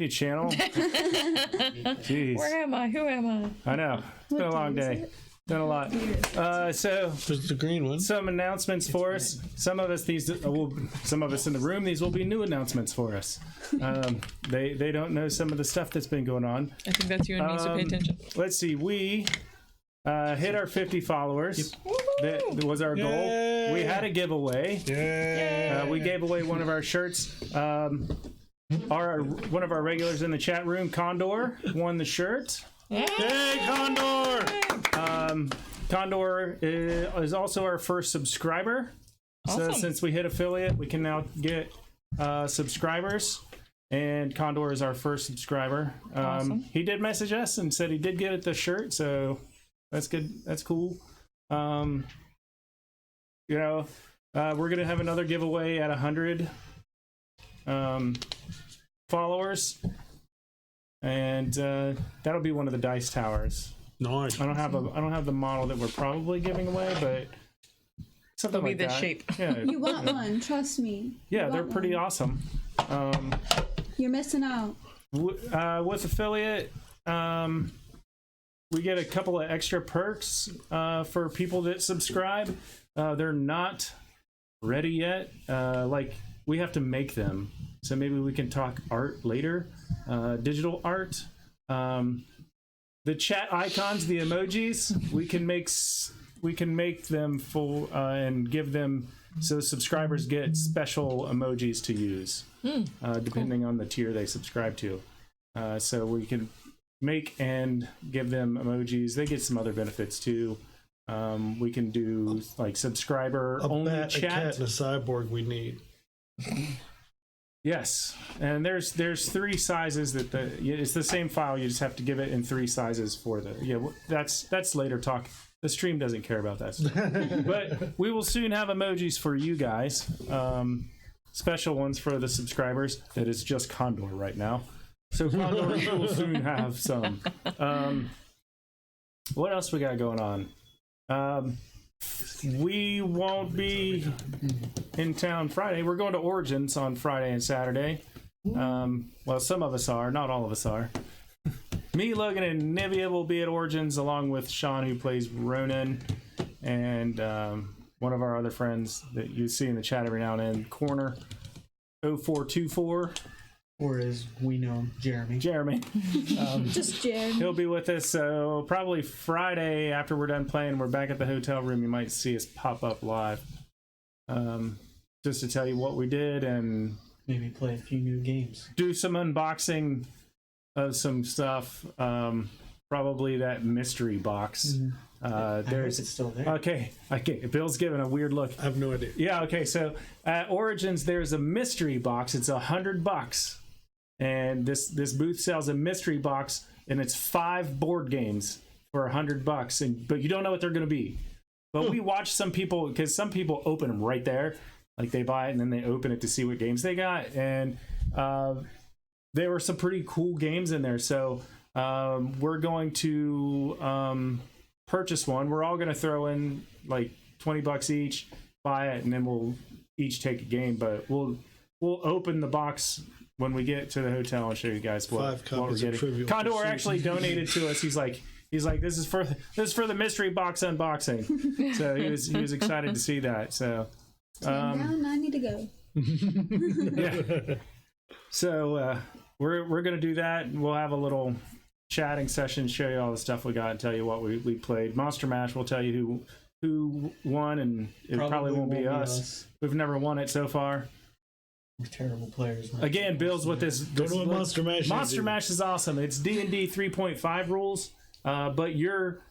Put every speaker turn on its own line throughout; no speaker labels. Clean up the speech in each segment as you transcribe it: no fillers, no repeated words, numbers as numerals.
Hey, channel. Jeez.
Where am I? Who am I?
I know. It's been a long day. Done a lot. So
There's the green one.
some announcements for us. Some of us in the room, these will be new announcements for us. They don't know some of the stuff that's been going on.
I think that's you and me, so pay attention.
Let's see. We hit our 50 followers. That was our goal.
Yay!
We had a giveaway.
Yeah.
We gave away one of our shirts. One of our regulars in the chat room, Condor, won the shirt.
Hey, Condor!
Condor is also our first subscriber.
Awesome.
So since we hit affiliate, we can now get subscribers. And Condor is our first subscriber.
Awesome.
He did message us and said he did get the shirt, so that's good. That's cool. We're gonna have another giveaway at 100 followers, and that'll be one of the dice towers.
Nice.
I don't have the model that we're probably giving away, but something
It'll be
like
this
that.
shape.
Yeah,
You want one, trust me.
yeah,
You
they're
want
pretty
one.
awesome.
You're missing out.
With affiliate, we get a couple of extra perks for people that subscribe. They're not ready yet. Like we have to make them, so maybe we can talk art later. Digital art. The chat icons, the emojis, we can make them full and give them so subscribers get special emojis to use, depending on the tier they subscribe to. So we can make and give them emojis. They get some other benefits too. We can do like subscriber only
A
chat.
cat and a cyborg we need.
Yes, and there's 3 sizes that it's the same file. You just have to give it in 3 sizes for the that's later talk. The stream doesn't care about that stuff. But we will soon have emojis for you guys, special ones for the subscribers. It is just Condor right now, so Condor you will soon have some. What else we got going on? We won't be in town Friday. We're going to Origins on Friday and Saturday. Well, some of us are, not all of us are. Me, Logan, and Nivea will be at Origins along with Sean, who plays Ronan, and one of our other friends that you see in the chat every now and then, Corner 0424.
Or as we know him, Jeremy.
Just Jared.
He'll be with us, so probably Friday after we're done playing, we're back at the hotel room. You might see us pop up live, just to tell you what we did and
Maybe play a few new games.
do some unboxing of some stuff. Probably that mystery box.
I hope
There's
it's still there.
okay. Bill's giving a weird look.
I have no idea.
Yeah. Okay. So at Origins, there's a mystery box. It's $100. And this booth sells a mystery box, and it's 5 board games for $100, but you don't know what they're going to be. But we watch some people, because some people open them right there, like they buy it and then they open it to see what games they got, and there were some pretty cool games in there. So we're going to purchase one. We're all going to throw in like $20 each, buy it, and then we'll each take a game. But we'll open the box when we get to the hotel and show you guys what
5
we're
copies of
getting.
Trivial
Condor
Pursuit.
actually donated to us. He's like this is for the mystery box unboxing. So he was excited to see that. So
Down, I need to go.
yeah. So we're gonna do that. We'll have a little chatting session, show you all the stuff we got, and tell you what we played. Monster Mash will tell you who won, and it probably won't be us. We've never won it so far.
We're terrible players. Man.
Again, Bill's with this.
Don't know what Monster Mash is.
Monster Mash is awesome. It's D&D 3.5 rules, but you're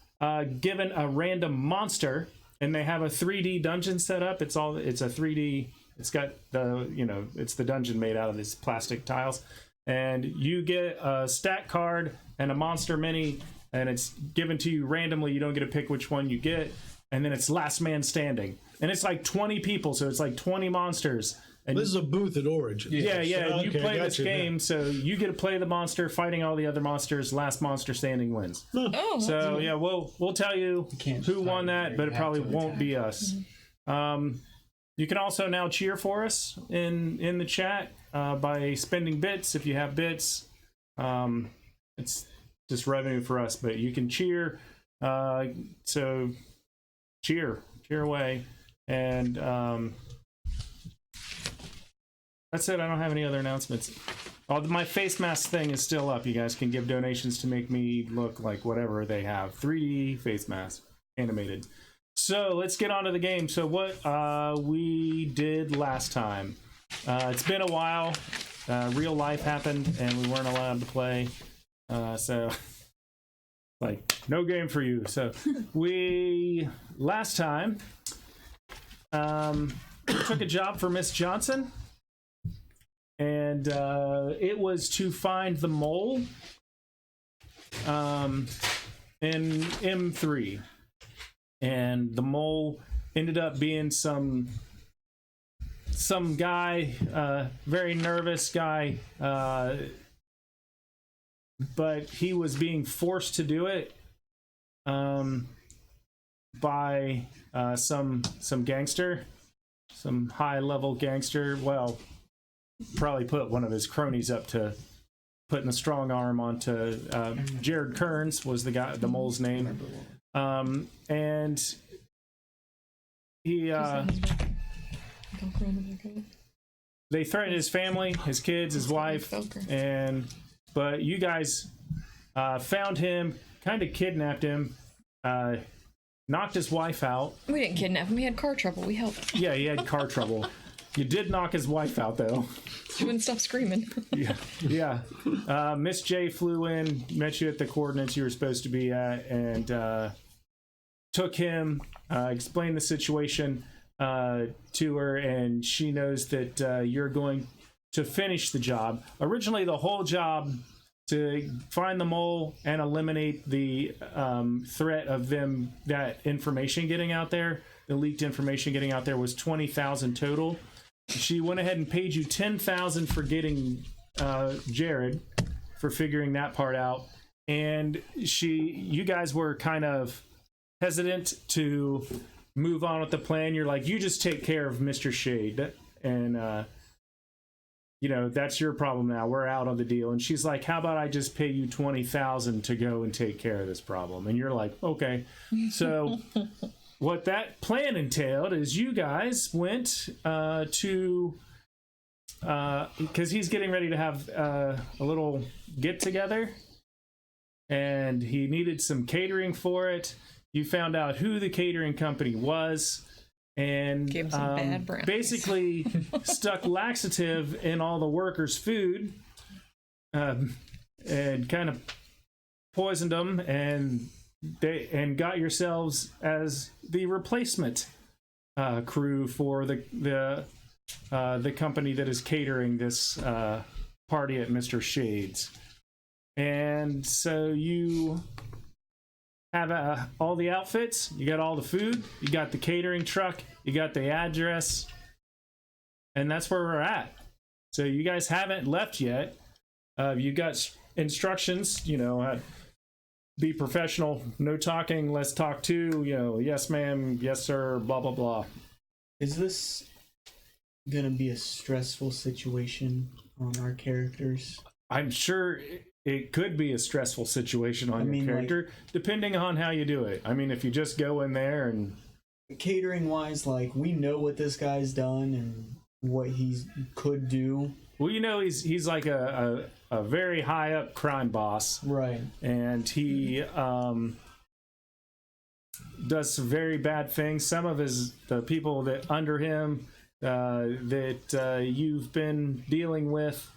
given a random monster, and they have a 3D dungeon set up. It's a 3D. It's got it's the dungeon made out of these plastic tiles, and you get a stat card and a monster mini, and it's given to you randomly. You don't get to pick which one you get, and then it's last man standing, and it's like 20 people, so it's like 20 monsters. And
This is a booth at Origin.
yeah.
Okay,
You play
got
this
you now.
game, so you get to play the monster, fighting all the other monsters. Last monster standing wins.
Oh,
So yeah, we'll tell you
can't
who
just
won
hide
that,
there.
but
You
it
have
probably
to
won't
attack.
be us. You can also now cheer for us in the chat by spending bits if you have bits. It's just revenue for us, but you can cheer. So cheer away, and that's it. I don't have any other announcements. Oh, my face mask thing is still up. You guys can give donations to make me look like whatever they have. 3D face mask, animated. So let's get on to the game. So what we did last time. It's been a while. Real life happened, and we weren't allowed to play. So, like, no game for you. So last time, we took a job for Miss Johnson. And it was to find the mole in M3. And the mole ended up being some guy, very nervous guy, but he was being forced to do it by some gangster, some high-level gangster. Well, probably put one of his cronies up to putting a strong arm onto Jared Kearns was the mole's name, and he they threatened his family, his kids, his wife, but you guys found him, kind of kidnapped him, knocked his wife out.
We didn't kidnap him. He had car trouble. We helped.
Yeah, he had car trouble. You did knock his wife out, though.
She wouldn't stop screaming.
Yeah. Miss J flew in, met you at the coordinates you were supposed to be at, and took him, explained the situation to her, and she knows that you're going to finish the job. Originally, the whole job to find the mole and eliminate the threat of that information getting out there, the leaked information getting out there, was 20,000 total. She went ahead and paid you 10,000 for getting Jared, for figuring that part out, and you guys were kind of hesitant to move on with the plan. You're like, you just take care of Mr. Shade, and that's your problem now. We're out on the deal. And she's like, how about I just pay you 20,000 to go and take care of this problem? And you're like, okay. So what that plan entailed is you guys went to because he's getting ready to have a little get together, and he needed some catering for it. You found out who the catering company was, and
gave him some bad brownies.
Basically stuck laxative in all the workers' food, and kind of poisoned them, and got yourselves as the replacement crew for the company that is catering this party at Mr. Shade's. And so you have all the outfits, you got all the food, you got the catering truck, you got the address, and that's where we're at. So you guys haven't left yet. You got instructions, be professional, no talking, let's talk to, yes ma'am, yes sir, blah blah blah.
Is this gonna be a stressful situation on our characters?
I'm sure it could be a stressful situation on your character, depending on how you do it. I mean, if you just go in there and...
Catering wise, we know what this guy's done and what he could do.
Well, he's like a very high up crime boss.
Right. And
he does some very bad things. Some of the people that under him that you've been dealing with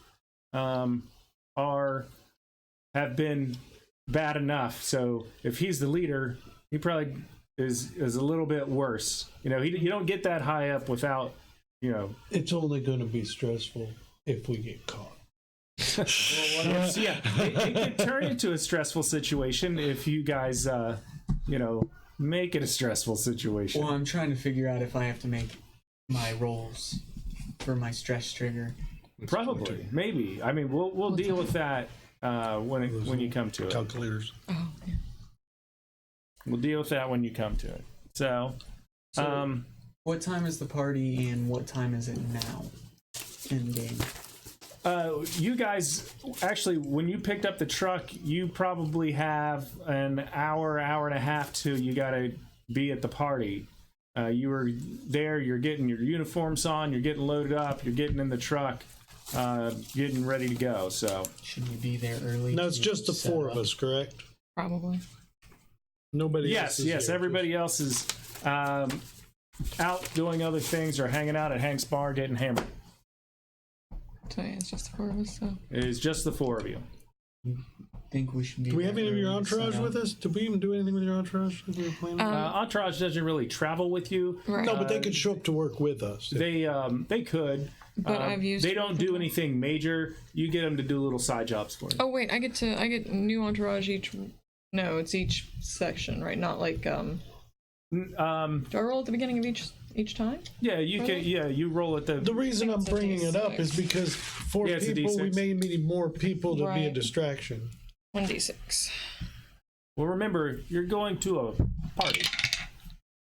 have been bad enough. So if he's the leader, he probably is a little bit worse. You don't get that high up without,
It's only going to be stressful if we get caught.
It could turn into a stressful situation if you guys, make it a stressful situation.
Well, I'm trying to figure out if I have to make my rolls for my stress trigger.
Probably, maybe. I mean, we'll deal with that when you come to it.
Calculators.
Oh, yeah.
We'll deal with that when you come to it. So
what time is the party and what time is it now in game?
you guys actually, when you picked up the truck, you probably have an hour and a half till you got to be at the party. You were there, you're getting your uniforms on, you're getting loaded up, you're getting in the truck, getting ready to go. So
Should we be there early?
Now it's
to
just the
set
4
up?
of us, correct?
Probably.
Nobody else is
yes,
here.
everybody else is out doing other things or hanging out at Hank's bar getting hammered.
So yeah, it's just the 4 of us. So
It is just the 4 of you.
Think we should be.
Do we have
there
any of your
early to set
entourage
up?
with us? Did we even do anything with your entourage that we were planning?
Entourage doesn't really travel with you.
right.
no, but they could show up to work with us.
They could.
But I've used.
They don't do anything major. You get them to do little side jobs for you.
Oh wait, I get new entourage each. No, it's each section, right? Not like Do I roll at the beginning of each time?
Yeah, you can.
Really?
Yeah, you roll at
The reason I'm
It's a
bringing it up
D6.
is because for
Yeah, it's a
people, we
D6.
may need more people to be a
Right.
distraction.
1d6.
Well, remember, you're going to a party.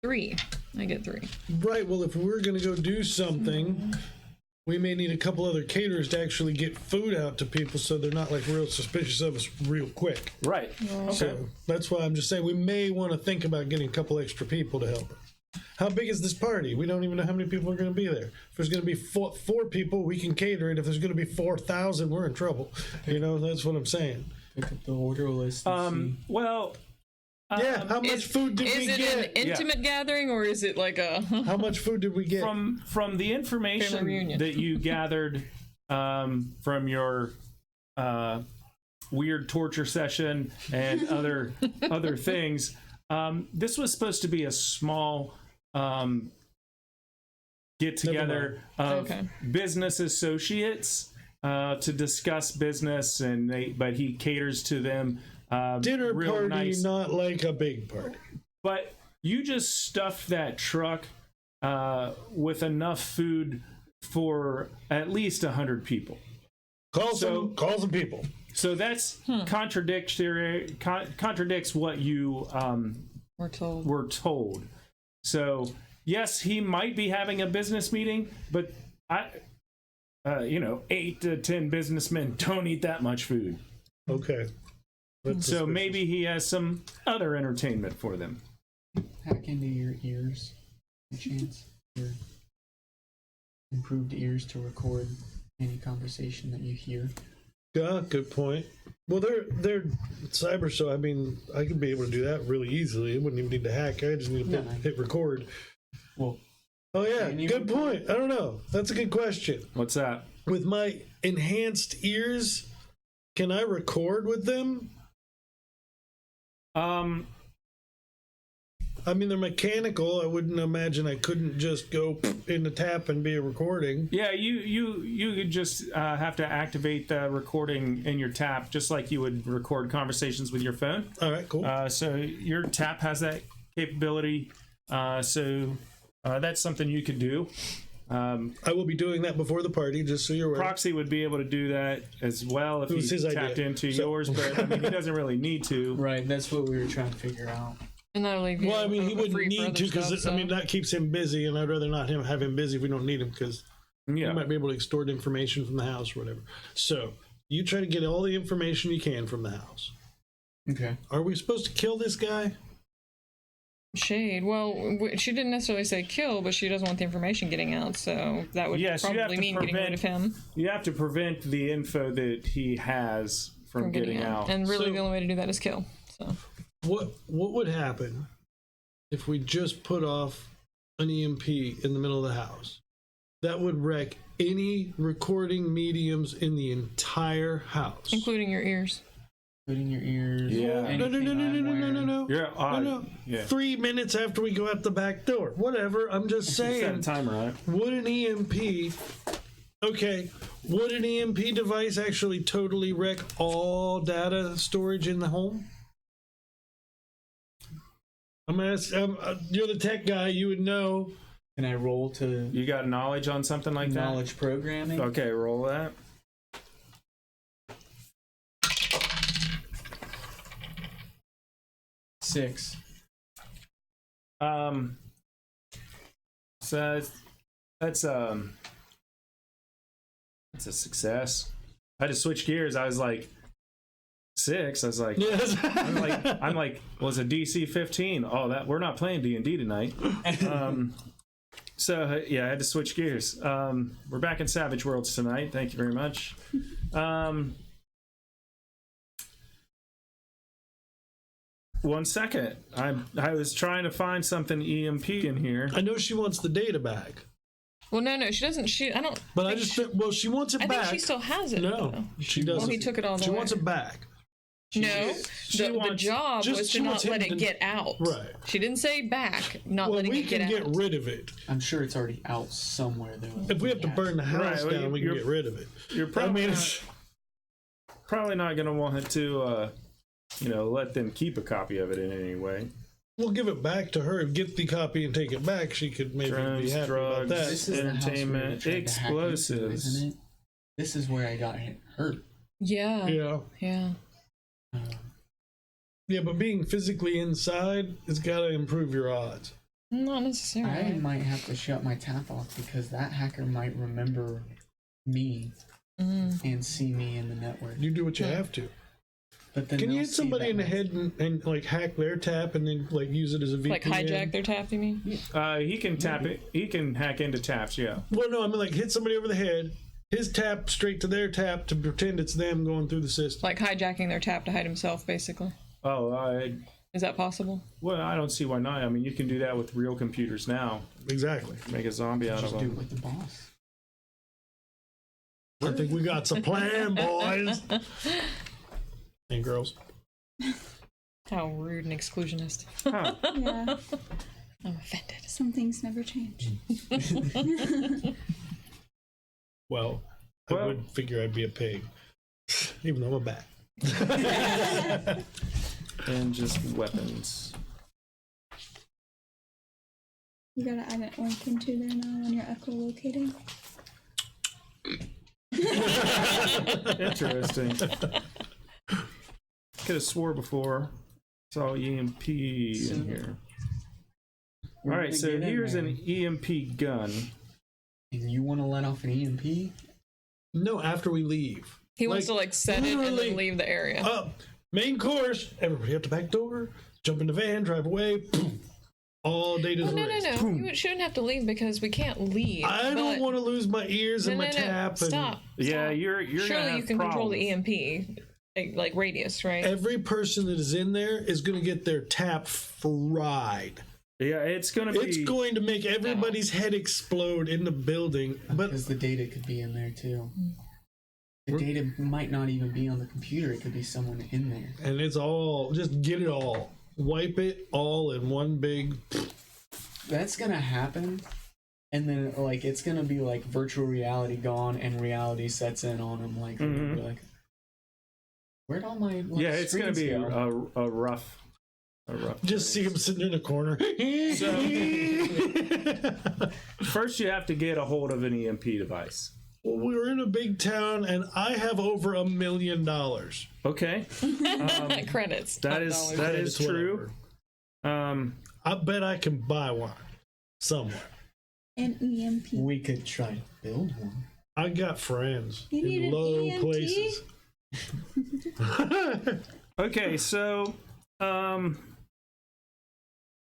3. I get 3.
Right. Well, if we're going to go do something, we may need a couple other caterers to actually get food out to people so they're not like real suspicious of us real quick.
Right. Okay.
So that's why I'm just saying we may want to think about getting a couple extra people to help us. How big is this party? We don't even know how many people are going to be there. If there's going to be four people, we can cater it. If there's going to be 4,000, we're in trouble. You know, that's what I'm saying.
Pick up the order list. And
Well.
Yeah. How much food did we
Is it
get?
an intimate gathering or is it like a?
How much food did we get?
From the information
Family reunion.
that you gathered from your weird torture session and other things, this was supposed to be a small get together of
Okay.
business associates to discuss business, but he caters to them.
Dinner
real
party,
nice.
not like a big party.
But you just stuffed that truck with enough food for at least 100 people.
Call some people.
So that's contradicts what you
We're told.
were told. So yes, he might be having a business meeting, but 8 to 10 businessmen don't eat that much food.
Okay. That's
So
suspicious.
maybe he has some other entertainment for them.
hack into your ears. A chance. Your improved ears to record any conversation that you hear.
Yeah, good point. Well, they're cyber, so I mean, I could be able to do that really easily. I wouldn't even need to hack. I just need to hit record.
Well,
Oh yeah,
Can you
good
record?
point. I don't know. That's a good question.
What's that?
With my enhanced ears, can I record with them? I mean, they're mechanical. I wouldn't imagine I couldn't just go in the tap and be a recording.
Yeah, you could just have to activate the recording in your tap, just like you would record conversations with your phone.
All right, cool.
So your tap has that capability. So that's something you could do.
I will be doing that before the party, just so you're aware.
Proxy would be able to do that as well if
It was
he
his
tapped
idea.
into
So-
yours, but I mean he doesn't really need to.
right. That's what we were trying to figure out.
And that'll leave you.
Well, I mean, he wouldn't
free for
need
other
to because
stuff, so-
I mean that keeps him busy, and I'd rather not have him busy if we don't need him because he
Yeah.
might be able to extort information from the house or whatever. So you try to get all the information you can from the house.
Okay.
Are we supposed to kill this guy?
Shade. Well, she didn't necessarily say kill, but she doesn't want the information getting out, so that would
Yes, you have
probably
to
mean getting rid of him
You have to prevent the info that he has from getting out.
And really,
So-
the only way to do that is kill. So
What would happen if we just put off an EMP in the middle of the house? That would wreck any recording mediums in the entire house.
including your ears.
Putting your ears.
Yeah.
No, no.
You're
No.
Yeah.
3 minutes after we go out the back door. Whatever. I'm just
Set a
saying.
timer on it.
Would an EMP? Okay. Would an EMP device actually totally wreck all data storage in the home? I'm asking. You're the tech guy. You would know.
Can I roll to
You got knowledge on something like
knowledge programming?
that? Okay, roll that.
Six.
So that's It's a success. I had to switch gears. I was like 6. I was like,
Yes.
I'm like, was a DC 15? Oh, that we're not playing D&D tonight. So yeah, I had to switch gears. We're back in Savage Worlds tonight. Thank you very much. 1 second. I was trying to find something EMP in here.
I know she wants the data back,
Well, no, she doesn't. I don't.
but I
think
just
she,
think, well, she wants it
I
back.
think she still has it.
No,
though.
she doesn't.
Well, he took it all the
She
way.
wants it back.
No,
she
the
wants-
job
just-
was
she
to
wants
not
him
let it
to-
get out.
Right.
She didn't say back, not
Well,
letting
we
it get
can get
out.
rid of it.
I'm sure it's already out somewhere though.
If we have to burn the house
Right, well,
down, we can
you're-
get rid of it.
You're probably probably not going to want to, let them keep a copy of it in any way.
We'll give it back to her. Get the copy and take it back. She could maybe be
Drones,
happy
drugs,
about that.
This is the house where we
entertainment,
tried to hack into,
explosives.
isn't it? This is where I got hurt.
Yeah.
Yeah. Yeah, but being physically inside has got to improve your odds.
Not necessarily.
I might have to shut my tap off because that hacker might remember me and see me in the network.
You do what you have to.
But then
Can you
they'll
hit
see
somebody
that
in the
my-
head and like hack their tap and then like use it as a VPN?
Like hijack their tap, you mean?
He can tap it. He can hack into taps. Yeah.
Well, no, I mean like hit somebody over the head, his tap straight to their tap to pretend it's them going through the system.
Like hijacking their tap to hide himself, basically.
Oh,
Is that possible?
well, I don't see why not. I mean, you can do that with real computers now.
Exactly.
Make a zombie out of
Just do it
them.
with the boss.
I think we got some plan, boys and girls.
How rude and exclusionist.
Huh.
Yeah,
I'm offended.
some things never change.
Well, I
Well-
would figure I'd be a pig, even though I'm a bat.
And just weapons.
You gotta add an oink into there now when you're echolocating.
Interesting. Could have swore before. Saw EMP in here. All
We're
right,
gonna
so
get in
here's
there.
an EMP gun.
And you want to let off an EMP?
No, after we leave.
He wants to like set it and
literally-
then leave the area.
Main course, everybody out the back door, jump in the van, drive away, boom. All data
Well, no,
erased.
no. You shouldn't have to leave because we can't leave.
I don't want to lose my ears and my tap. And
Stop.
Yeah,
Stop.
you're gonna
Surely
have
you can control the
problems.
EMP, like radius, right?
every person that is in there is going to get their tap fried.
Yeah, it's gonna be.
It's going to make everybody's head explode in the building. But
Because the data could be in there too. The data might not even be on the computer. It could be someone in there.
and it's all just get it all, wipe it all in one big.
That's gonna happen, and then like it's gonna be like virtual reality gone, and reality sets in on them. Like, they're gonna be like, where'd all my like,
Yeah, it's gonna
screens
be
go?
a rough.
Just see him sitting in a corner.
First, you have to get a hold of an EMP device.
Well, we're in a big town, and I have over $1 million.
Okay,
Credits.
that
not
is
dollars.
that is
It's
true.
whatever. I bet I can buy one somewhere.
An EMP.
We could try to build one.
I got friends
You need
in
an
low
EMT?
places.
Okay, so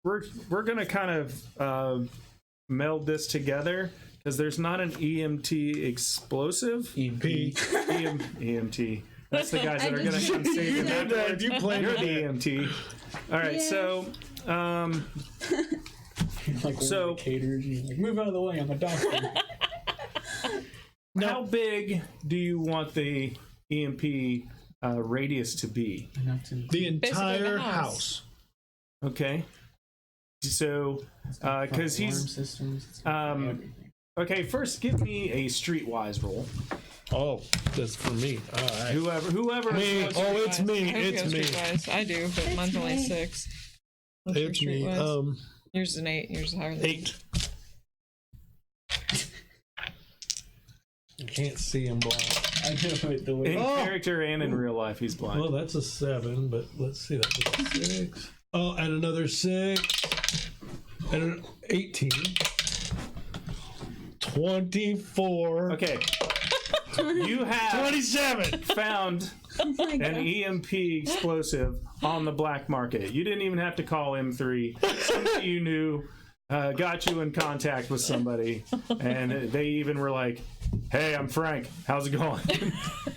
we're gonna kind of meld this together because there's not an EMT explosive.
EMP.
EMT. That's the guys that are gonna come save you afterwards.
You played
You're
it.
the EMT. All right,
Yeah.
so
Like one
So-
of the caterers, you're like, move out of the way. I'm a doctor.
how big do you want the EMP radius to be?
Enough to
The entire
the house.
house.
Okay, so because
alarm
he's
systems. It's got everything.
okay. First, give me a streetwise roll.
Oh, that's for me. All right.
Whoever.
Me. Oh, it's me.
I hope you
It's
go
me.
streetwise. I do, but mine's only
me.
6. What's your
It's me.
streetwise? Yours is an 8. Yours is higher than
8. I can't see him blind.
I know it the way.
In
Oh!
character and in real life, he's blind.
Well, that's a 7, but let's see. That's a 6. Oh, and another 6. And an 18. 24.
Okay. You have
27.
found
Oh my
an
God.
EMP explosive on the black market. You didn't even have to call M3. Somebody you knew got you in contact with somebody, and they even were like, "Hey, I'm Frank. How's it going?"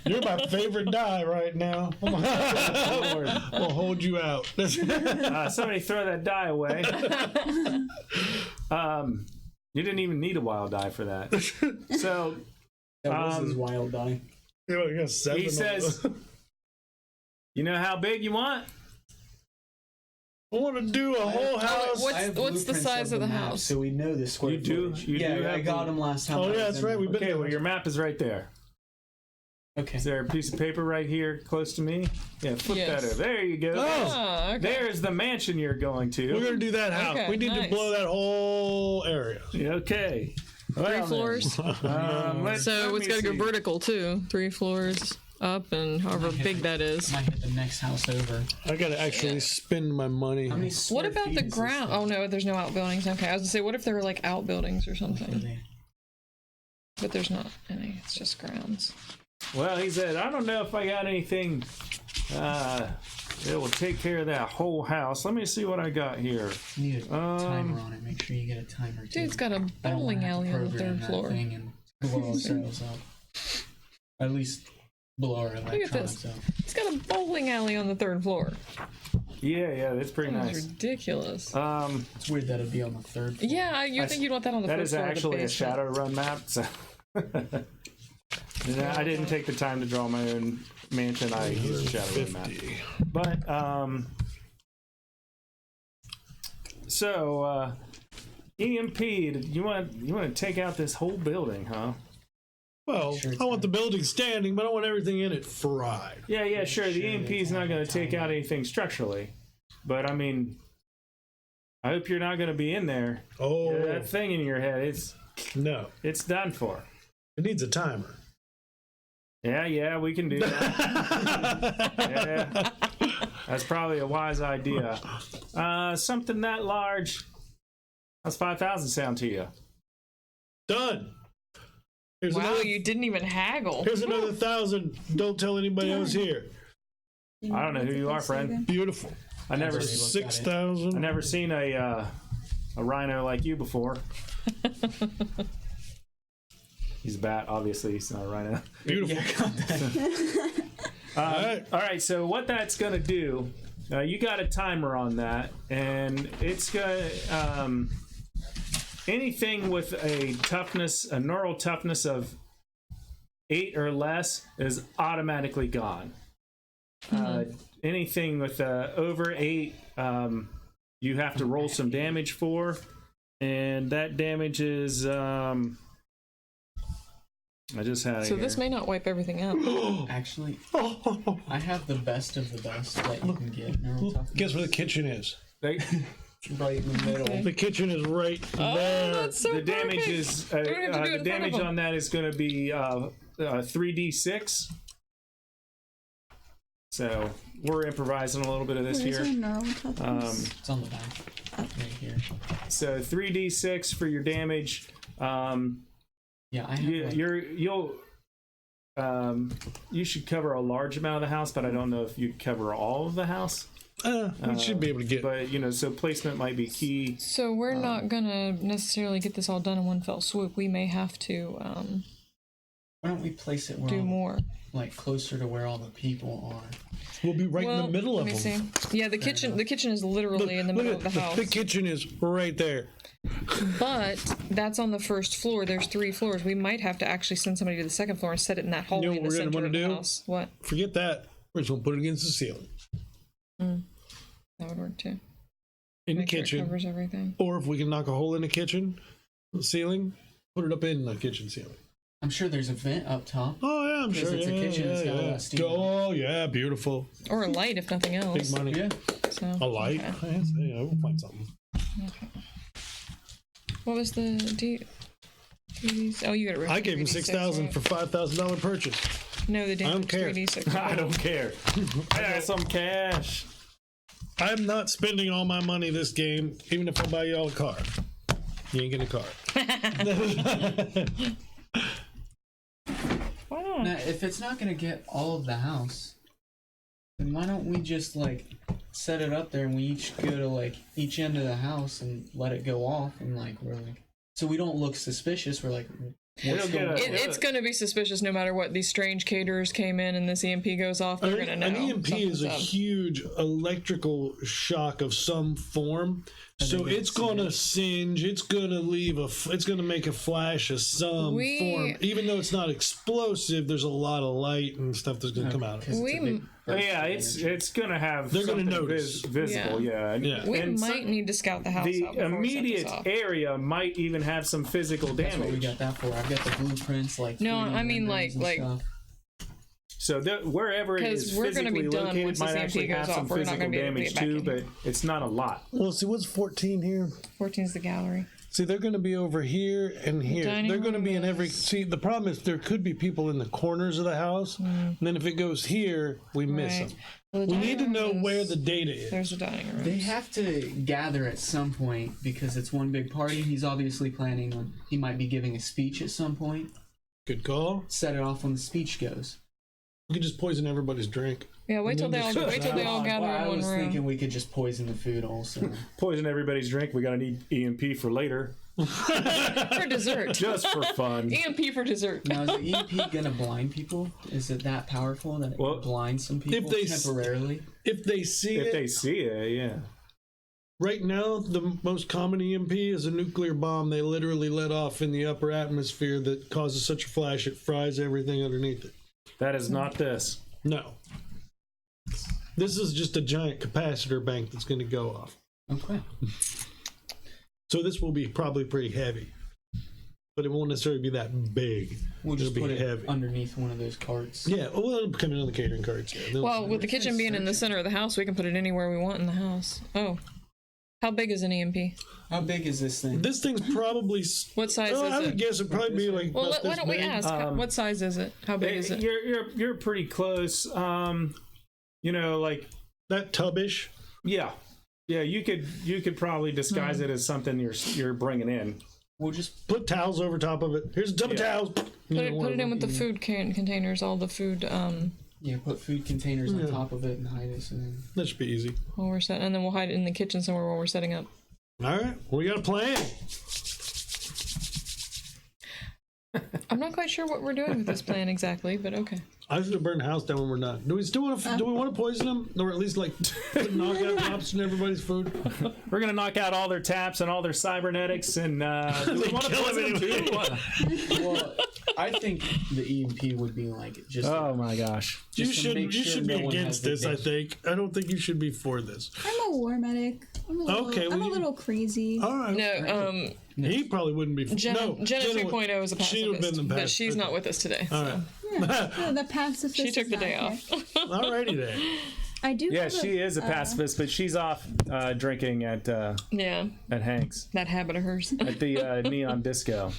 You're my favorite die right now. We'll hold you out.
Somebody throw that die away. You didn't even need a wild die for that. So
That was his wild die.
he says, "You know how big you want?"
I want to do a whole house.
What's
I have
the
blueprints
size of the
map,
house?
So we know the square
You do?
footage.
You
yeah,
do
I
have
got him last time.
Oh,
I
yeah,
was
that's
in
right,
there.
we've been-
Okay, well, your map is right there.
Okay.
Is there a piece of paper right here close to me? Yeah, flip
Yes.
that over. There you go.
Oh, okay.
There's the mansion you're going to.
We're going to do that house.
Okay,
We need to
nice.
blow that whole area.
Okay. Well,
Three
then.
floors.
Let
So it's
me
got to go
see.
vertical too. 3 floors up, and however big that is.
Might hit the next house over.
I got to actually spend my money.
How many
What
square
about
feet
the
is this
ground?
thing?
Oh no, there's no outbuildings. Okay, I was gonna say, what if there were like outbuildings or something?
Really?
But there's not any. It's just grounds.
Well, he said, I don't know if I got anything that will take care of that whole house. Let me see what I got here.
You need a timer on it. Make sure you get a timer too.
Dude, it's got a
I don't wanna
bowling
have to
alley on the
program
3rd
that
floor.
thing and blow ourselves up. At least blow our electronics
this.
up.
It's got a bowling alley on the 3rd floor.
Yeah, that's pretty
That's
nice.
It's
ridiculous.
weird that it'd be on the 3rd floor.
Yeah, you think you'd want that on the
That
1st
is
floor. of the
actually a
basement.
Shadowrun map. So. I didn't take the time to draw my own mansion. I used a Shadowrun map.
50.
But so EMP, you want to take out this whole building, huh?
Well,
Sure, it's
I want the building standing, but I want everything in it fried.
Yeah, sure. The
Sure,
EMP
they
is not
have
going
a
to take
timer.
out anything structurally, but I mean, I hope you're not going to be in there.
Oh,
That thing in your head,
no.
it's done for.
It needs a timer.
Yeah, we can do that. Yeah, that's probably a wise idea. Something that large. How's 5,000 sound to you?
Done. Here's
Wow,
another,
you didn't even haggle.
here's another 1,000. Don't tell anybody else here.
I don't know who you are, friend.
Beautiful.
I never,
Looked at it.
6,000.
I never seen a rhino like you before. He's a bat, obviously. He's not a rhino.
Beautiful.
Yeah, got that.
All right. So what that's gonna do? You got a timer on that, and it's gonna anything with a neural toughness of 8 or less is automatically gone. Anything with over 8, you have to roll some damage for, and that damage is. I just had it
So
here.
this may not wipe everything out.
Actually, I have the best of the best that you can get. Neural toughness.
Guess where the kitchen is?
They-
Right in the middle.
The kitchen is right
Oh,
there.
that's so
the damage
perfect.
is
We don't have to do it
the
in front of
damage
them.
on that is going to be 3d6. So we're improvising a little bit of this
Where's
here.
our neural toughness?
It's on the back. Right here.
So 3d6 for your damage.
Yeah, I have
You should cover a large amount of the house, but I don't know if you cover all of the house.
We should be able to get.
But so placement might be key.
So we're not gonna necessarily get this all done in one fell swoop. We may have to
Why don't we place it where
do more.
like closer to where all the people are?
We'll be right in the middle of
let me
them.
see. Yeah, the kitchen is literally in the middle of the house.
The kitchen is right there.
But that's on the 1st floor. There's 3 floors. We might have to actually send somebody to the 2nd floor and set it in that hallway
You know
in
what
the
we're gonna
center
wanna
of the
do?
house. What?
Forget that. We're just gonna put it against the ceiling
That would work too.
in the
Make sure it
kitchen.
covers everything.
Or if we can knock a hole in the kitchen ceiling, put it up in the kitchen ceiling.
I'm sure there's a vent up top.
Oh yeah, I'm
Because
sure.
it's a
yeah,
kitchen, it's got a lot of steam.
Oh yeah, beautiful.
Or a light if nothing else.
Big money.
Yeah.
So,
A light.
okay.
Yeah, we'll find something.
What was the Oh, you got it.
I gave him 6,000 for $5,000 purchase.
No, the damage
don't care.
3d6.
I don't care. I got some cash.
I'm not spending all my money this game, even if I buy y'all a car. You ain't getting a car.
Why
Now, if it's not gonna get all of the house, then why don't we just like set it up there and we each go to like each end of the house and let it go off and like we're like, so we don't look suspicious. We're like, what's going on?
It's going to be suspicious no matter what. These strange caterers came in and this EMP goes off. They're going to know.
An EMP is a
something's up.
huge electrical shock of some form. So it's going to singe. It's going to leave it's going to make a flash of some form. Even though it's not explosive, there's a lot of light and stuff that's going to come out of it.
It's going to have.
They're going to notice.
Visible, yeah.
We might need to scout the house
The
out before we set
immediate
this off.
area might even have some physical
That's what we
damage.
got that for. I've got the blueprints, like
No,
3D
I mean,
renderings
like-
and stuff.
So wherever it is
Because we're gonna
physically
be done
located
once
might
this
actually
EMP
have
goes
some
off. We're not
physical
gonna be able to
damage
get back
too,
in
but
here.
it's not a lot.
Well, see, what's 14 here?
14's the gallery.
See, they're going to be over here and here.
dining
They're going to
room
be in every.
is-
See, the problem is there could be people in the corners of the house. And then if it goes here, we miss
Right.
them.
Well, the
We
dining
need to
room
know
is-
where the data is.
There's the dining room.
They have to gather at some point because it's one big party. He's obviously planning on. He might be giving a speech at some point.
Good call.
Set it off when the speech goes.
We could just poison everybody's drink.
Yeah, wait till they all gather
Well, I
in one
was
room.
thinking we could just poison the food also.
Poison everybody's drink. We gotta need EMP for later,
For dessert.
just for fun.
EMP for dessert.
Now, is the EMP gonna blind people? Is it that powerful that it
Well,
can blind some people
they
temporarily?
If they see
If
it,
they see it, yeah.
right now, the most common EMP is a nuclear bomb they literally let off in the upper atmosphere that causes such a flash it fries everything underneath it.
That is not this.
No. This is just a giant capacitor bank that's going to go off.
Okay.
So this will be probably pretty heavy. But it won't necessarily be that big.
We'll just
It'll
put
be
it
heavy.
underneath one of those carts.
Yeah, well, it'll come in on the catering cards. Yeah.
Well, with the kitchen being in the center of the house, we can put it anywhere we want in the house. Oh. How big is an EMP?
How big is this thing?
This thing's probably.
What size
I
is
would
it?
guess it'd probably be like.
Well,
about
why
this
don't we
big.
ask? What size is it? How big is it?
You're pretty close. You know, like
That tubbish.
yeah. You could probably disguise it as something you're bringing in.
We'll just
Put towels over top of it. Here's a tub of towels.
Put it in with the food containers, all the food
put food containers on top of it and hide it. And then
That should be easy.
while we're setting, and then we'll hide it in the kitchen somewhere while we're setting up.
All right. We got a plan.
I'm not quite sure what we're doing with this plan exactly, but okay.
I should have burned the house down when we're done. Do we still want to? Do we want to poison them, or at least like put knockout drops in everybody's food?
We're gonna knock out all their taps and all their cybernetics, and do we want to
kill
poison them
them
too? What?
well, I think the EMP would be like just.
Oh my gosh!
You
Just to
should.
make
You
sure
should
no
be
one
against
has
this. I
the
think. I don't think you should be for this.
I'm a war medic. I'm a little,
Okay, well,
I'm a
you-
little crazy.
All right.
No,
He probably wouldn't be.
Jenna,
no,
Jenna 2.0
would-
is a
she'd have
pacifist,
been the
but she's not with us today.
All
So.
right.
Yeah, the pacifist.
She took
is
the
not
day
here.
off.
Alrighty then.
I do.
Yeah,
have
she is a pacifist, but she's off drinking at
Yeah,
Hank's
that habit of hers.
at the neon disco.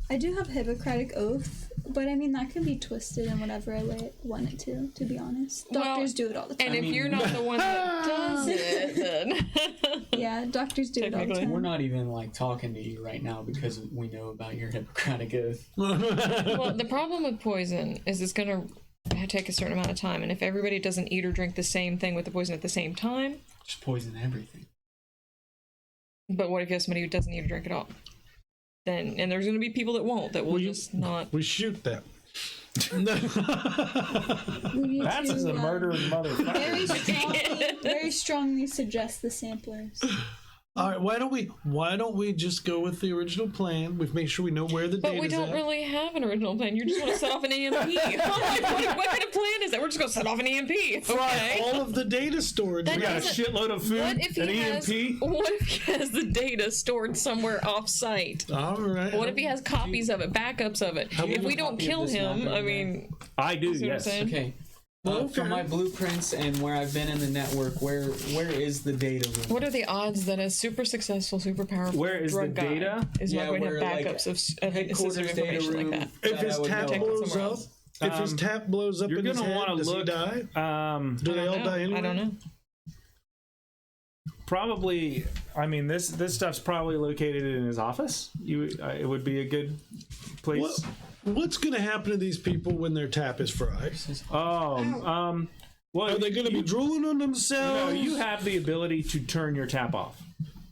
I do have Hippocratic Oath, but I mean that can be twisted in whatever I want it to be honest, doctors do it all the time.
And if you're not the one that does it, then
Yeah, doctors do it all the
Technically.
time.
We're not even like talking to you right now because we know about your Hippocratic Oath.
well, the problem with poison is it's gonna take a certain amount of time, and if everybody doesn't eat or drink the same thing with the poison at the same time,
Just poison everything.
but what if you have somebody who doesn't eat or drink at all? Then, and there's gonna be people that won't, that will
you-
just not.
We shoot them.
We need
That's
to,
a murdering motherfucker.
very strongly suggest the samplers.
All right. Why don't we just go with the original plan? We've made sure we know where the
But
data's
we don't
at.
really have an original plan. You just want to set off an EMP. what kind of plan is that? We're just going to set off an EMP. Okay.
All of the data storage.
That
We got a
doesn't-
shitload of food,
What if
an
he has?
EMP.
What if he has the data stored somewhere off-site?
All right.
What if he has copies of it, backups of it? If we don't
copy of
kill
this
him,
map
I
in
mean,
I do,
see what I'm
yes.
saying?
Okay.
Well,
From
okay.
my blueprints and where I've been in the network, where is the data room?
what are the odds that a super successful, super powerful
Where is the
drug guy
data?
is
Yeah,
not going to
where,
have
like,
backups of sensitive
Headquarters data
information
room.
like that?
If his
I would
tap
know.
blows
somewhere
up,
else.
if his tap blows up
You're
in his
gonna
head,
want to
does
look.
he die? Do they all die anyway?
I don't know.
probably. I mean, this stuff's probably located in his office. It would be a good place.
What's going to happen to these people when their tap is fried?
Well,
Are they going to be drooling on
no,
themselves?
you have the ability to turn your tap off.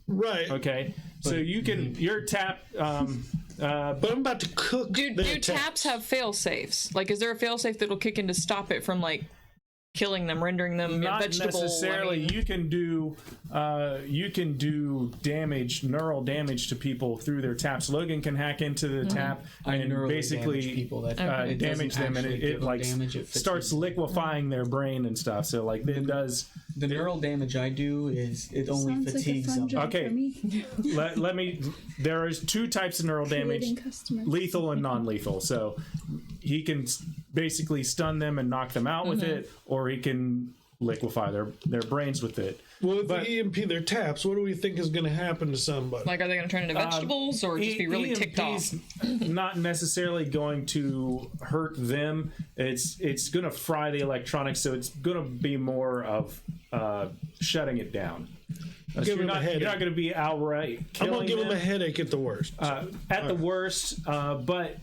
Right.
Okay, so you can your tap.
But I'm about to cook.
Do taps have fail safes? Like, is there a fail safe that'll kick in to stop it from like killing them, rendering them
Not
vegetable?
necessarily.
I mean,
You can do damage, neural damage to people through their taps. Logan can hack into the tap and basically
damage people. That it
damage
doesn't
them, and
actually
it
give them
like
damage, it
starts
fixes it.
liquefying their brain and stuff. So like it does.
The neural damage I do is it only
Sounds like a
fatigues
fun
them.
job
Okay.
for me.
Let me. There is 2 types of neural damage:
Creating customers.
lethal and non-lethal. So he can basically stun them and knock them out with it, or he can liquefy their brains with it.
Well, if they EMP their taps, what do we think is going to happen to somebody?
like, are they going to turn into vegetables or just be really ticked off?
Not necessarily going to hurt them. It's going to fry the electronics, so it's going to be more of shutting it down. So
Give
you're
them a headache.
not going to be outright
I'm
killing
going to give them a
them.
headache at the worst.
At the worst, but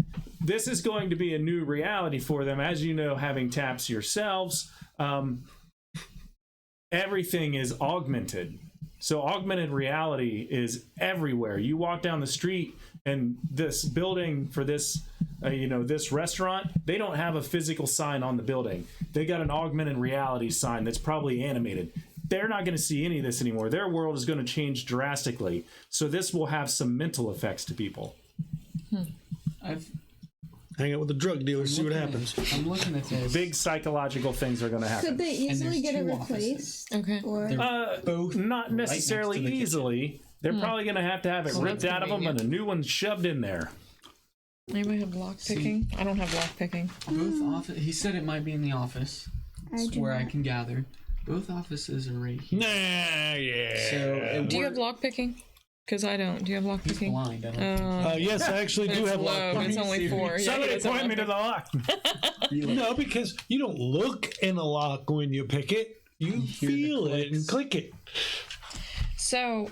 this is going to be a new reality for them. As you know, having taps yourselves, everything is augmented. So augmented reality is everywhere. You walk down the street and this building for this, this restaurant, they don't have a physical sign on the building. They got an augmented reality sign that's probably animated. They're not going to see any of this anymore. Their world is going to change drastically. So this will have some mental effects to people.
Hang out with the drug dealers, see what happens.
I'm looking at this.
Big psychological things are going to happen.
Could they easily
there's
get it
2
replaced?
Okay.
Or
Both
Not necessarily
right next to the
easily. They're probably going to have it ripped
that's
out of them and a new one shoved in there.
Anybody have lock picking? I don't have lock picking.
Both office. He said it might be in the office. That's
do
where I
not.
can gather. Both offices are right here.
Nah, yeah.
So
Do you have lock picking? Because I don't. Do you have lock
He's
picking?
blind. I don't think.
Yes, I actually do
It's
have
low.
lock.
It's only 4. Yeah,
Somebody
it's a
point me to
lock
the lock.
No, because you don't look in a lock when you pick it. You
hear the
feel it and
clicks.
click it.
So,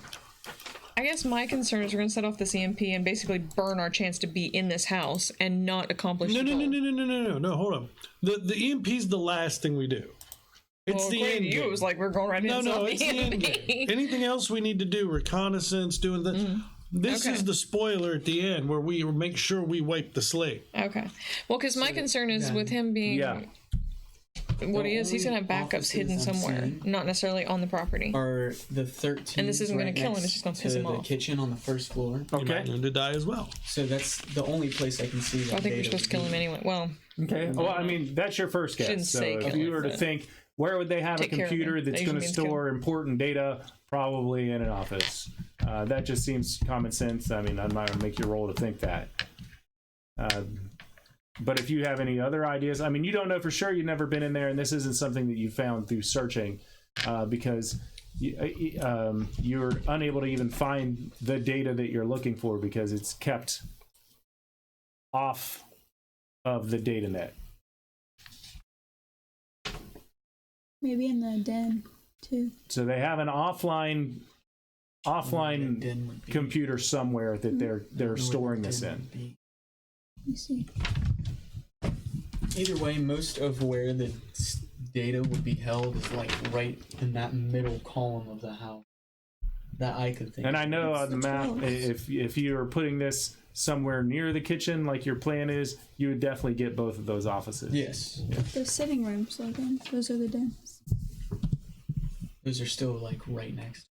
I guess my concern is we're going to set off this EMP and basically burn our chance to be in this house and not accomplish
No,
the
no,
goal.
no, no, no, no, no, no. Hold on. The EMP is the last thing we do. It's
Well,
the
according
end
to you,
game.
it was like we're going right
No,
into
no,
the
it's the end
EMP.
game. Anything else we need to do? Reconnaissance, doing this. This
Okay.
is the spoiler at the end where we make sure we wipe the slate.
Okay. Well, because my concern is with him being
Yeah.
what he is, he's going to have backups
offices
hidden
I'm
somewhere,
seeing
not necessarily on the property.
Are the 13
And this isn't gonna
right
kill him,
next
it's just gonna piss
to
him
the
off.
kitchen on the first floor.
You're
Okay.
not going to die as well.
So that's the only place I can see that
I think we're
data
supposed to
would
kill him
be.
anyway. Well,
Okay. Well, I mean, that's your first guess.
Shouldn't
So
say
if
kill
you
him,
were to
but
think, where would they have a
take care of
computer
him.
that's
That
going to
usually means kill
store important data? Probably in an office. That just seems common sense. I mean, I'm not going to make you roll to think that. But if you have any other ideas, I mean, you don't know for sure. You've never been in there, and this isn't something that you found through searching because you're unable to even find the data that you're looking for because it's kept off of the data net.
maybe in the den too.
So they have an offline
Den would be-
computer somewhere that they're
I don't know where
storing
the
this
den
in.
would be.
Let me see.
Either way, most of where the data would be held is like right in that middle column of the house that I could think.
And
of.
I know
It's-
on the map,
close.
if you are putting this somewhere near the kitchen, like your plan is, you would definitely get both of those offices.
Yes,
The sitting rooms, Logan. Those are the dens.
those are still like right next.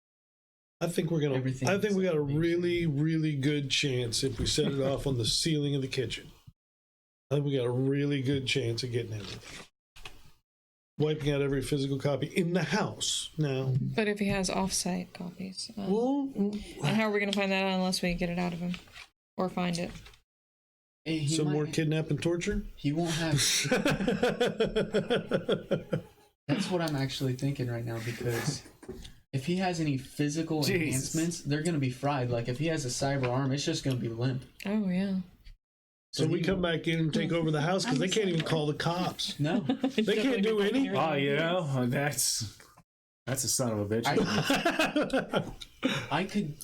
I think we're gonna.
Everything
I think we got a
is like
really, really good chance if we set it off on the ceiling of the kitchen. I think we got a really good chance of getting everything. Wiping out every physical copy in the house. Now,
but if he has off-site copies,
well,
and how are we going to find that out unless we get it out of him or find it?
Hey, he
some
might-
more kidnap and torture.
He won't have. That's what I'm actually thinking right now because if he has any physical
Jesus.
enhancements, they're gonna be fried. Like if he has a cyber arm, it's just gonna be limp.
Oh yeah.
So we
he-
come back in and take over the house because they can't even call the cops.
No,
They can't do any.
Oh, you know, that's That's a son of a bitch.
I could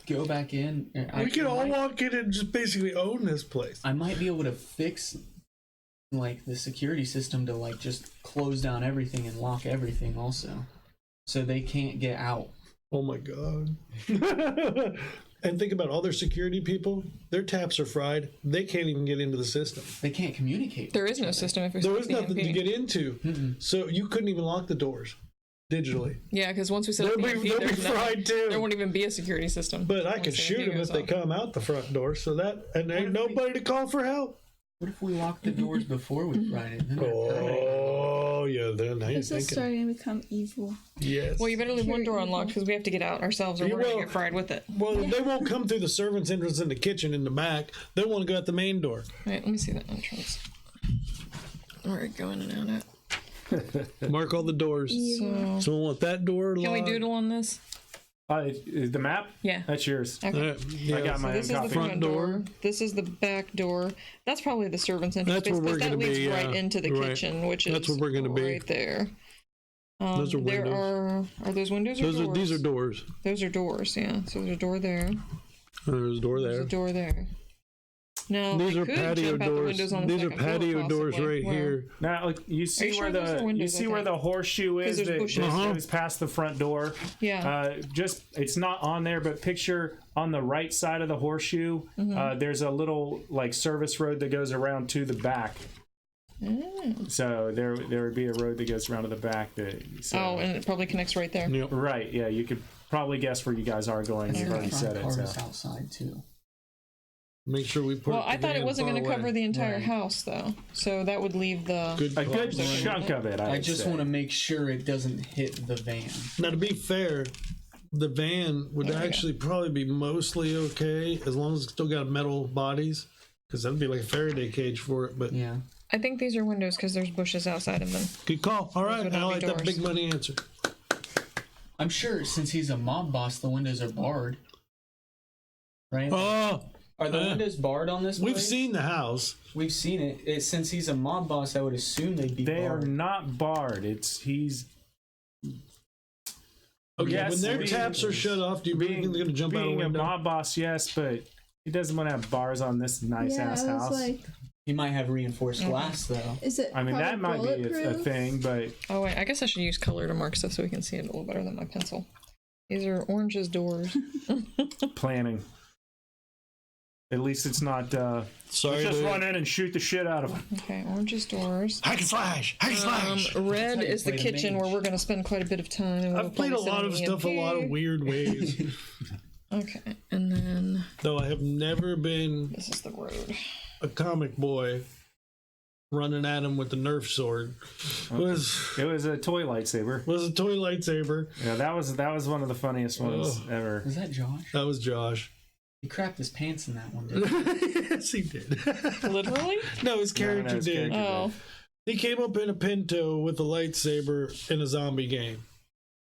go back in. And
We could all walk in and just basically own this place.
I might be able to fix like the security system to like just close down everything and lock everything also, so they can't get out.
Oh my god. And think about all their security people. Their taps are fried. They can't even get into the system.
They can't communicate.
There is no system if we
There
set
is
the
nothing to
EMP.
get into. So you couldn't even lock the doors digitally.
Yeah, because once we set up
They'll
the
be,
EMP,
they'll be
there's nothing.
fried too.
There won't even be a security system.
But I
once
could
the
shoot
EMP
them if
goes
they
off.
come out the front door. So that, and ain't nobody to call for help.
What if we lock the doors before we fried it? Then they're permanent.
Oh, yeah, then I ain't
This is
thinking.
starting to become evil.
Yes.
Well, you better leave one door
Pure
unlocked because we have to get out ourselves, or we're
will.
gonna get fried with it.
Well, they won't come through the servants' entrance in the kitchen in the back. They want to go out the main door.
Wait, let me see that entrance. Where are we going in and out at?
Mark all the doors.
So,
So we want that door
can we
locked.
doodle on this?
The map?
Yeah.
That's yours.
Okay.
Yeah.
I got
So
my
this is
own
the
copy.
front door. This is the back door. That's probably the servants' entrance.
That's where we're
because that
gonna
leads
be,
right
yeah.
into the
Right.
kitchen, which is
That's where we're gonna be.
right there.
Those are
there
windows.
are those windows or
Those
doors?
are these are doors.
Those are doors, yeah. So there's a door there.
There's a door
There's
there.
a door there. Now
These
we
are
could
patio
jump out the
doors.
windows on the
These are
second floor,
patio doors
possibly.
right
Where?
here.
Now, like, you see
you
where
sure those are
the
windows,
you see
I
where
think?
the horseshoe is
there's
that
bushes.
goes past the front door.
Yeah.
Just it's not on there, but picture on the right side of the horseshoe.
Mm-hmm.
There's a little like service road that goes around to the back. So there would be a road that goes around to the back.
Oh, and it probably connects right there.
Yep.
Right, yeah, you could probably guess where you guys are going. You've already said it.
Part
So.
is outside too.
Make sure we put.
Well, I thought it wasn't going to cover the entire
Right.
house, though. So that would leave the.
Good
A
call.
good chunk of it.
I just want to make sure it doesn't hit the van.
Now, to be fair, the van would
There we go.
actually probably be mostly okay as long as it's still got metal bodies, because that'd be like a Faraday cage for it. But
Yeah.
I think these are windows because there's bushes outside of them.
good call. All right,
would
I
not be
like that
doors.
big money answer.
I'm sure since he's a mob boss, the windows are barred. Right?
Oh,
Are the windows barred on this
we've
place?
seen the house.
We've seen it. Since he's a mob boss, I would assume they'd be
They are
barred.
not barred.
Okay,
Yes,
when their
being-
taps are shut off, do you really think they're going to jump out a
being a
window?
mob boss, yes, but he doesn't want to have bars on this nice
Yeah,
ass
I was
house.
like,
He might have reinforced glass though.
is it?
I mean, that might
probably
be a
bulletproof?
thing, but
Oh, wait. I guess I should use color to mark stuff so we can see it a little better than my pencil. These are orange as doors.
planning. At least it's not.
Sorry,
Let's just
to-
run in and shoot the shit out of them.
Okay, orange is doors.
Hack and slash, hack and slash.
Red
how you
is the
play the
kitchen
mage.
where we're going to spend quite a bit of time. And we'll
I've played a
probably
lot
set
of
an
stuff a lot of
EMP.
weird ways,
Okay, and then
though I have never been
this is the road.
a comic boy running at him with the Nerf sword.
It was a toy lightsaber.
Was a toy lightsaber.
Yeah, that was one of the funniest ones ever.
Is that Josh?
That was Josh.
He crapped his pants in that one, didn't he?
Yes, he did.
Literally?
No, his character
his
did.
character
Oh.
He came up in a Pinto with a lightsaber in a zombie game,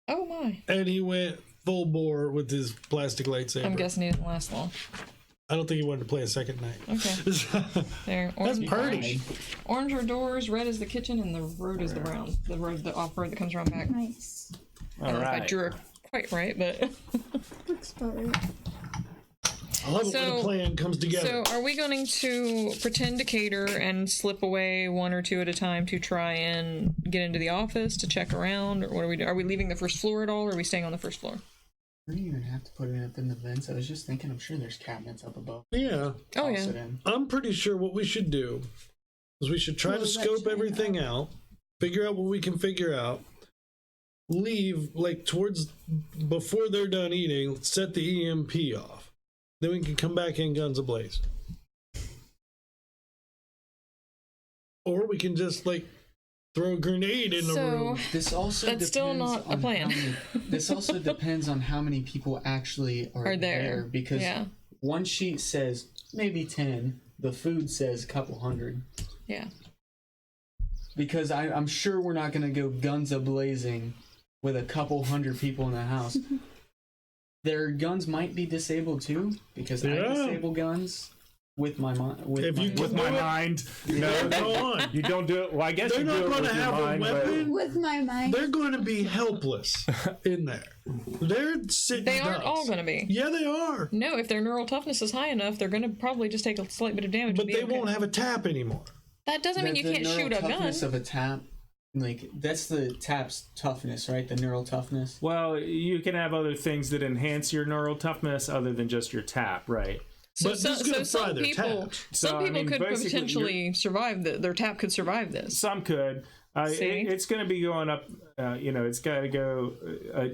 Oh my.
and he went full bore with his plastic lightsaber.
I'm guessing he didn't last long.
I don't think he wanted to play a second night.
Okay. There.
That's
Orange,
pretty.
orange are doors, red is the kitchen, and the road is the brown. The road, the off road that comes around back.
Nice.
I
All
don't know if I
right.
drew it quite right, but.
Looks about right.
I love it when
So-
a plan comes together.
So, are we going to pretend to cater and slip away one or two at a time to try and get into the office to check around, or what are we doing? Are we leaving the first floor at all, or are we staying on the first floor?
We didn't even have to put it up in the vents. I was just thinking, I'm sure there's cabinets up above.
Yeah,
Oh
Toss
yeah.
it in.
I'm pretty sure what we should do is we should try to
Close that
scope
china
everything out, figure out what we can figure out, leave like towards before they're done eating, set the EMP off. Then we can come back in guns ablaze. Or we can just like throw a grenade in the
So-
room.
This also
That's still
depends
not a
on
plan.
how many- this also depends on how many people actually are,
Are there.
because
Yeah.
one sheet says maybe 10, the food says a couple hundred.
Yeah.
Because I'm sure we're not going to go guns a-blazing with a couple hundred people in the house. Their guns might be disabled too, because I
Yeah.
disable guns. With my mind.
If you
With my mind.
No, go on.
You don't do it. Well, I guess
They're
you
not
do it
going
with
to
your
have a
mind, but
weapon.
With my mind.
They're going to be helpless in there. They're sitting
They aren't
ducks.
all going to be.
Yeah, they are.
No, if their neural toughness is high enough, they're going to probably just take a slight bit of damage.
But
and be
they
okay.
won't have a tap anymore.
That doesn't mean you
The
can't
neural
shoot a gun.
toughness of a tap, like that's the tap's toughness, right? The neural toughness.
well, you can have other things that enhance your neural toughness other than just your tap, right?
So,
But this is gonna fry
some
their
people,
taps.
So, I mean,
could
basically,
potentially survive. Their tap could survive this.
Some could.
See?
It's going to be going up. It's got to go.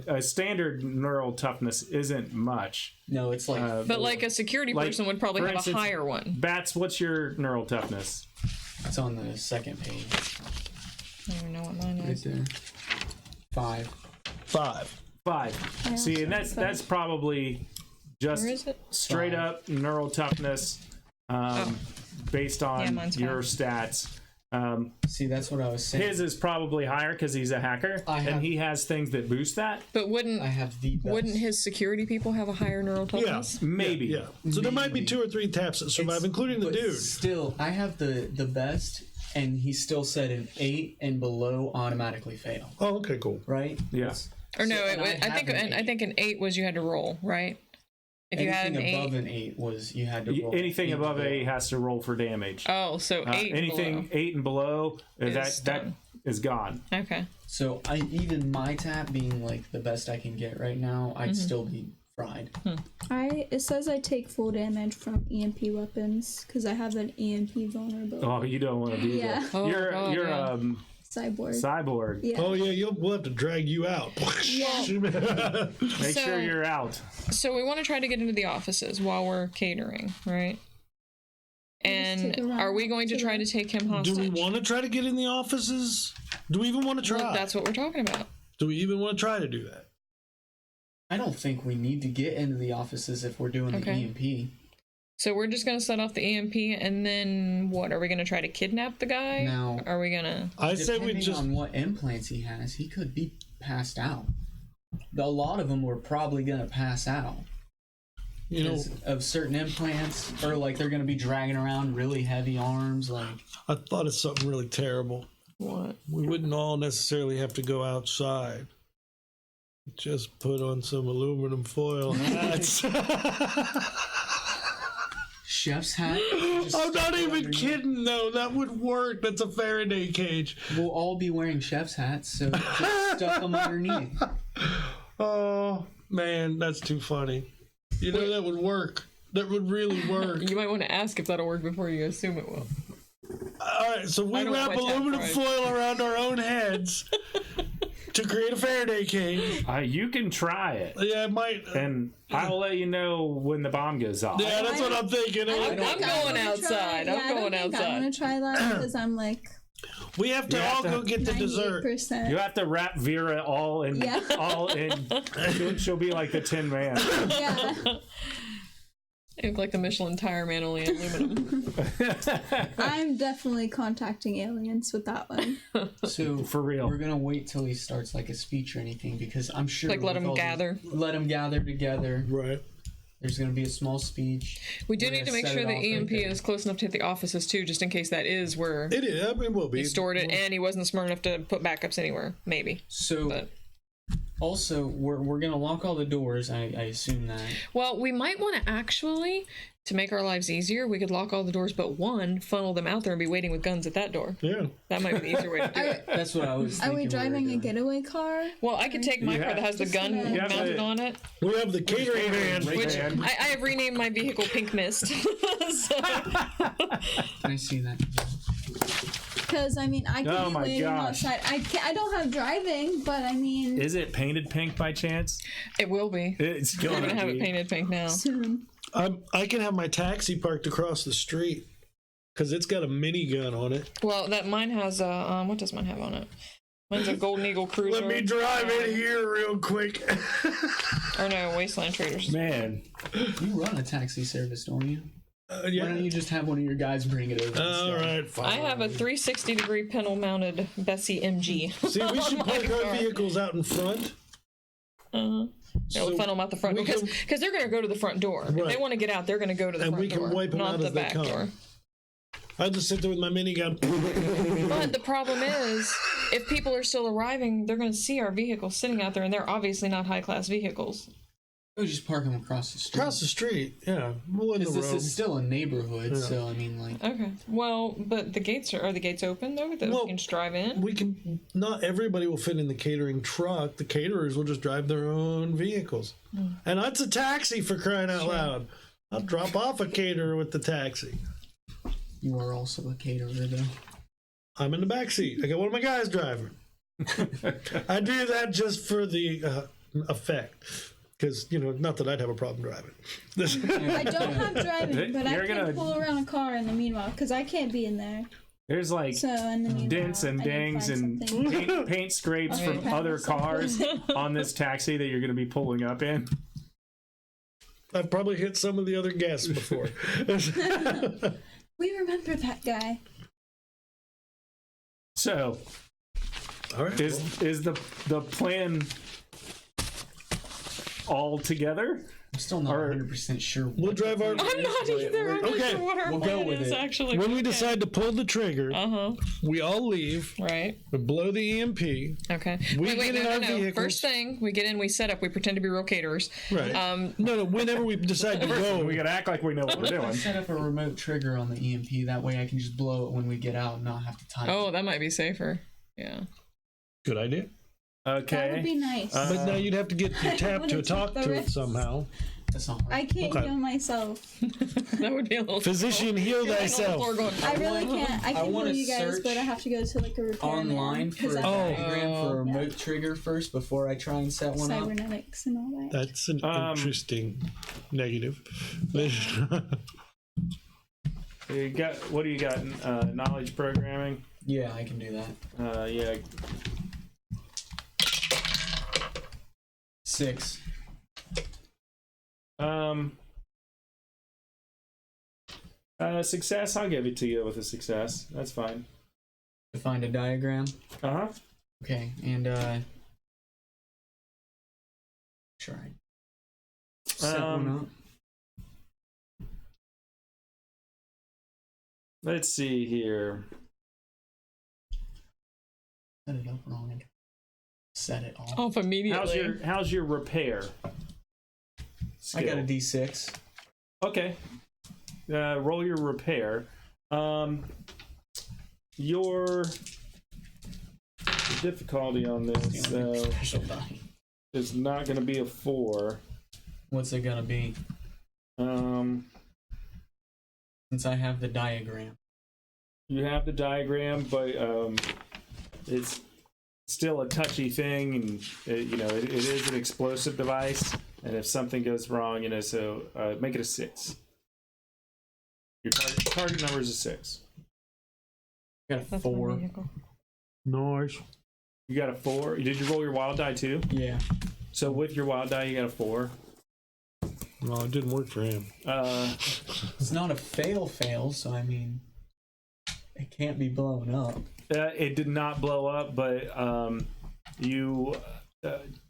A standard neural toughness isn't much.
No, it's like
But like a security
Like,
person would probably
for
have
instance,
a higher one.
Bats, what's your neural toughness?
it's on the second page,
I don't even know what mine
right
is.
there. 5.
5.
5. See, and that's probably just
Where is it?
straight
5.
up neural toughness based
Yeah,
on
mine's
your
5.
stats.
See, that's what I was saying.
His is probably higher because he's a hacker, and he has things that boost that.
But
I have the best.
wouldn't his security people have a higher neural
Yeah.
toughness?
Maybe.
Yeah. So there might be
Maybe.
2 or 3 taps that survive, including the
But
dude.
Still, I have the best, and he still said an 8 and below automatically fail.
Oh, okay, cool.
Right?
Yeah.
Or no,
So- and
I think an 8 was you had to roll, right? If you had
Anything
an 8.
above an 8 was you had to roll.
Anything
8
above
below.
8 has to roll for damage.
Oh, so 8
Anything
below.
8 and below, that
done.
is gone.
Okay.
So even my tap being like the best I can get right now,
Mm-hmm.
I'd still be fried.
It says I take full damage from EMP weapons because I have an EMP vulnerability.
Oh, you don't want to do
Yeah.
that.
Oh,
you're
God,
you're
yeah.
Cyborg.
cyborg.
Yeah.
Oh, yeah, we'll have to drag you out.
Make
So-
sure you're out.
So we want to try to get into the offices while we're catering, right? And
take a run
are we going to
to
try
the-
to take him
Do
hostage?
we want to try to get in the offices? Do we even want to try?
Well, that's what we're talking about.
Do we even want to try to do that?
I don't think we need to get into the offices if we're doing
Okay.
the EMP.
So we're just going to set off the EMP, and then what? Are we going to try to kidnap the guy?
Now-
Are we going to...
I say we
Depending
just.
on what implants he has, he could be passed out. A lot of them were probably gonna pass out.
You know,
Because of certain implants, or like they're gonna be dragging around really heavy arms, like
I thought of something really terrible.
What?
We wouldn't all necessarily have to go outside. Just put on some aluminum foil hats.
chef's hat. Just
I'm not
stuck
even
underneath.
kidding, though. That would work. That's a Faraday cage.
We'll all be wearing chef's hats, so just stuck them underneath.
Oh, man, that's too funny. You know, that would work. That would really work.
You might want to ask if that'll work before you assume it will.
All right, so we
I don't
wrap
want my tap
aluminum
fried.
foil around our own heads to create a Faraday cage.
You can try it,
Yeah, it might.
and I will let you know when the bomb goes off.
Yeah, that's what I'm thinking.
I'm going outside. I'm going
I'm
outside.
gonna try that because I'm like
We have to
You have
all
to-
go get the dessert.
98%.
You have to wrap Vera all in.
Yeah.
All in. She'll be like the Tin Man.
Yeah.
You look like the Michelin tire man, only in aluminum.
I'm definitely contacting aliens with that one.
So
For real.
we're gonna wait till he starts like a speech or anything, because I'm sure
Like, let
with
him
all the-
gather.
let him gather together.
Right.
There's gonna be a small speech.
We do
We're
need to
gonna
make
set
sure
it
the
off right
EMP
there.
is close enough to hit the offices too, just in case that is where
It is. I mean, it will be.
he stored it, and he wasn't smart enough to put backups anywhere. Maybe.
So
But
also we're gonna lock all the doors. I assume that.
well, we might want to actually, to make our lives easier, we could lock all the doors but one, funnel them out there, and be waiting with guns at that door.
Yeah.
That might be the easier way to do it.
That's what I was
Are
thinking.
we driving a
doing.
getaway car?
Well, I could take my car that has the
Just
gun
gonna-
Yeah,
mounted
but-
on it,
We have the catering van.
which
man.
I have renamed my vehicle Pink Mist. So-
Can I see that?
Because I mean, I could
Oh
be
my
waiting
gosh.
outside. I don't have driving, but I mean,
Is it painted pink by chance?
It will be.
It's
We're
gonna
gonna have
be.
it painted pink now.
soon.
I can have my taxi parked across the street because it's got a minigun on it.
Well, that mine has a what does mine have on it? Mine's a Golden Eagle Cruiser.
Let me drive in here real quick.
Or no, Wasteland Traders.
Man,
You run a taxi service, don't you? Why
Yeah.
don't you just have one of your guys bring it over?
All right, fine.
I have a 360-degree panel mounted Bessie MG.
See, we should
on my
park our
car.
vehicles out in front.
Uh-huh. We'll funnel them out the front door because they're going to go to the front door. If they want to get out, they're going to go to the front door,
wipe them
not
out
the
as they
back
come.
door.
I just sit there with my minigun.
But the problem is, if people are still arriving, they're going to see our vehicles sitting out there, and they're obviously not high-class vehicles.
We just park them across the street.
Across the street, yeah. Well, in the
Because this
road.
is still a neighborhood,
Yeah.
so I mean, like.
Okay. Well, but the gates are the gates open though? That we can just drive in.
We can. Not everybody will fit in the catering truck. The caterers will just drive their own vehicles, and that's a taxi for crying out loud. I'll drop off a caterer with the taxi.
You are also a caterer, though.
I'm in the back seat. I got one of my guys driving. I do that just for the effect. Because, not that I'd have a problem driving.
I don't have driving, but
You're
I can
gonna-
pull around a car in the meanwhile, because I can't be in there.
There's like
So in the meanwhile,
dents and
I need to
dings
find
and
something.
paint scrapes
Okay.
from other cars on this taxi that you're going to be pulling up in.
I've probably hit some of the other guests before.
We remember that guy.
So,
All right.
is the plan all together?
I'm still not
Or-
100% sure.
We'll drive our.
I'm not either. I'm not
Okay,
sure what our
we'll go
plan
with
is
it.
actually.
When we decide to pull the trigger, we all leave.
Right.
We blow the EMP.
Okay.
We
wait,
get in our
no.
vehicles.
First thing, we get in, we set up, we pretend to be real caterers.
Right. No. Whenever we decide to go,
We got to act like we know what we're
I
doing.
set up a remote trigger on the EMP. That way I can just blow it when we get out and not have to time
Oh,
it.
that might be safer. Yeah.
good idea.
Okay.
That would be nice.
But now you'd have to get your tap
wanna
to
take
talk
the
to it
risk.
somehow.
That's not
I
right.
can't
Okay.
heal myself.
That would be a little.
Physician, heal thyself.
I really can't. I can
wanna
heal you guys,
search
but I have to go to like a repairman.
Online for a
Oh.
diagram for a
Yeah.
remote trigger first before I try and set one up.
Cybernetics and all that.
That's an interesting negative.
You got what do you got? Knowledge programming.
Yeah, I can do that.
Yeah.
6.
Success. I'll give it to you with a success. That's fine.
To find a diagram.
Uh-huh.
Okay, and try. Set one up.
Let's see here.
Set it up wrong and set it off.
Off immediately.
How's your repair?
I got a
skill?
D6.
Okay. Roll your repair. Your difficulty on this
Special die.
is not going to be a 4.
What's it gonna be? Since I have the diagram.
You have the diagram, but it's still a touchy thing, and it is an explosive device. And if something goes wrong, so make it a 6. Your target number is a 6.
I got a
That's my
4.
vehicle.
Nice.
You got a 4. Did you roll your wild die too?
Yeah.
So with your wild die, you got a 4.
Well, it didn't work for him.
It's not a fail, so I mean, it can't be blown up.
It did not blow up, but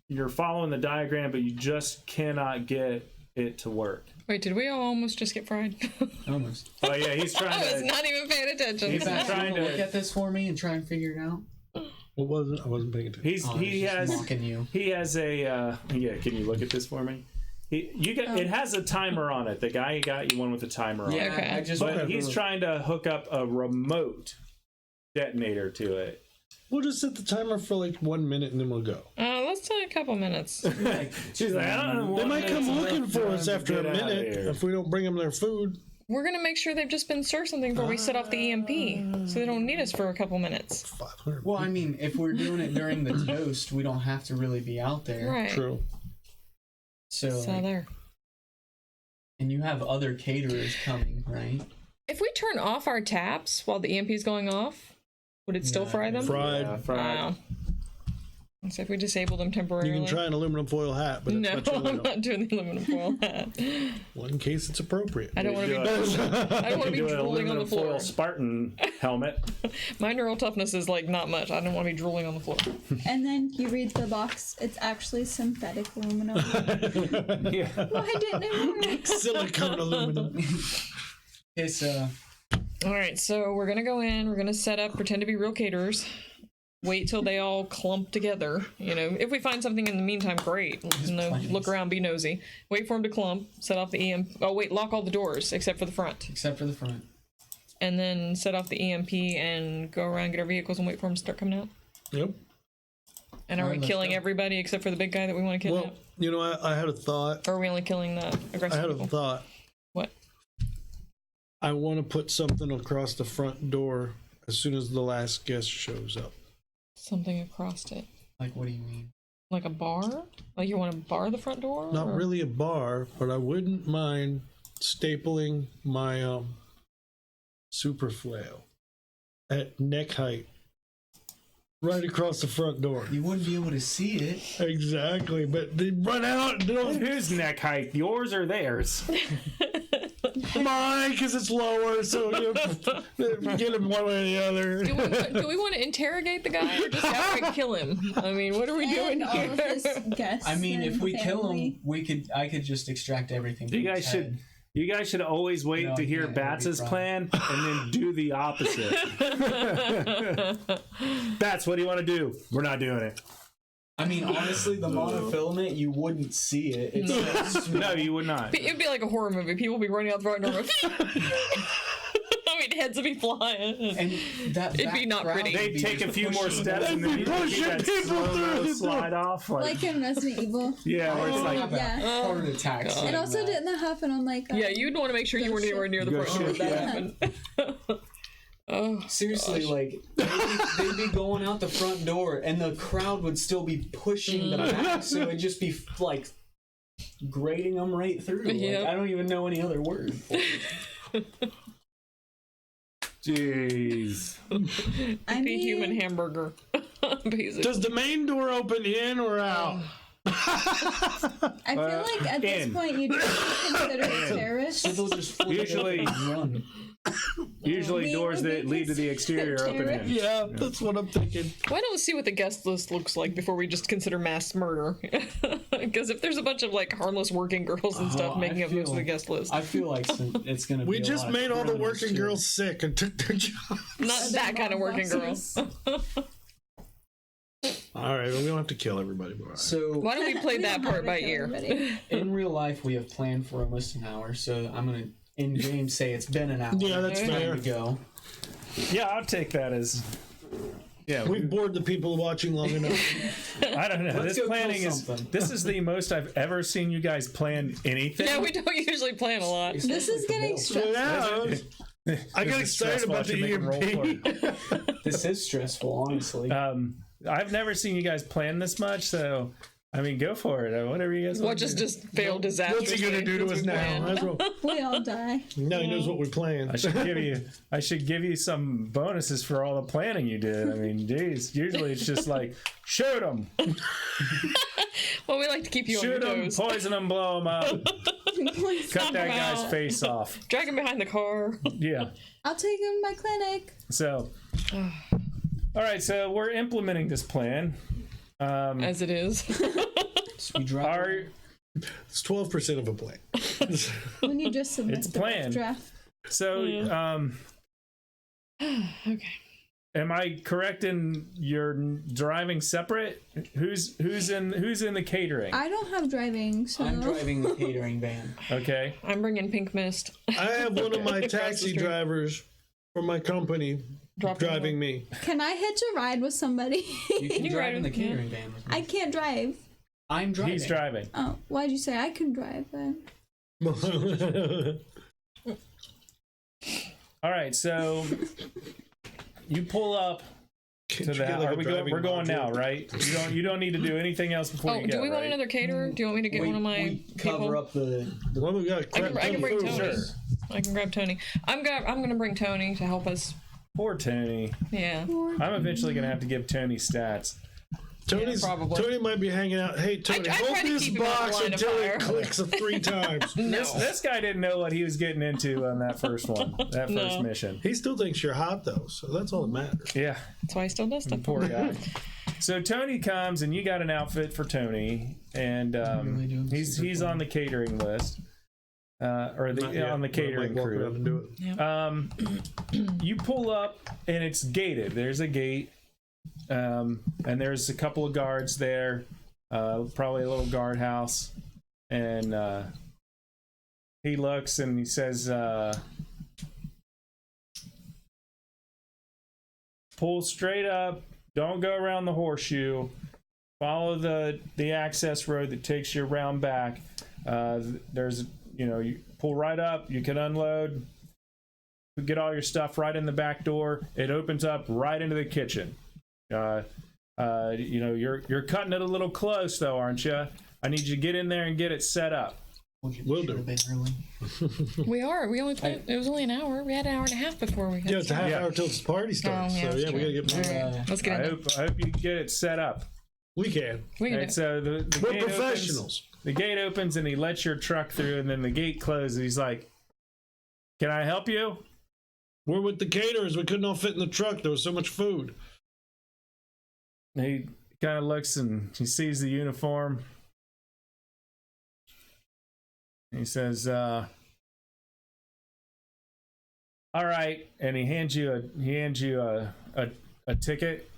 you're following the diagram, but you just cannot get it to work.
Wait, did we all almost just get fried?
Almost.
Oh yeah, he's trying
I was
to.
not even paying attention.
He's
You
trying
wanna look
to.
at this for me and try and figure it out.
What was it? I wasn't paying attention.
Oh,
He
it's just
has
mocking you.
he has a yeah. Can you look at this for me? It has a timer on it. The guy you got you one with a timer on it.
Yeah,
Okay.
I just.
But he's trying to hook up a remote detonator to it.
We'll just set the timer for like 1 minute and then we'll go.
Let's take a couple minutes.
She's like, I don't know.
They might come looking for us after a
Get outta
minute
here.
if we don't bring them their food.
We're gonna make sure they've just been served something before we set off the EMP, so they don't need us for a couple minutes.
500.
Well, I mean, if we're doing it during the toast, we don't have to really be out there.
Right.
True.
So,
So
like,
there.
and you have other caterers coming, right?
If we turn off our taps while the EMP is going off, would it still
No,
fry them?
Fried.
Yeah, fried.
Wow. So if we disable them
You
temporarily.
can try an aluminum foil hat, but
No,
that's not
I'm not doing the aluminum foil hat.
Well, in case it's appropriate.
I don't want to be. I don't want to be
Do an
drooling on the
aluminum
floor.
foil Spartan helmet.
My neural toughness is like not much. I don't want to be drooling on the floor.
And then you read the box. It's actually synthetic aluminum.
Yeah.
Why didn't it work?
Silicone aluminum.
Okay, so
All right, so we're gonna go in. We're gonna set up, pretend to be real caterers. Wait till they all clump together. You know, if we find something in the meantime, great. No, look around, be nosy. Wait for them to clump. Set off the EMP. Oh wait, lock all the doors except for the front,
except for the front.
and then set off the EMP and go around, get our vehicles, and wait for them to start coming out.
Yep.
And are we
Alright, let's
killing
go.
everybody except for the big guy that we want to kidnap?
Well, you know, I had a thought.
Or are we only killing the
I
aggressive
had a
people?
thought.
What?
I want to put something across the front door as soon as the last guest shows up.
Something across it.
Like, what do you mean?
Like a bar? Like you want to bar the front door?
Not
or-
really a bar, but I wouldn't mind stapling my super flail at neck height right across the front door.
You wouldn't be able to see it.
Exactly, but they run out and don't
Whose neck height? Yours or theirs?
mine because it's lower, so you get him one way or the other.
Do we want to interrogate the guy or just outright kill him? I mean, what are we doing
And all of
here?
his guests.
I mean, if
and
we kill
family.
him, I could just extract everything.
You
from
guys
his
should.
head.
You guys should always wait
No,
to hear
yeah, that'd be
Bats'
fine.
plan and then do the opposite. Bats, what do you want to do? We're not doing it.
I mean, honestly, the monofilament, you wouldn't see it. It's so small.
No, you would not.
It'd be like a horror movie. People would be running out the front door. I mean, heads would be flying.
And that
It'd be
back
not
crowd
pretty.
would
They'd
be
take a
just
few more
pushing
steps and then you
Pushing
see that
people through
slow
the
slide off.
Like in Resident Evil.
Yeah, where it's like,
have a
Yeah.
heart attack.
God.
seeing
It also
that.
didn't happen on like.
Yeah, you'd want to make sure you weren't anywhere near the
Go
front door if
shit,
that
yeah.
happened. Oh,
Seriously, like they'd be going out the front door, and the crowd would still be pushing them back, so it'd just be like grating them right through. Like,
Yep.
I don't even know any other word. For it.
jeez.
I
the human
mean,
hamburger. Basically.
Does the main door open in or out?
I feel like at this
in.
point you'd consider a terrorist.
So they'll just flip
Usually-
it up and run.
Usually
We
doors
would
that
be
lead to the exterior open in.
Yeah, that's what I'm thinking.
Why don't we see what the guest list looks like before we just consider mass murder? Because if there's a bunch of like harmless working girls and stuff
Oh,
making
I
up most of the
feel-
guest list,
I feel like it's gonna.
We
be a
just
lot
made all the
criminals,
working
too.
girls sick and took their job.
not that kind of working girl.
Bosses.
All right, well, we don't have to kill everybody. But all right.
So
Why don't we play
We
that
don't
part
have
by
to kill
ear?
everybody.
in real life, we have planned for almost an hour. So I'm gonna in game say it's been an hour.
Yeah, that's
Okay.
Time
fair.
to go.
Yeah, I'll take that as. Yeah,
We've bored the people watching long enough.
I don't know.
Let's
This
go
planning
kill
is.
something.
This is the most I've ever seen you guys plan anything.
Yeah, we don't usually plan a lot.
This is getting stressful.
Yeah, I got
This is
excited
stressful. I
about the
should make a roll for
EMP.
This is stressful, honestly.
I've never seen you guys plan this much, so I mean, go for it. Whatever you guys
What
want.
just failed disastrously.
What's he gonna do to us now? That's what,
We all die.
now he knows what we
I
planned.
should give you some bonuses for all the planning you did. I mean, geez, usually it's just like shoot them,
Well, we like to keep you on
shoot
your
them,
toes.
poison them, blow them up, cut that guy's
out.
face off.
Drag him behind the car.
Yeah.
I'll take him to my clinic.
So, all right. So we're implementing this plan.
As it is.
So we drop.
Our
It's 12% of a plan.
When you just submit
It's
the
planned.
draft.
so
Okay.
am I correct in your driving separate? Who's in the catering?
I don't have driving, so
I'm driving the catering van.
Okay.
I'm bringing pink mist.
I have one of my
Across the
taxi
street.
drivers from my company
Dropping
driving me.
can I hitch a ride with somebody?
You can
You
drive
ride
in the
with me.
catering van with me.
I can't drive.
I'm driving.
He's driving.
Oh, why'd you say I can drive then?
All right. So you pull up to that. We're going now, right? You don't need to do anything else before
Oh,
you go.
do we want
right?
another caterer? Do you want me to get one of my
we cover
people?
up the.
Well, we got
I can bring
food.
Tony.
Sure.
I can grab Tony. I'm gonna bring Tony to help us.
Poor Tony.
Yeah.
I'm eventually gonna have to give Tony stats.
Tony might be hanging out. Hey, Tony,
I
hold
try to
this
keep him out of
box
line of
until
fire.
it clicks 3 times.
This guy didn't know what he was getting into on that first one, that first mission.
He still thinks you're hot, though, so that's all that matters.
Yeah,
That's why he still does stuff.
poor guy. So Tony comes, and you got an outfit for Tony, and
really doing
he's on the catering list, on the catering crew. You pull up, and it's gated. There's a gate, and there's a couple of guards there, probably a little guardhouse, and he looks and he says, pull straight up, don't go around the horseshoe, follow the access road that takes you around back. There's, you pull right up, you can unload, get all your stuff right in the back door. It opens up right into the kitchen. You're cutting it a little close though, aren't you? I need you to get in there and get it set up.
Will do.
A bit early.
We are. We only played, it was only an hour. We had an hour and a half before we had
Yeah, it's a half hour till the party starts.
Oh, yeah,
so,
that's
we
true.
got to get
All right, let's get in
I hope you get it set up.
We can.
We can do
And
it.
so the
We're
gate
professionals.
The gate opens and he lets your truck through, and then the gate closes. He's like, "Can I help you?"
We're with the caterers. We couldn't all fit in the truck. There was so much food.
And he kind of looks and he sees the uniform. He says, "All right," and he hands you a ticket,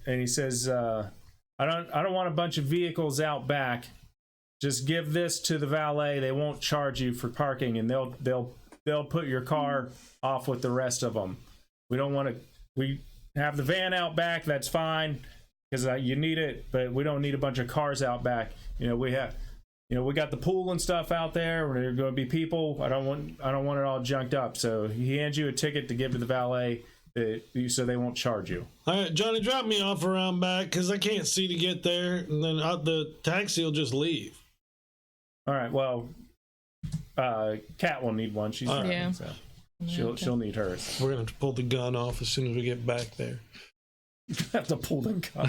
and he says, "I don't want a bunch of vehicles out back. Just give this to the valet. They won't charge you for parking, and they'll put your car off with the rest of them. We don't want to. We have the van out back. That's fine because you need it, but we don't need a bunch of cars out back. We have." We got the pool and stuff out there. There are going to be people. I don't want it all junked up. So he hands you a ticket to give to the valet, so they won't charge you.
All right, Johnny, drop me off around back because I can't see to get there, and then the taxi will just leave.
All right. Well, Kat will need one. She's driving,
Yeah.
so she'll need hers.
We're gonna have to pull the gun off as soon as we get back there.
Have to pull them gun.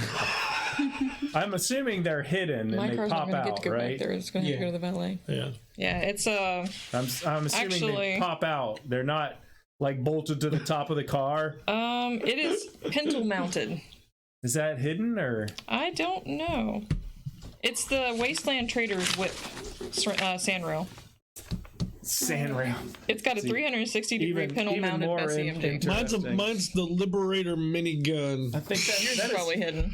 I'm assuming they're hidden
My
and they
car's not
pop
going to get
out,
to go
right?
back there. It's going to have to
Yeah.
go to the valet.
Yeah.
Yeah, it's
I'm assuming
Actually-
they pop out. They're not like bolted to the top of the car.
it is pintle mounted.
Is that hidden or?
I don't know. It's the Wasteland Traders whip sandrail.
Sandrail.
It's got a 360-degree
even
pintle mounted
more
SCMG.
interesting.
Mine's the Liberator minigun.
I think
Yours
that
is probably hidden.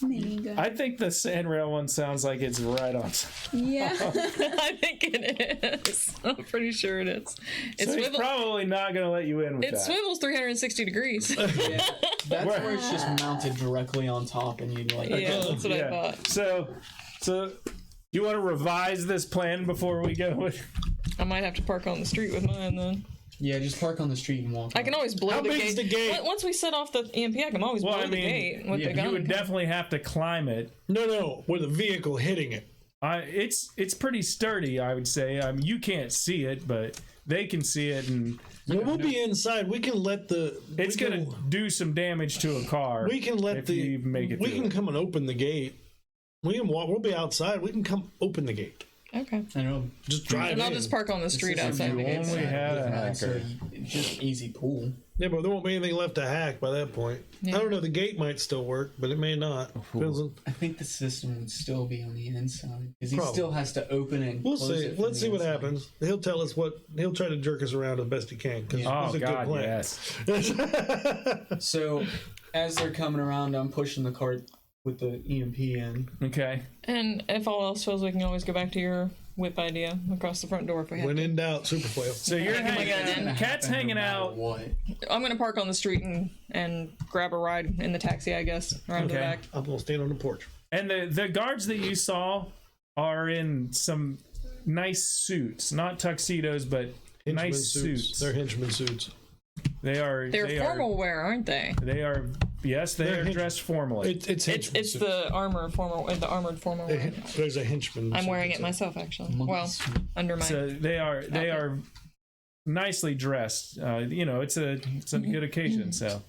Minigun.
I think the sandrail one sounds like it's right on.
Yeah.
I think it is. I'm pretty sure it is. It,
So he's probably not going to let you in with
it
that.
swivels 360 degrees.
Yeah, that's where it's just mounted directly on top, and you like.
Yeah, that's what I
Yeah.
thought.
So you want to revise this plan before we go with?
I might have to park on the street with mine then.
Yeah, just park on the street and walk.
I can always blow
How
the
big
gate.
is the gate?
Once we set off the EMP, I can always
Well,
blow
I
the
mean,
gate with
yeah,
the gun.
You would definitely have to climb it.
No, with a vehicle hitting it.
It's pretty sturdy, I would say. You can't see it, but they can see it, and
Well, we'll be inside. We can let the.
it's gonna do some damage to a car.
We can let
if
the.
you even make it.
We
through
can
it.
come and open the gate. We can walk. We'll be outside. We can come open the gate.
Okay.
I know.
Just drive
And I'll
in.
just park on the street outside the
you
gate.
only had a
Right, so
hacker.
just easy pool.
Yeah, but there won't be anything left to hack by that point.
Yeah.
I don't know. The gate might still work, but it may not. Depends on-
I think the system would still be on the inside because he
Probably.
still has to open it. And
We'll
close
see.
it from
Let's
the
see what
inside.
happens. He'll tell us what. He'll try to jerk us around as best he can. Cause
Oh
it's a
God,
good plan.
yes.
So, as they're coming around, I'm pushing the cart with the EMP in.
Okay.
And if all else fails, we can always go back to your whip idea across the front door if we have
When
to.
in doubt, super flail.
So you're
my
hanging.
God.
Gonna
Cat's
happen no
hanging
matter
out.
What?
I'm going to park on the street and grab a ride in the taxi, I guess, around the
Okay.
back.
I'm gonna stand on the porch.
And the guards that you saw are in some nice suits, not tuxedos, but
Henchman
nice suits.
They're henchman suits.
They are.
They're
they
formal wear, aren't they?
Are, they are. Yes, they
They're
are
hench-
dressed formally.
It's
It's
henchman
it's
suits.
the armored formal wear.
There's a henchman.
I'm
suit
wearing it
that's
myself, actually.
Monkey
Well,
suit.
under my.
So they are. They
Okay.
are nicely dressed. It's a good occasion. So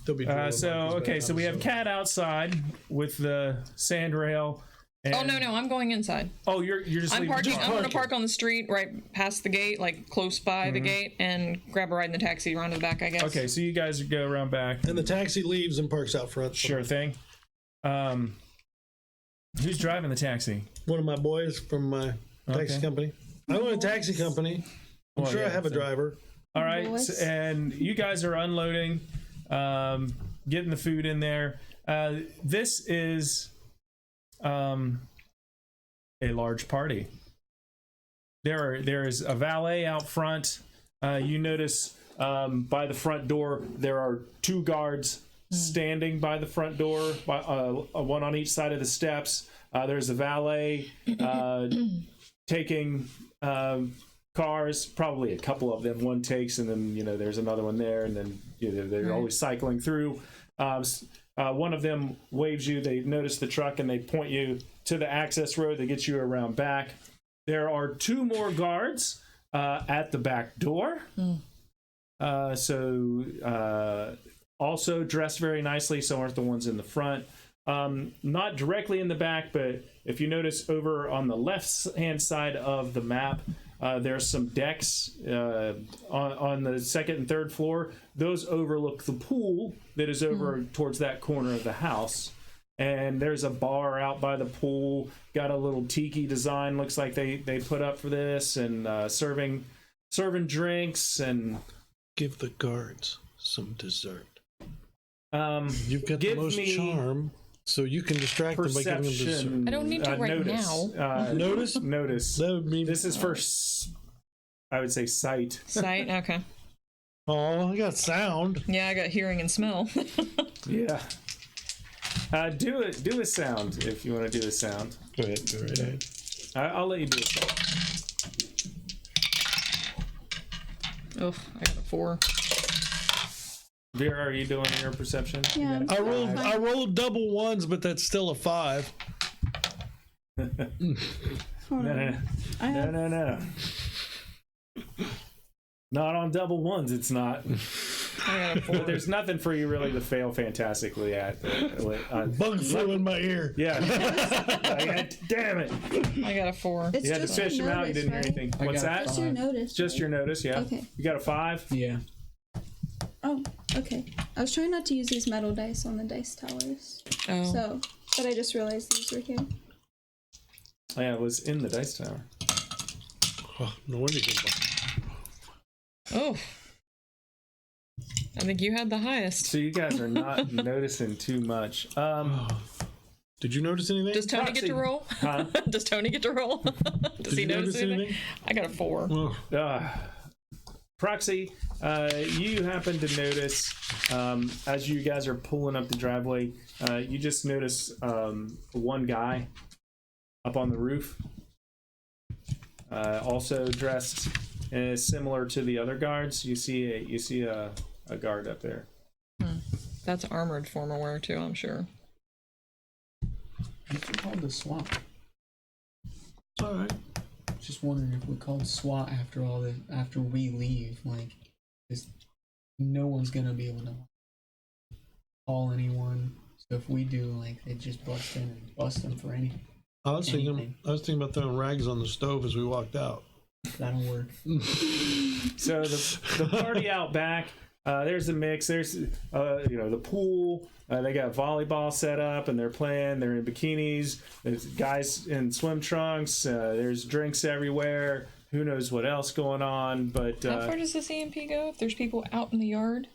They'll be drilling
So
markers
okay,
back
so
on
we
the
have
zone.
Cat outside with the sand rail. And,
Oh no, I'm going inside.
Oh, you're just
I'm
leaving
parking.
the car.
I'm going to park on the street right past the gate, like close by the gate, and grab a ride in the taxi around to the back, I guess.
Okay, so you guys go around back.
And the taxi leaves and parks out front.
Sure thing. Who's driving the taxi?
One of my boys from my taxi
Okay.
company. I own a taxi company. I'm
Well,
sure I
yeah,
have a
so-
driver.
All right,
Boys.
and you guys are unloading, getting the food in there. This is a large party. There is a valet out front. You notice by the front door there are 2 guards standing by the front door, one on each side of the steps. There's a valet taking cars, probably a couple of them. One takes, and then there's another one there, and then they're
Right.
always cycling through. One of them waves you. They notice the truck and they point you to the access road that gets you around back. There are 2 more guards at the back door. Also dressed very nicely. So aren't the ones in the front. Not directly in the back, but if you notice over on the left hand side of the map, there's some decks on the second and third floor. Those overlook the pool that is over towards that corner of the house. And there's a bar out by the pool, got a little tiki design, looks like they put up for this, and serving drinks and
Give the guards some dessert.
You've
You've got the most charm, so you can distract them by giving them dessert.
perception.
I don't need to right
notice.
Notice?
Notice.
That would mean
This is for, I would say, sight.
Sight. Okay.
Oh, I got sound.
Yeah, I got hearing and smell.
Yeah. Do a sound if you want to do a sound.
Go ahead.
I'll let you do a sound.
Oh, I got a 4.
Vera, are you doing your perception?
Yeah.
I rolled double ones, but that's still a 5.
Hold
No.
on. I have
No. Not on double ones, it's not.
I got a 4.
But there's nothing for you really to fail fantastically at.
Bug flew in my ear.
Yeah. Damn it.
I got a 4.
It's
You had to
just your
fish them out, you
notice,
didn't hear
right?
anything.
I
What's
got
that?
Just your notice.
Just
right?
your notice, yeah.
Okay.
You got a 5?
Yeah.
Oh, okay. I was trying not to use these metal dice on the dice towers.
Oh.
So, but I just realized these were here.
Oh, yeah, it was in the dice tower.
Oh, no wonder you get
Oh. I think you had the highest.
So you guys are not noticing too much.
Did you notice anything?
Does Tony get to roll?
Huh?
Does Tony get to roll? Does
Did
he
you
notice
notice
anything?
anything?
I got a 4.
Oh,
Proxy, you happen to notice as you guys are pulling up the driveway, you just notice one guy up on the roof, also dressed similar to the other guards. You see a guard up there.
That's armored formal wear too, I'm sure.
What's it called? The SWAT.
it's all right.
Just wondering if we called SWAT after we leave, like, 'cause no one's gonna be able to call anyone. So if we do, like, they just bust in and bust them for anything.
I was thinking
Anything.
about throwing rags on the stove as we walked out.
That'll work.
So the party out back, there's a mix. There's the pool. They got volleyball set up and they're playing. They're in bikinis. There's guys in swim trunks. There's drinks everywhere. Who knows what else going on? But
How far does this EMP go if there's people out in the yard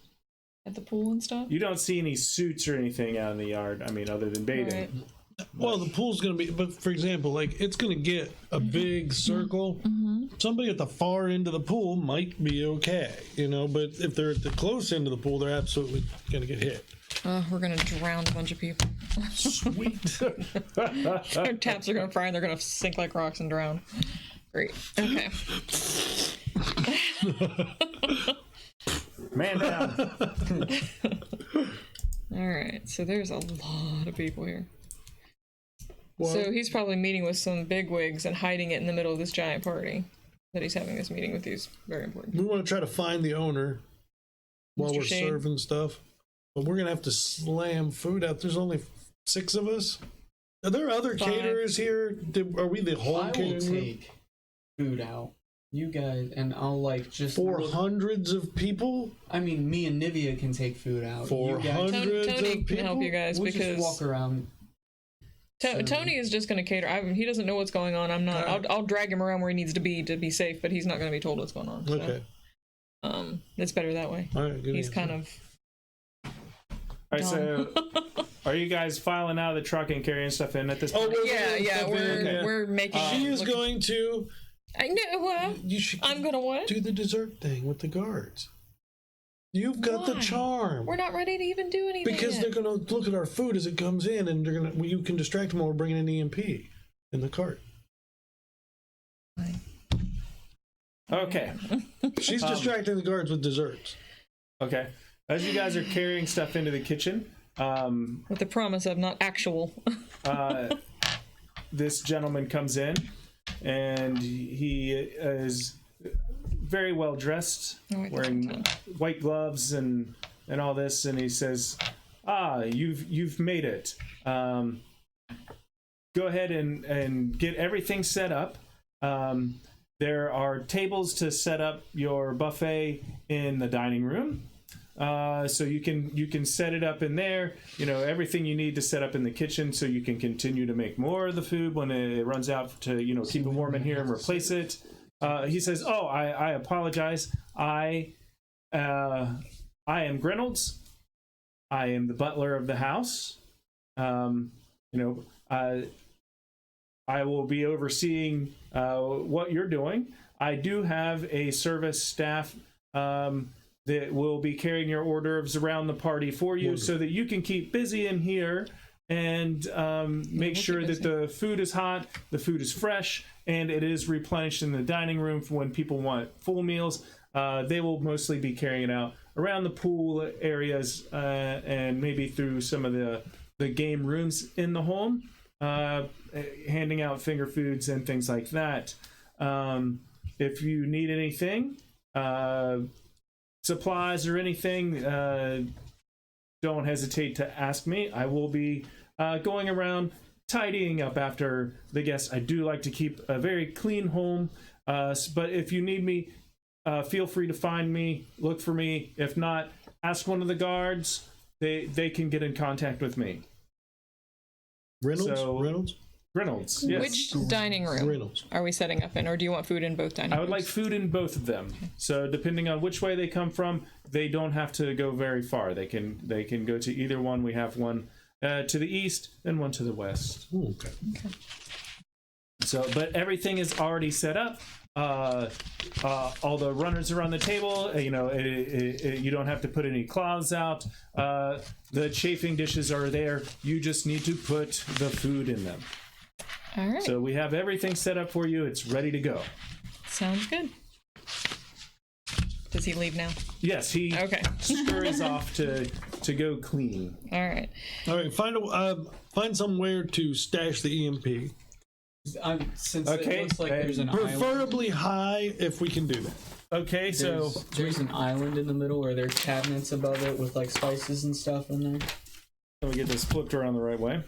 at the pool and stuff?
you don't see any suits or anything out in the yard. I mean, other than bathing.
Right.
Well, the pool's gonna be, but for example, like it's gonna get a big circle. Somebody at the far end of the pool might be okay, but if they're at the close end of the pool, they're absolutely gonna get hit.
We're gonna drown a bunch of people.
Sweet.
Our taps are gonna fry and they're gonna sink like rocks and drown. Great. Okay.
Man down.
All right. So there's a lot of people here.
Well,
So he's probably meeting with some bigwigs and hiding it in the middle of this giant party that he's having this meeting with these very important.
we want to try to find the owner while
Mr.
we're
Shane.
serving stuff. but we're gonna have to slam food out. There's only 6 of us. Are there other
5.
caterers here? Are we the whole
I will
catering group?
take food out. You guys, and I'll like just
For
look-
hundreds of people?
I mean, me and Nivea can take food out.
For
You guys,
hundreds
Tony
of
can help
people?
you guys
we'll
because
just walk around.
Tony is just going to cater. He doesn't know what's going on. I'm not. I'll drag him around where he needs to be safe, but he's not going to be told what's going on. So,
Okay.
it's better that way.
All right. Good
He's
answer.
kind of.
All right, so are you guys filing out of the truck and carrying stuff in at this point?
Oh,
Yeah, we're making.
She is
look-
going to.
I know what.
You should
I'm gonna what?
do the dessert thing with the guards. You've got the
Why?
charm.
We're not ready to even do anything
Because
yet.
they're gonna look at our food as it comes in, and they're gonna. Well, you can distract them while we're bringing an EMP in the cart.
Okay.
She's distracting the guards with desserts.
Okay. As you guys are carrying stuff into the kitchen,
With the promise of not actual.
this gentleman comes in, and he is very well dressed,
Oh, I
wearing
don't
white gloves and all this, and he says, you've made it. Go ahead and get everything set up. There are tables to set up your buffet in the dining room. So you can set it up in there, everything you need to set up in the kitchen, so you can continue to make more of the food when it runs out, to keep it warm in here and replace it. He says, I apologize, I am Reynolds, I am the butler of the house. I will be overseeing what you're doing. I do have a service staff that will be carrying your hors d'oeuvres around the party for you, so that you can keep busy in here and make sure that the food is hot, the food is fresh, and it is replenished in the dining room for when people want full meals. They will mostly be carrying it out around the pool areas and maybe through some of the game rooms in the home, handing out finger foods and things like that. If you need anything, supplies or anything, don't hesitate to ask me. I will be going around tidying up after the guests. I do like to keep a very clean home, but if you need me, feel free to find me, look for me. If not, ask one of the guards. They can get in contact with me. Reynolds, yes.
Which dining room
Reynolds.
are we setting up in, or do you want food in both dining rooms?
I would like food in both of them. So depending on which way they come from, they don't have to go very far. They can go to either one. We have one to the east and one to the west.
Ooh, okay.
So, but everything is already set up. All the runners are on the table. You don't have to put any cloths out. The chafing dishes are there. You just need to put the food in them.
All right.
So we have everything set up for you. It's ready to go.
Sounds good. Does he leave now?
Yes, he
Okay.
scurries off to go clean.
All right.
All right. Find somewhere to stash the EMP.
Since
Okay,
it looks like there's an island.
Preferably high, if we can do that.
Okay, so
There's an island in the middle where there's cabinets above it with like spices and stuff in there.
let me get this flipped around the right way.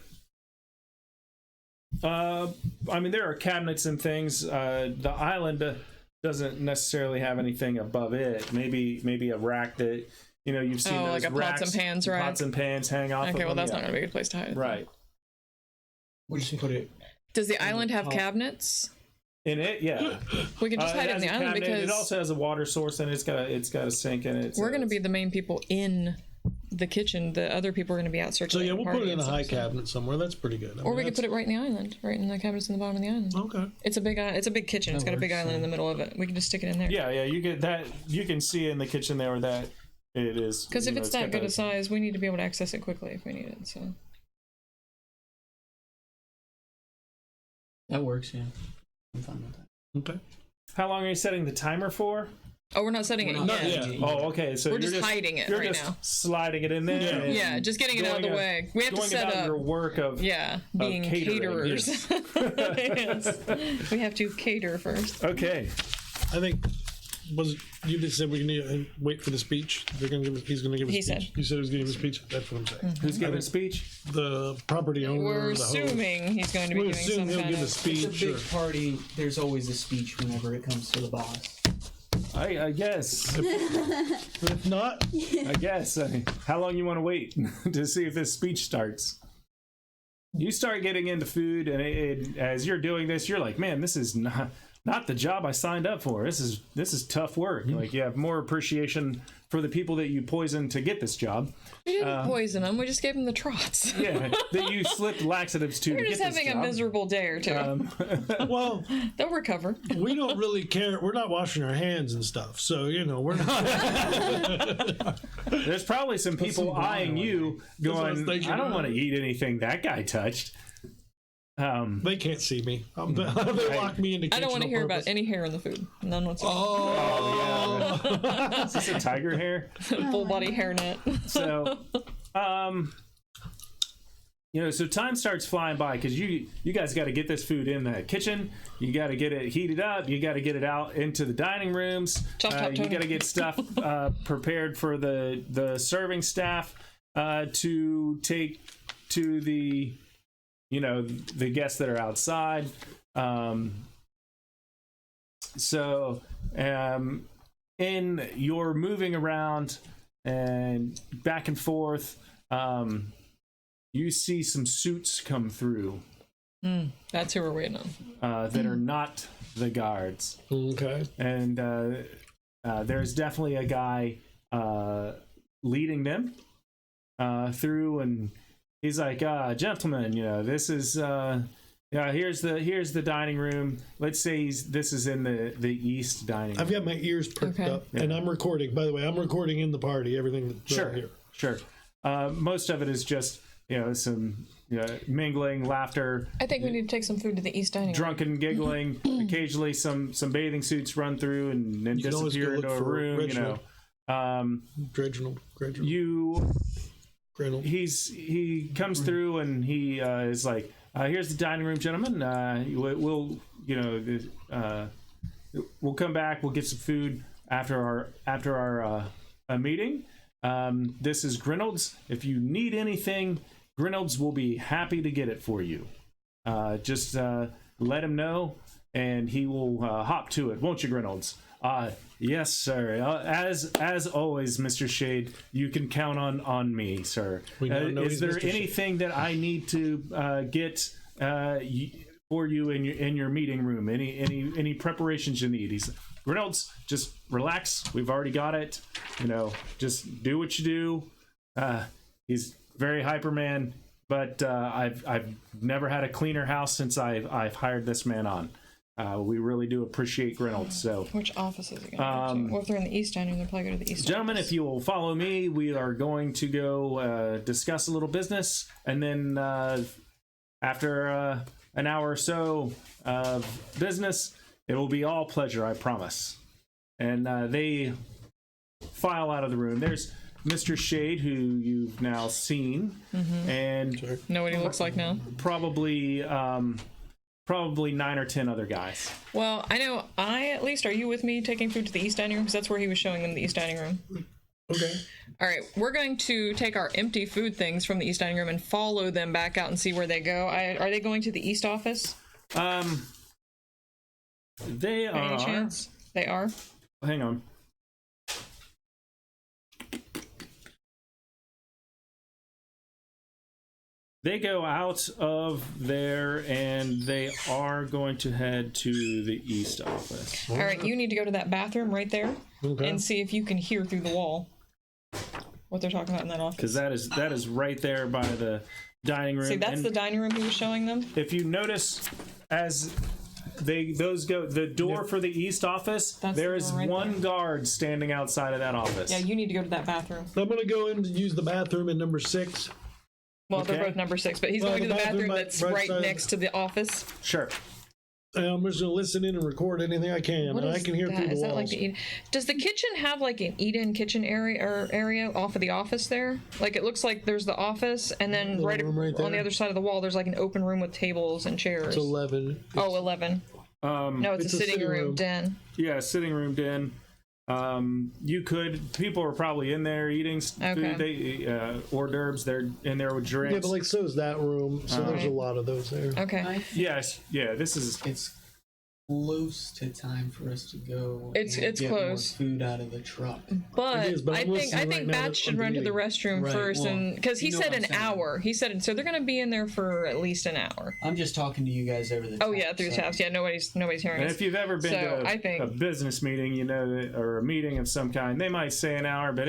There are cabinets and things. The island doesn't necessarily have anything above it. Maybe a rack that you've seen.
Oh,
those
like a
racks,
pots and pans rack?
Pots and pans hang off.
Okay,
of
well,
them,
that's
yeah.
not going to be a good place to hide it.
Right
We just put it.
Does the island have
top.
cabinets?
in it. Yeah,
We can just hide it in
has
the
a
island
cabinet.
because
It also has a water source and it's got a sink in it.
we're going to be the main people in the kitchen. The other people are going to be out
So
circulating.
yeah, we'll put
party
it in
and
a high
stuff, so-
cabinet somewhere. That's pretty good.
Or we could put it right in the island, right in the cabinets in the bottom of the island.
Okay.
It's a big kitchen. It's got a big island in the middle of it. We can just stick it in there.
Yeah. You get that. You can see in the kitchen there that it is.
Because if it's that
got
good a size, we need to be able to access it quickly if we need it. So
That works, yeah. I'm fine with that.
Okay.
How long are you setting the timer for?
oh, we're not setting it
We're not
yet.
yet.
Oh, okay. So
We're
you're
just hiding it
You're
right
just
now.
sliding it in there.
Yeah.
and
Yeah, just getting it out of the
going
way. We have to
going
set
about
up.
your work of
Being
catering,
caterers. Yes. We have to cater first.
Okay.
I think Was you just said we need to wait for the speech? He's going to give a
He
speech.
said.
You said he was going to give a speech. That's what I'm saying.
Who's giving a speech?
The property owner.
We're
or the host.
assuming he's going to be
We
doing
assume
some
he'll
kind
give a
of.
speech.
It's a big
or-
party. There's always a speech whenever it comes to the boss.
I guess.
But if not,
I guess. How long you want to wait to see if this speech starts? You start getting into food, and as you're doing this, you're like, man, this is not the job I signed up for. This is tough work. Like, you have more appreciation for the people that you poisoned to get this job.
We didn't poison him. We just gave him the trots.
Yeah, that you slipped laxatives to
We're
get
just
this
having
job.
a miserable day or two.
well,
They'll recover.
we don't really care. We're not washing our hands and stuff, so we're not.
There's probably some people eyeing you,
what I was
going,
thinking.
I don't want to eat anything that guy touched.
They can't see me. They lock me in the kitchen.
I don't want to hear
purpose.
about any hair in the food. None whatsoever.
Is this a tiger hair?
Full body hairnet.
So, so time starts flying by because you guys got to get this food in the kitchen. You got to get it heated up. You got to get it out into the dining rooms.
Chop, chop,
you
Tony.
got to get stuff prepared for the serving staff to take to the the guests that are outside. In your moving around and back and forth, you see some suits come through
That's who we're waiting on.
that are not the guards.
Okay.
And there's definitely a guy leading them through, and he's like, gentlemen, this is here's the dining room. Let's say this is in the east dining room.
I've got my ears perked
Okay.
up, and I'm recording. By the way, I'm recording in the party. Everything that's right here.
Sure. Most of it is just some mingling, laughter,
I think we need to take some food to the east dining room.
drunken giggling. Occasionally, some bathing suits run through and then
You can always
disappear
go
into
look
a
for
room.
Reginald. Reginald. Reginald.
He comes through and he is like, here's the dining room, gentlemen. We'll come back. We'll get some food after our meeting. This is Grinald's. If you need anything, Grinald's will be happy to get it for you. Just let him know, and he will hop to it, won't you, Grinald's? Yes, sir. As always, Mr. Shade, you can count on me, sir. Is there anything that I need to get for you in your meeting room? Any preparations you need? He's Reynolds, just relax. We've already got it. Just do what you do. He's very Hyperman, but I've never had a cleaner house since I've hired this man on. We really do appreciate Reynolds. So,
Which office is he going to? Well, if they're in the east dining room, they'll probably go to the east.
gentlemen,
office.
if you will follow me, we are going to go discuss a little business, and then after an hour or so of business, it will be all pleasure, I promise. And they file out of the room. There's Mr. Shade, who you've now seen, and
know what he looks like now.
probably 9 or 10 other guys.
Well, I know at least, are you with me taking food to the east dining room? Because that's where he was showing them the east dining room.
Okay.
All right, we're going to take our empty food things from the east dining room and follow them back out and see where they go. Are they going to the east office?
They
By any
are.
chance? They are?
Hang on. They go out of there and they are going to head to the east office.
All right, you need to go to that bathroom right there
Okay.
and see if you can hear through the wall what they're talking about in that office.
Because that is right there by the dining room.
See, that's
And
the dining room he was showing them.
if you notice, as those go, the door for the east office,
That's
there
the
is
door right
one
there.
guard standing outside of that office.
Yeah, you need to go to that bathroom.
I'm gonna go in and use the bathroom in number 6.
Well,
Okay.
they're both number 6, but he's
Well,
going to
the
the bathroom
bathroom
that's
right
right
side.
next to the office.
Sure.
I'm just gonna listen in and record anything I can,
What
and I
is
can hear
that?
through the
Is that like
walls.
the does the kitchen have like an eat-in kitchen area off of the office there? Like it looks like there's the office, and then
The
right
room right
on the
there?
other side of the wall, there's like an open room with tables and chairs.
It's 11.
Oh, 11. No, it's a sitting room den.
Yeah, sitting room den. You could. People are probably in there eating
Okay.
food. They hors d'oeuvres. They're in there with drinks.
Yeah, but like so is that room. So there's a lot of those there.
Okay.
I think
Yes. Yeah. This is.
it's close to time for us to go.
It's
and get
close.
more food out of the truck.
But,
It is, but
I
I'm
think
listening right now
Batch should
on the
run to the
meeting.
restroom
Right,
first,
well,
and because he
you know
said
what I'm
an
saying.
hour. He said so they're going to be in there for at least an hour.
I'm just talking to you guys over the.
Oh
top,
yeah, through the
so-
taps. Yeah, nobody's hearing
And
us.
if you've ever been
So,
to
I think-
a business meeting, you know, or a meeting of some kind, they might say an hour, but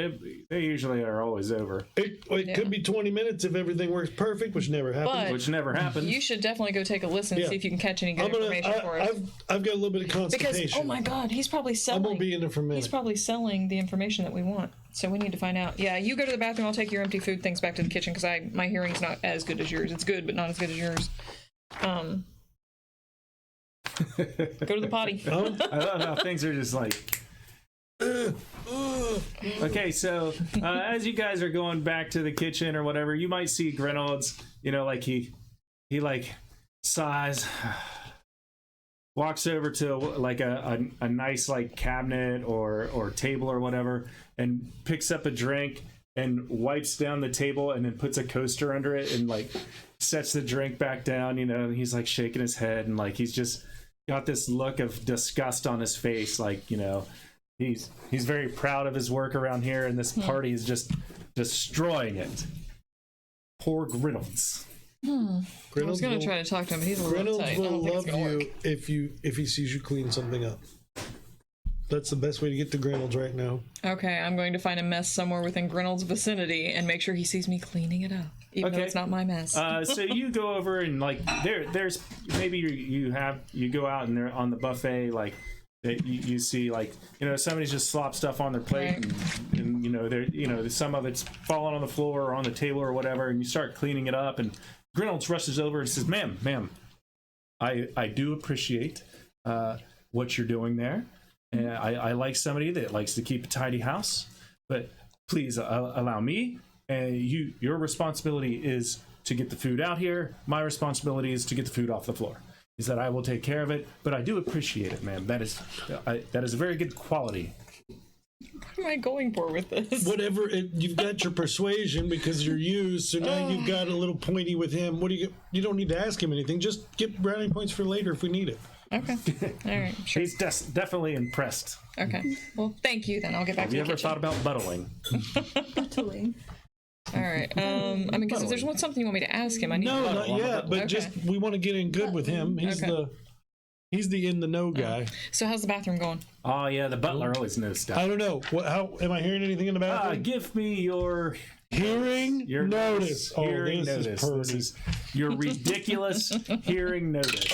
they usually are always over,
It
Yeah.
could be 20 minutes if everything works perfect, which never happens.
But
which never happens.
you should definitely go take a listen and
Yeah.
see if you can catch any good information for us.
I've got a little bit of
Because
constipation.
oh my god, he's probably
I
selling.
won't be in there for a minute.
He's probably selling the information that we want. So we need to find out. Yeah, you go to the bathroom. I'll take your empty food things back to the kitchen because my hearing's not as good as yours. It's good, but not as good as yours. Go to the potty.
Oh,
I love how things are just like. Okay, so as you guys are going back to the kitchen or whatever, you might see Grinolds. You know, like he like sighs, walks over to like a nice like cabinet or table or whatever, and picks up a drink and wipes down the table and then puts a coaster under it and like sets the drink back down. You know, and he's like shaking his head and like he's just got this look of disgust on his face, like, you know, he's very proud of his work around here, and this party is just destroying it. Poor Grinolds.
I was gonna
will-
try to talk to him, but he's a little
Reynolds
uptight. I
will
don't think it's
love
gonna
you
work.
if he sees you clean something up. That's the best way to get to Reynolds right now.
Okay, I'm going to find a mess somewhere within Grinolds' vicinity and make sure he sees me cleaning it up, even though
Okay.
it's not my mess.
So you go over and like there's maybe you go out and they're on the buffet, like that you see, like, you know, somebody's just slopped stuff on their plate,
Right.
and you know, there, you know, some of it's falling on the floor or on the table or whatever, and you start cleaning it up, and Grinolds rushes over and says, ma'am, I do appreciate what you're doing there, and I like somebody that likes to keep a tidy house, but please allow me, and your responsibility is to get the food out here. My responsibility is to get the food off the floor. Is that I will take care of it, but I do appreciate it, ma'am. That is a very good quality.
What am I going for with this?
Whatever, you've got your persuasion because you're used, so now you've got a little pointy with him. What do you don't need to ask him anything. Just get brownie points for later if we need it.
Okay. All right. Sure.
He's definitely impressed.
Okay. Well, thank you. Then I'll get back
Have
to
you
the
ever
kitchen.
thought about buttling?
Totally.
All right. I mean, because if there's something you want me to ask him, I need
No,
to.
not yet, but
Okay.
just we want to get in good with him. He's
Okay.
he's the in the know guy.
So how's the bathroom going?
Oh yeah, the butler always knows
I
stuff.
don't know. How am I hearing anything in the bathroom?
Give me your
Hearing
your
notice. Oh,
Hearing
this
notice.
is
This
pretty.
is your ridiculous hearing notice.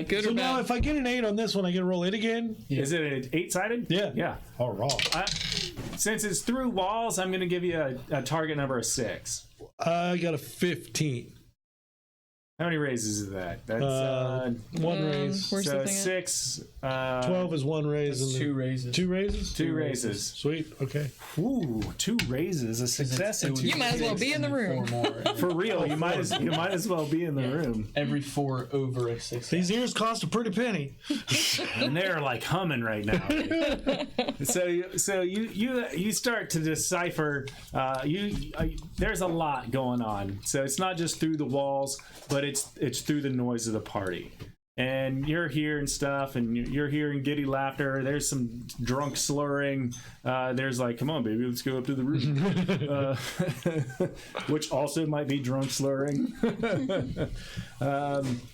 Good
So
or
now,
bad?
if I get an 8 on this one, I get to roll it again.
Is it an 8-sided?
Yeah.
Yeah.
All right.
Since it's through walls, I'm going to give you a target number of 6.
I got a 15.
How many raises is that? That's
One raise.
Where's
so
the thing?
6.
12 is one raise.
That's
and
2 raises.
2 raises?
2 raises.
Sweet. Okay.
Ooh, 2 raises, a success, and 2
You might as well be in the room.
4 more.
For real, you might as well be in the room.
Every 4 over a 6.
These ears cost a pretty penny.
And they're like humming right now. so you start to decipher. There's a lot going on. So it's not just through the walls, but it's through the noise of the party. And you're hearing stuff, and you're hearing giddy laughter. There's some drunk slurring. There's like, come on, baby, let's go up to the roof. Which also might be drunk slurring.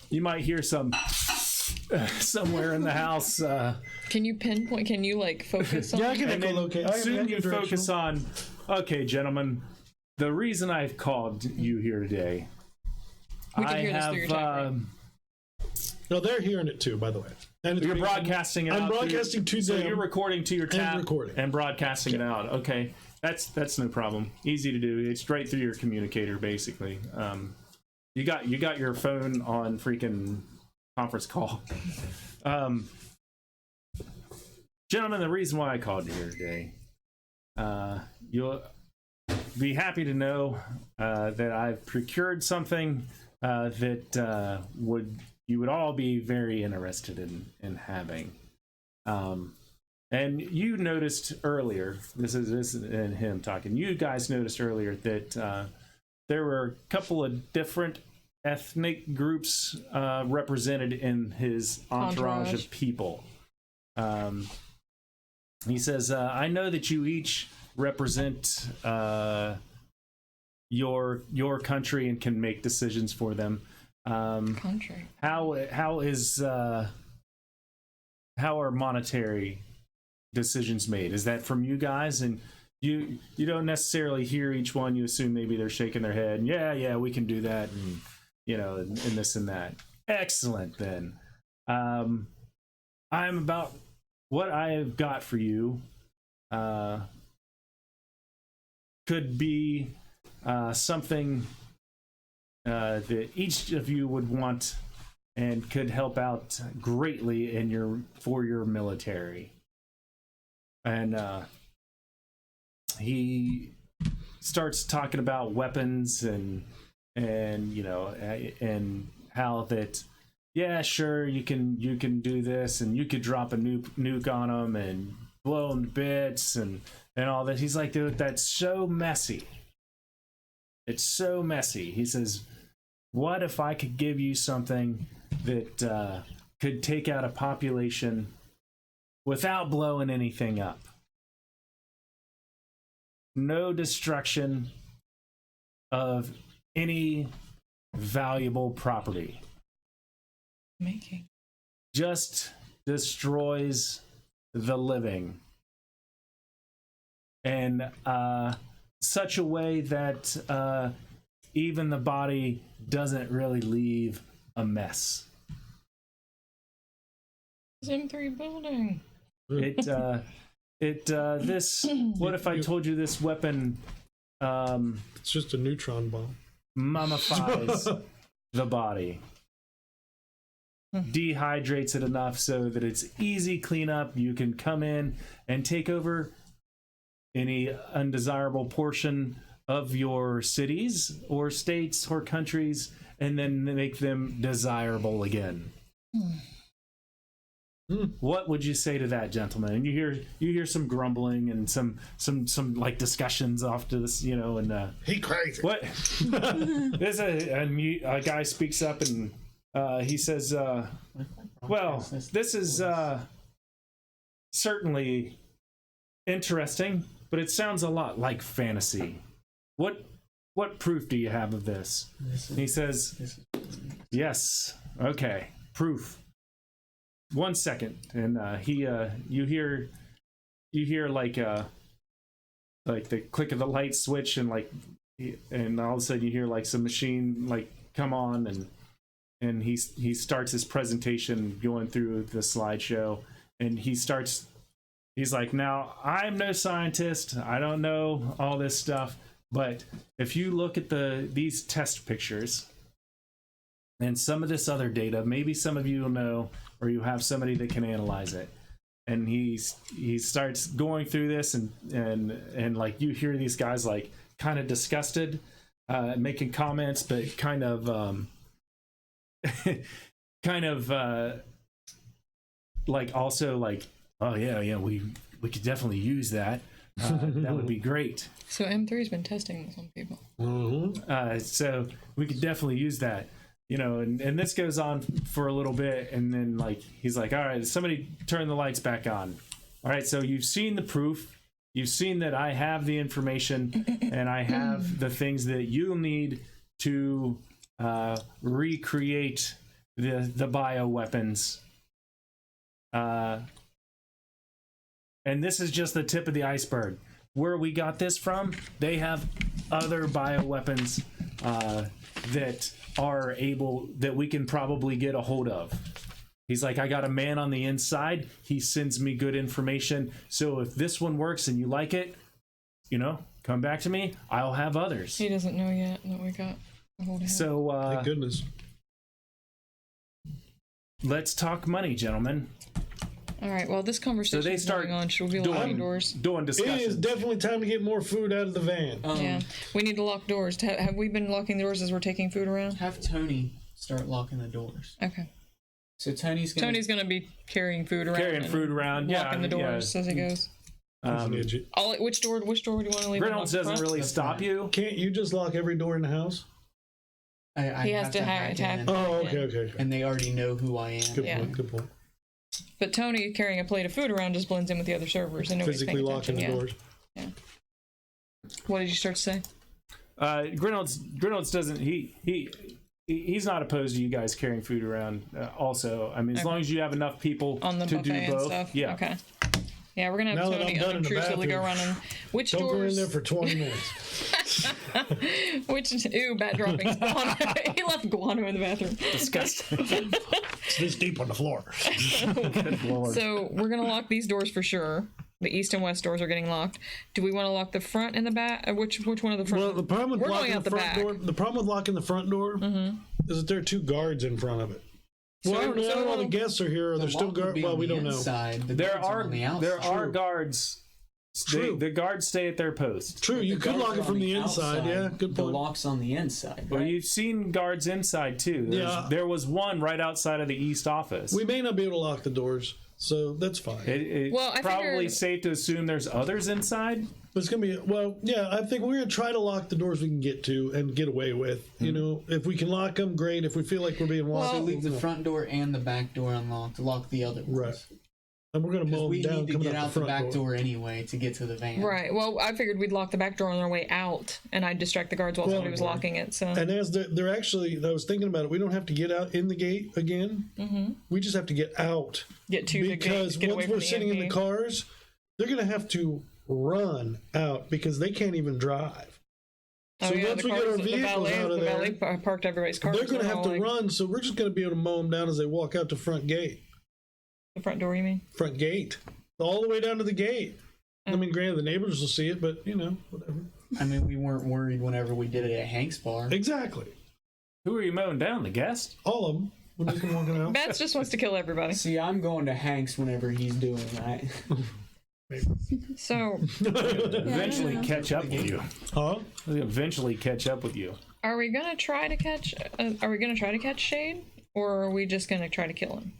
You might hear some somewhere in the house.
Can you pinpoint? Can you like focus on?
Yeah, I can
And then
echolocate. I
soon
have
you
directional.
focus on, okay, gentlemen, the reason I've called you here today,
We can
I
hear this
have,
through your tap, right?
No, they're hearing it too, by the way. And it's
you're
being-
broadcasting it
I'm
out.
broadcasting to
so
them.
you're recording to your tap
recording.
and broadcasting it out. Okay, that's no problem. Easy to do. It's straight through your communicator, basically. You got your phone on freaking conference call. Gentlemen, the reason why I called you here today, you'll be happy to know that I've procured something that you would all be very interested in having. And you noticed earlier, this is and him talking. You guys noticed earlier that there were a couple of different ethnic groups represented in his entourage of people. He says, "I know that you each represent your country and can make decisions for them.
Country.
How are monetary decisions made? Is that from you guys? And you don't necessarily hear each one. You assume maybe they're shaking their head. And, yeah, we can do that, and and this and that. Excellent. Then, I'm about what I have got for you. Could be something that each of you would want and could help out greatly in for your military." And he starts talking about weapons and how that, yeah, sure, you can do this, and you could drop a nuke on them and blow them to bits and all that. He's like, dude, that's so messy. It's so messy. He says, what if I could give you something that could take out a population without blowing anything up? No destruction of any valuable property.
Making.
Just destroys the living. And such a way that even the body doesn't really leave a mess.
M3 building.
This, what if I told you this weapon
It's just a neutron bomb.
mummifies the body, dehydrates it enough so that it's easy cleanup. You can come in and take over any undesirable portion of your cities or states or countries and then make them desirable again. What would you say to that, gentlemen? And you hear some grumbling and some like discussions off to this, and
He crazy.
what? There's a guy speaks up and he says, well, this is certainly interesting, but it sounds a lot like fantasy. What proof do you have of this? And he says, yes, okay, proof. 1 second, and you hear like the click of the light switch, and all of a sudden you hear like some machine like come on, and he starts his presentation going through the slideshow, and he's like, now, I'm no scientist, I don't know all this stuff, but if you look at these test pictures and some of this other data, maybe some of you will know, or you have somebody that can analyze it. And he starts going through this, and like you hear these guys like kind of disgusted, making comments, but kind of like also like, oh yeah, we could definitely use that. That would be great.
So M3's been testing this on people.
So we could definitely use that. And this goes on for a little bit, and then like he's like, all right, somebody turn the lights back on. All right, so you've seen the proof, you've seen that I have the information, and I have the things that you'll need to recreate the bioweapons. And this is just the tip of the iceberg. Where we got this from, they have other bioweapons that we can probably get a hold of. He's like, I got a man on the inside. He sends me good information. So if this one works and you like it, come back to me. I'll have others.
He doesn't know yet that we got a hold of him.
So
Thank goodness.
let's talk money, gentlemen.
All right, well, this conversation is going on. Should we be locking doors?
Doing
It
discussions.
is definitely time to get more food out of the van.
Yeah, we need to lock doors. Have we been locking the doors as we're taking food around?
Have Tony start locking the doors.
Okay.
So Tony's
gonna be carrying food around. Locking the doors as he goes. Which door do you want to leave?
Reynolds doesn't really stop you.
Can't you just lock every door in the house?
I
he has to hack in.
Oh, okay.
And they already know who I am.
Good point.
But Tony carrying a plate of food around just blends in with the other servers and nobody's
Physically
paying
locking the
attention.
doors.
Yeah. What did you start to say?
Reynolds doesn't. He's not opposed to you guys carrying food around. Also, I mean, as long as you have enough people
On the
to
buffet
do
and
both.
stuff?
Yeah.
Okay. Yeah, we're gonna have
Now that
Tony
I'm done in the
unobtrusively go
bathroom,
around and which
Don't go in
doors
there for 20 minutes.
bat droppings. He left guano in the bathroom.
Disgusting.
It's this deep on the floor.
Good Lord.
So we're gonna lock these doors for sure. The east and west doors are getting locked. Do we want to lock the front and the back? Which one of the front?
Well, the problem with
We're
locking
going out
the
the
front
back.
door. The problem with locking the front door is that there are 2 guards in front of it. Well, I don't know. I don't know all the guests are here. Or they're still guards. Well, we don't know.
There are guards.
True.
The guards stay at their post.
True, you could lock it from the inside. Yeah, good
The
point.
lock's on the inside.
Well,
Right?
you've seen guards inside too. There was one right outside of the east office.
We may not be able to lock the doors, so that's fine.
It's
Well, I
probably
figured-
safe to assume there's others inside.
But it's gonna be I think we're gonna try to lock the doors we can get to and get away with. You know, if we can lock them, great. If we feel like we're being locked,
Well-
Leave the front door and the back door unlocked. Lock the other ones.
right. And we're gonna mow
We
them down
need to
coming
get
out
out
the
the
front
back door anyway to get to the van.
Right. Well, I figured we'd lock the back door on our way out, and I'd distract the guards while somebody was locking it. So
And as they're actually, I was thinking about it. We don't have to get out in the gate again. Mm-hmm. We just have to get out
get to the gate.
because
Get away
once
from
we're
the
sitting in the
EMP.
cars, they're gonna have to run out because they can't even drive.
Oh,
So
yeah,
once
the
we get
cars,
our vehicles out of
the
there,
valet parked everybody's cars.
they're going to
They're
have
all
to
like-
run. So we're just going to be able to mow them down as they walk out the front gate.
The front door, you mean?
Front gate, all the way down to the gate. I mean, granted, the neighbors will see it, but whatever.
I mean, we weren't worried whenever we did it at Hank's bar.
Exactly.
Who are you mowing down? The guest?
All of them. When they come walking out.
Bats just wants to kill everybody.
See, I'm going to Hank's whenever he's doing that.
So,
Eventually catch up with you.
Huh?
They'll eventually catch up with you.
are we gonna try to catch? Are we gonna try to catch Shade, or are we just gonna try to kill him?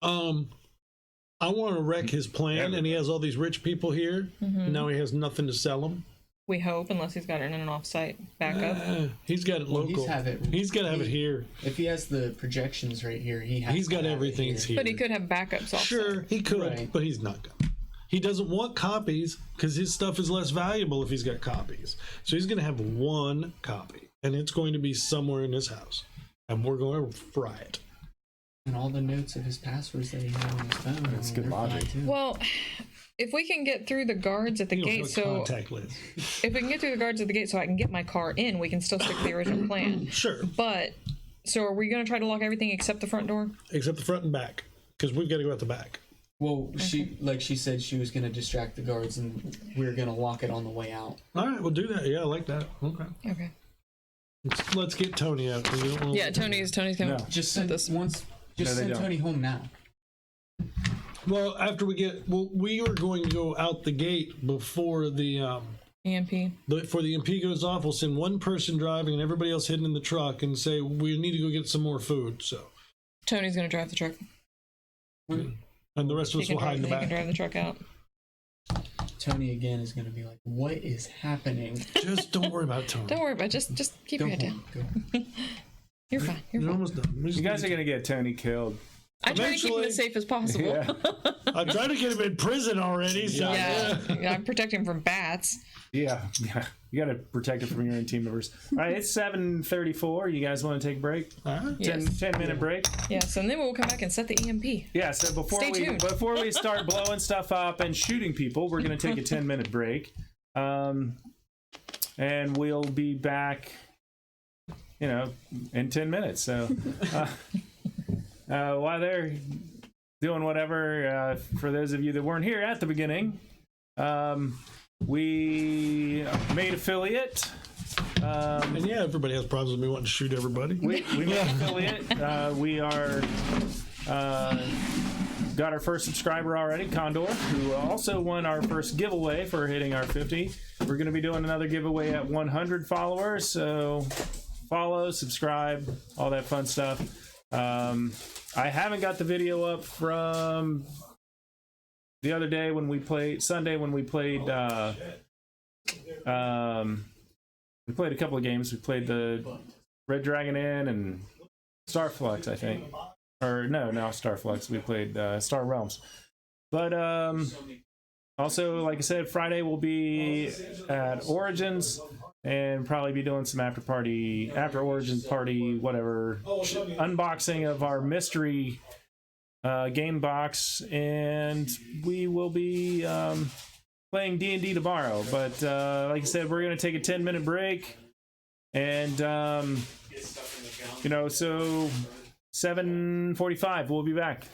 I want to wreck his plan, and he has all these rich people here. And now he has nothing to sell them.
We hope, unless he's got it in an off-site backup.
He's got it local. He's got to have it here.
If he has the projections right here,
He's got everything here.
But he could have backups off.
Sure, he could,
Right.
but he's not going to. He doesn't want copies because his stuff is less valuable if he's got copies. So he's going to have one copy, and it's going to be somewhere in his house, and we're going to fry it.
And all the notes of his passwords that he had on his phone.
That's good logic.
Well, if we can get through the guards at the
You don't
gate,
have a
so
contact list.
if we can get through the guards at the gate, so I can get my car in, we can still stick to the original plan.
Sure,
But so are we gonna try to lock everything except the front door?
except the front and back, because we've got to go out the back.
Well, she said she was going to distract the guards and we were going to lock it on the way out.
All right, we'll do that. Yeah, I like that. Okay.
Okay.
Let's get Tony out. 'cause we don't want-
Yeah, Tony's coming.
No.
Just send
this.
they
send
don't.
Tony home now.
Well, after we get, we were going to go out the gate before the
EMP.
before the MP goes off. We'll send one person driving and everybody else hidden in the truck, and say we need to go get some more food. So,
Tony's gonna drive the truck.
and the rest of us will hide in the
He can
back.
drive the truck out.
Tony again is going to be like, "What is happening?"
Just don't worry about Tony.
Don't worry about it. Just keep your head down.
Go.
You're fine. You're
You're
fine.
almost done. We just
You guys
need
are gonna get Tony killed.
I try to keep him
eventually-
as safe as possible.
Yeah.
I'm trying to get him in prison already. So
Yeah, I'm protecting him from bats.
Yeah. You gotta protect it from your own team members. All right, it's 7:34. You guys want to take a break?
All right.
10-minute break.
Yes, and then we'll come back and set the EMP.
Yeah. So
Stay tuned.
before we start blowing stuff up and shooting people, we're gonna take a 10-minute break, and we'll be back. In 10 minutes. So while they're doing whatever, for those of you that weren't here at the beginning, we made affiliate.
And yeah, everybody has problems with me wanting to shoot everybody.
We made affiliate. We are got our first subscriber already, Condor, who also won our first giveaway for hitting our 50. We're going to be doing another giveaway at 100 followers. So follow, subscribe, all that fun stuff. I haven't got the video up from the other day when we played Sunday when we played a couple of games. We played the Red Dragon Inn and Starflux, I think. Or no, Starflux. We played Star Realms. But also, like I said, Friday we'll be at Origins and probably be doing some after Origins party, whatever, unboxing of our mystery game box, and we will be playing D&D tomorrow. But like I said, we're gonna take a 10-minute break, and so 7:45 we'll be back.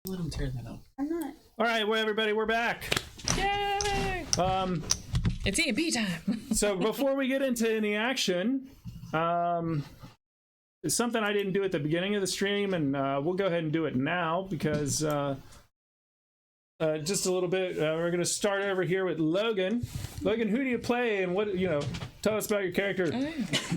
Let him tear that up.
I'm not.
All right, well, everybody, we're back.
Yay! It's EMP time.
So before we get into any action, it's something I didn't do at the beginning of the stream, and we'll go ahead and do it now because just a little bit. We're going to start over here with Logan. Logan, who do you play, and what tell us about your character.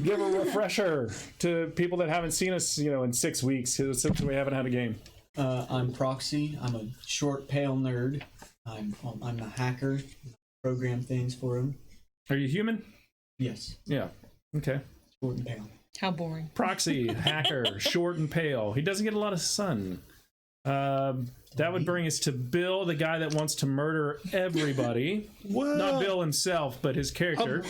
Give a refresher to people that haven't seen us, in 6 weeks since we haven't had a game.
I'm Proxy. I'm a short, pale nerd. I'm a hacker. Program things for him.
Are you human?
Yes.
Yeah. Okay.
Short and pale.
How boring.
Proxy, hacker, short and pale. He doesn't get a lot of sun. That would bring us to Bill, the guy that wants to murder everybody.
Well,
Not Bill himself, but his character.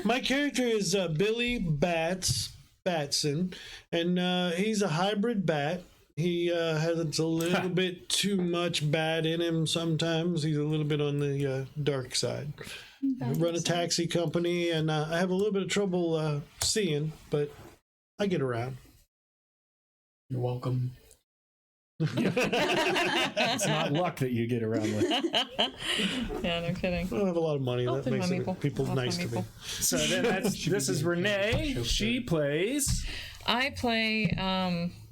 my character is Billy Batson, and he's a hybrid bat. He has a little bit too much bad in him sometimes. He's a little bit on the dark side. I run a taxi company, and I have a little bit of trouble seeing, but I get around.
You're welcome.
It's not luck that you get around with.
Yeah, no kidding.
I don't have a lot of money.
I'll
That
think
makes
about
people
I'll
nice
find
to me.
people.
So then this is Renee. She plays.
I play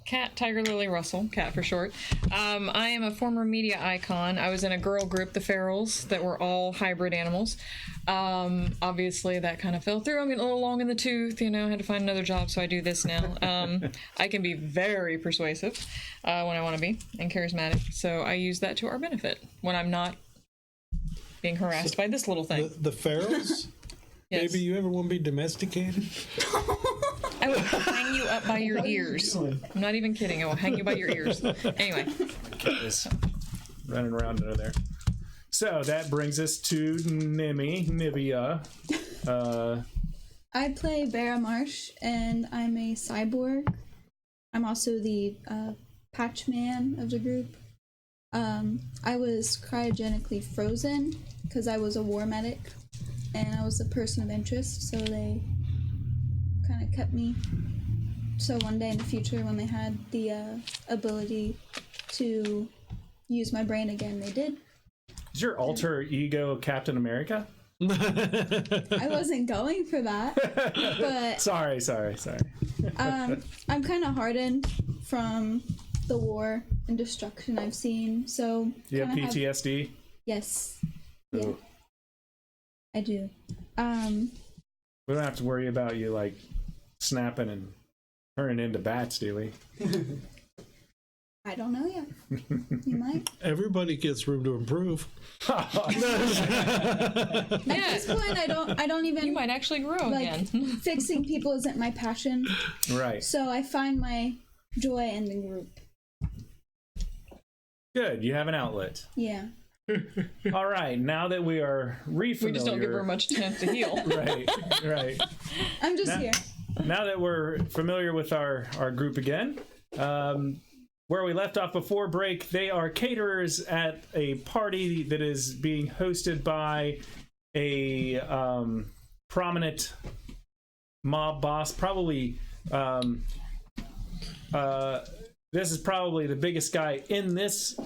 Cat, Tiger Lily Russell, Cat for short. I am a former media icon. I was in a girl group, the Ferals, that were all hybrid animals. Obviously, that kind of fell through. I'm getting a little long in the tooth, I had to find another job, so I do this now. I can be very persuasive when I want to be, and charismatic, so I use that to our benefit when I'm not being harassed by this little thing.
The Ferals?
Yes.
Maybe you ever want to be domesticated?
I will hang you up by your ears. I'm not even kidding. I will hang you by your ears. Anyway.
Cat is running around under there. So that brings us to Nivea.
I play Vera Marsh, and I'm a cyborg. I'm also the patch man of the group. I was cryogenically frozen because I was a war medic, and I was a person of interest, so they kind of kept me. So one day in the future, when they had the ability to use my brain again, they did.
Is your alter ego Captain America?
I wasn't going for that, but
Sorry.
I'm kind of hardened from the war and destruction I've seen, so
You have
kinda
PTSD?
yes, yeah,
Oh.
I do.
We don't have to worry about you like snapping and turning into bats, do we?
I don't know yet. You might.
Everybody gets room to improve.
At this point, I don't even.
You might actually grow
like
again.
fixing people isn't my passion,
Right.
so I find my joy in the group.
Good. You have an outlet.
Yeah.
All right. Now that we are
We just don't give her
re-familiar.
much chance to heal.
Right.
I'm just
Nah.
here.
Now that we're familiar with our group again, where we left off before break, they are caterers at a party that is being hosted by a prominent mob boss. Probably, this is probably the biggest guy in this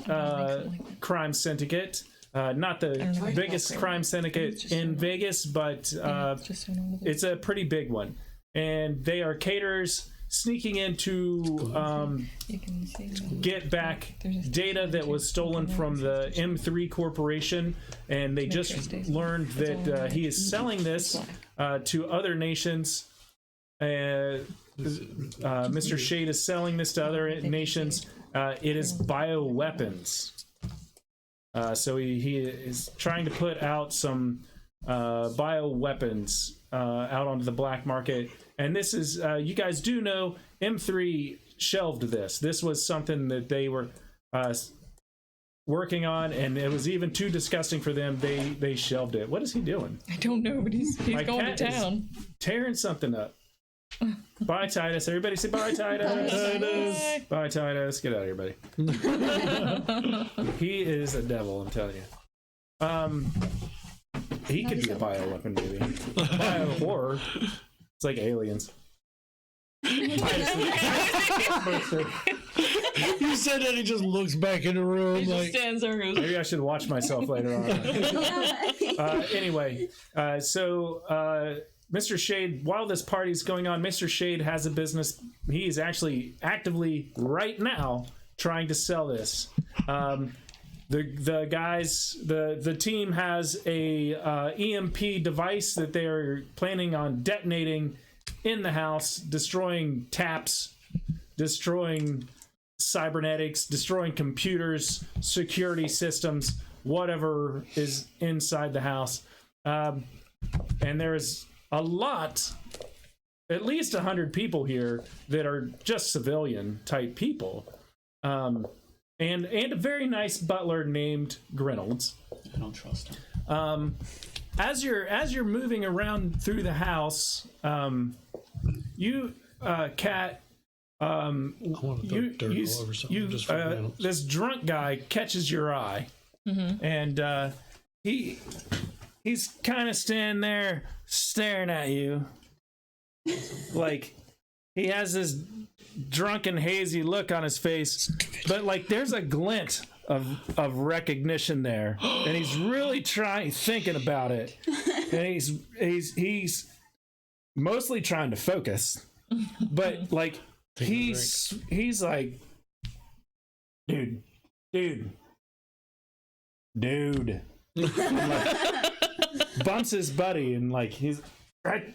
crime syndicate. Not the biggest crime syndicate in Vegas, but
Just so normal.
it's a pretty big one. And they are caterers sneaking into
You can see
get back data that was stolen from the M3 Corporation, and they just learned that he is selling this to other nations. Mr. Shade is selling this to other nations. It is bioweapons. So he is trying to put out some bioweapons out onto the black market. And this is, you guys do know, M3 shelved this. This was something that they were working on, and it was even too disgusting for them. They shelved it. What is he doing?
I don't know, but he's
My
going to
cat is
town.
tearing something up. Bye, Titus. Everybody say bye, Titus.
Bye.
Bye, Titus. Get out of here, buddy. He is a devil, I'm telling you. He could be a bioweapon, maybe. Bio horror. It's like aliens.
You said that he just looks back in the room
He just
like.
stands there and goes,
Maybe I should watch myself later on. Anyway, Mr. Shade, while this party's going on, Mr. Shade has a business. He is actually actively right now trying to sell this. The guys, the team has a EMP device that they're planning on detonating in the house, destroying taps, destroying cybernetics, destroying computers, security systems, whatever is inside the house. And there's a lot, at least 100 people here that are just civilian type people. And a very nice butler named Grinolds.
I don't trust him.
As you're moving around through the house, you, Kat,
I want to throw dirt all over something just for Reynolds.
this drunk guy catches your eye, and he's kind of standing there staring at you, like he has this drunken, hazy look on his face, but like there's a glint of recognition there, and he's really thinking about it, and he's mostly trying to focus, but like he's like, dude, like, bumps his buddy, and like he's right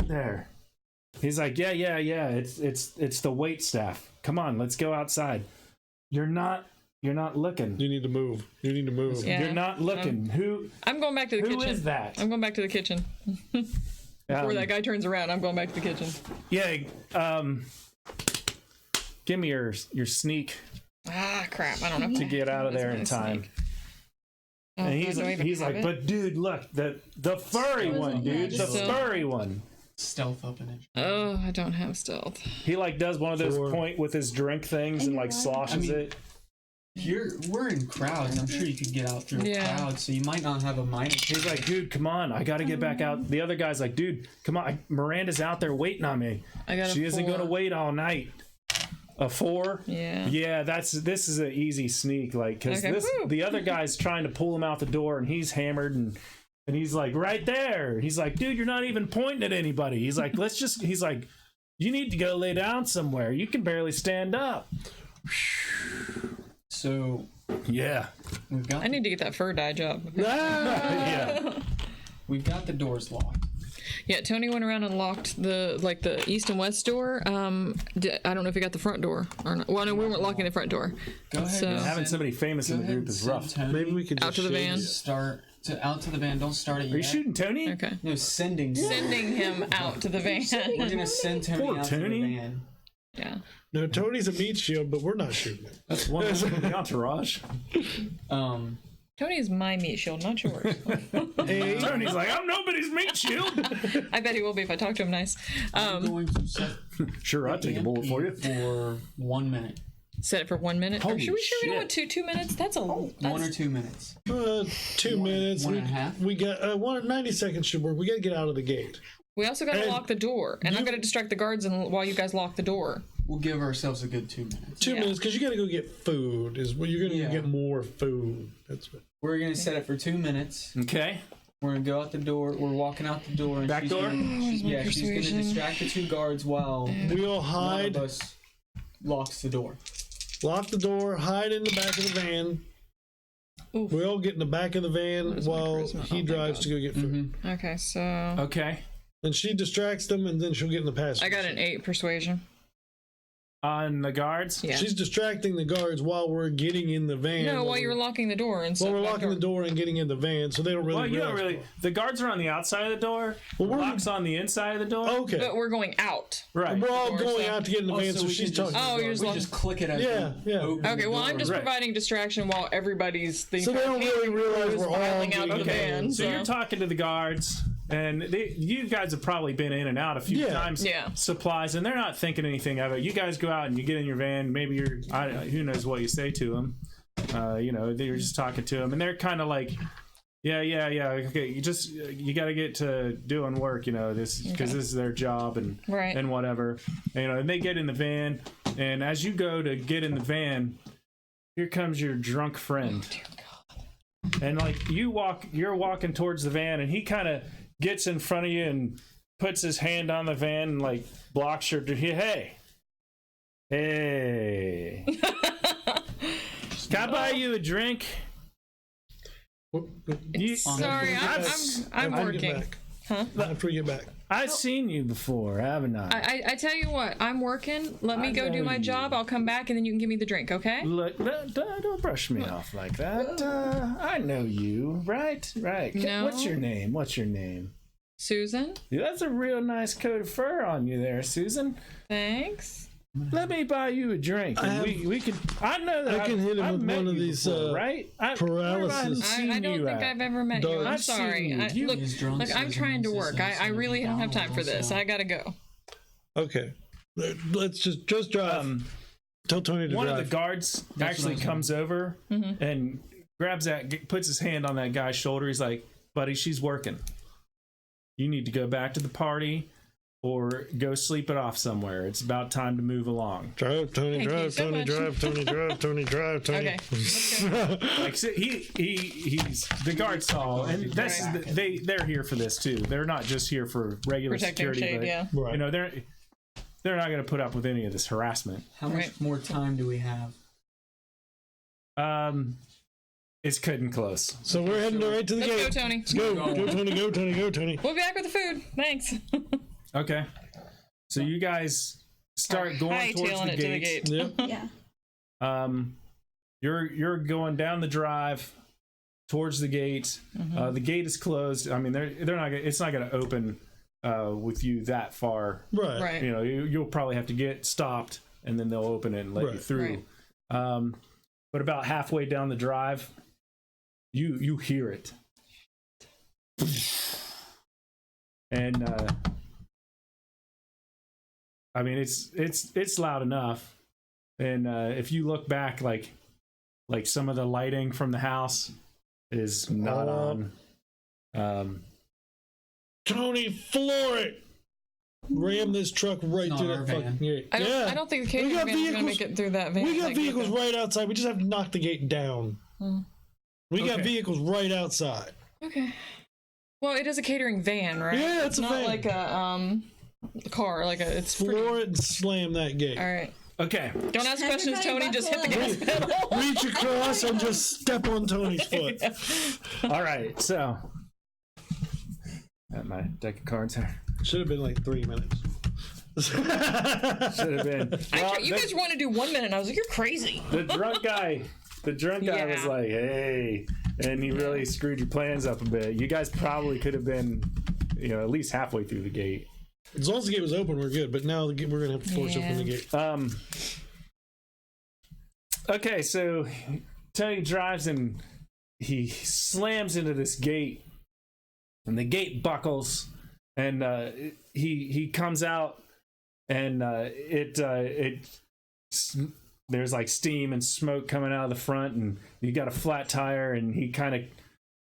there. He's like, yeah, it's the wait staff. Come on, let's go outside. You're not looking.
You need to move.
Yeah.
You're not looking.
I'm going back to the kitchen.
Who is that?
I'm going back to the kitchen. Before that guy turns around, I'm going back to the kitchen.
Yeah, give me your sneak
Ah, crap. I don't know.
to get out of there in time.
Oh,
And
God, do I even
he's
have
like,
it?
but dude, look, the furry one, dude, the
Still.
furry one.
Stealth up in it.
Oh, I don't have stealth.
He like does one of those point with his drink things and like sloshes it.
We're in crowds. I'm sure you could get out through a crowd, so you might not have a minor.
He's like, dude, come on, I gotta get back out. The other guy's like, dude, come on, Miranda's out there waiting on me. She isn't gonna wait all night. A 4?
Yeah.
Yeah, this is an easy sneak, like, because the other guy's trying to pull him out the door, and he's hammered, and he's like, right there. He's like, dude, you're not even pointing at anybody. He's like, he's like, you need to go lay down somewhere. You can barely stand up.
So
Yeah.
I need to get that fur dye job.
Yeah.
we've got the doors locked.
Yeah, Tony went around and locked the east and west door. I don't know if he got the front door or not. Well, no, we weren't locking the front door.
Go ahead.
So-
and
Having
send-
somebody famous in
go
the
ahead
group
and
is
send
rough.
Tony.
Maybe we could just
Out to the
shake
van.
it.
Start out to the van. Don't start it yet.
Are you shooting Tony?
Okay.
No, sending
Sending him out to the van.
We're gonna send Tony
Poor
out
Tony.
to the van.
Yeah.
No, Tony's a meat shield, but we're not shooting it.
That's one of the entourage.
Tony is my meat shield, not yours.
Tony's like, I'm nobody's meat shield.
I bet he will be if I talk to him nice.
I'm going to set
Sure, I'll take a bullet for you.
for 1 minute.
Set it for 1 minute.
Holy
Should we
shit.
want 2 minutes? That's a
One or 2 minutes.
2 minutes.
One and a half?
We got 90 seconds should work. We got to get out of the gate.
We also got to
And
lock the door, and I'm going to distract the guards while you guys lock the door.
We'll give ourselves a good 2 minutes.
2 minutes because you got to go get food. Is what you're going to get more food. That's what.
We're gonna set it for 2 minutes.
Okay.
We're gonna go out the door. We're walking out the door. And
Back
she's
door?
Gonna, she's gonna
persuasion?
distract the 2 guards while
We all
one
hide.
of us locks the door.
Lock the door. Hide in the back of the van.
Oof.
We all get in the back of the van
What is my
while
charisma?
he
Oh,
drives
thank
to go get food.
Okay, so
Okay.
And she distracts them, and then she'll get in the passenger.
I got an 8 persuasion.
On the guards?
Yeah.
She's distracting the guards while we're getting in the van.
No, while you were locking the door and
While
stuff.
we're
back
locking the door and getting in the van, so they don't really.
Well, you don't
realize-
really. The guards are on the outside of the door.
Well, we're-
Locks on the inside of the door.
Okay.
But we're going out.
Right.
We're all
door,
going
so-
out to get in the van, so
we
she's
can just-
talking.
Oh, you're just
we
locking.
just click it as
Yeah,
we
yeah.
open
Okay,
the
well, I'm
door.
just
Right.
providing distraction while everybody's
So they don't really realize we're all
filing out of the
getting-
van.
So you're talking to the guards, and you guys have probably been in and out a few times.
Yeah.
Supplies, and they're not thinking anything of it. You guys go out and you get in your van. Maybe who knows what you say to them. They're just talking to them, and they're kind of like, yeah. Okay, you got to get to doing work. This because this is their job and
Right.
and whatever. And they get in the van. And as you go to get in the van, here comes your drunk friend. And like you're walking towards the van, and he kind of gets in front of you and puts his hand on the van and like blocks your. Hey. Can I buy you a drink?
Sorry, I'm working. Huh?
After we get back.
I've seen you before, haven't I?
I tell you what, I'm working. Let me go do my job. I'll come back and then you can give me the drink, okay?
Look, don't brush me off like that. I know you, right? Right.
No.
What's your name?
Susan?
That's a real nice coat of fur on you there, Susan.
Thanks.
Let me buy you a drink. And we can. I know that
I can hit him
I've
with
met
one of
you
these
before, right?
paralysis.
I don't think I've ever met you. I'm
I've seen
sorry.
you.
Look, I'm trying to work. I really don't have time for this. I gotta go.
Okay. Let's just drive. Tell Tony to
One
drive.
of the guards actually comes over and grabs puts his hand on that guy's shoulder. He's like, "Buddy, she's working. You need to go back to the party or go sleep it off somewhere. It's about time to move along."
Drive, Tony,
Thank you
drive,
so
Tony,
much.
drive, Tony, drive, Tony, drive, Tony.
Okay. Let's go.
Like so he's the guard saw, and that's they're here for this too. They're not just here for regular
Protecting
security,
shade,
but
yeah.
Right.
you know they're not going to put up with any of this harassment.
How much
Right.
more time do we have?
It's cutting close.
So we're heading right to the
Let's
gate.
go, Tony.
Let's go. Go, Tony, go, Tony, go, Tony.
We'll be back with the food. Thanks.
Okay, so you guys start going towards
Hightailing
the
it to the
gate.
gate.
Yeah.
You're going down the drive towards the gate. The gate is closed. I mean, they're not. It's not going to open with you that far.
Right.
Right.
You know, you'll probably have to get stopped, and then they'll open it and let you
Right.
through. But about halfway down the drive, you hear it, and I mean it's loud enough. And if you look back, like some of the lighting from the house is not on.
Tony, floor it. Ram this truck right
Not
through
our
that
van.
fucking gate.
I don't think the catering
got
van is going to
vehicles-
make it through that van.
We got
like,
vehicles
with
right outside. We just have to knock the gate down. We got
Okay.
vehicles right outside.
Okay. Well, it is a catering van, right?
Yeah, it's a
not
van.
like a car. Like it's pretty.
Floor it and slam that gate.
All right.
Okay.
Don't ask questions,
Everybody
Tony. Just hit the
buckle
gas pedal.
Reach across and just step on Tony's foot.
All right. So, got my deck of cards here.
Should have been like 3 minutes.
Should have been. Well,
You guys want to do 1 minute? And I was like, you're crazy.
the drunk guy was
Yeah.
like, "Hey," and he really screwed your plans up a bit. You guys probably could have been, at least halfway through the gate.
As long as the gate was open, we're good. But now we're going to have to force open the gate.
Okay, so Tony drives and he slams into this gate, and the gate buckles, and he comes out, and there's like steam and smoke coming out of the front, and you got a flat tire, and he kind of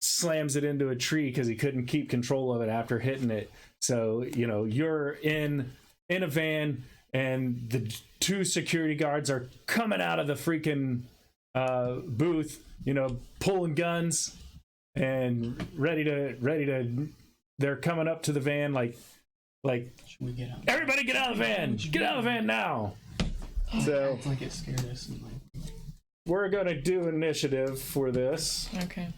slams it into a tree because he couldn't keep control of it after hitting it. So you're in a van, and the two security guards are coming out of the freaking booth, pulling guns and ready to. They're coming up to the van like
Should we get out?
everybody get out of the van, get out of the van now. So
It's like it scared us. And like,
we're gonna do initiative for this,
Okay.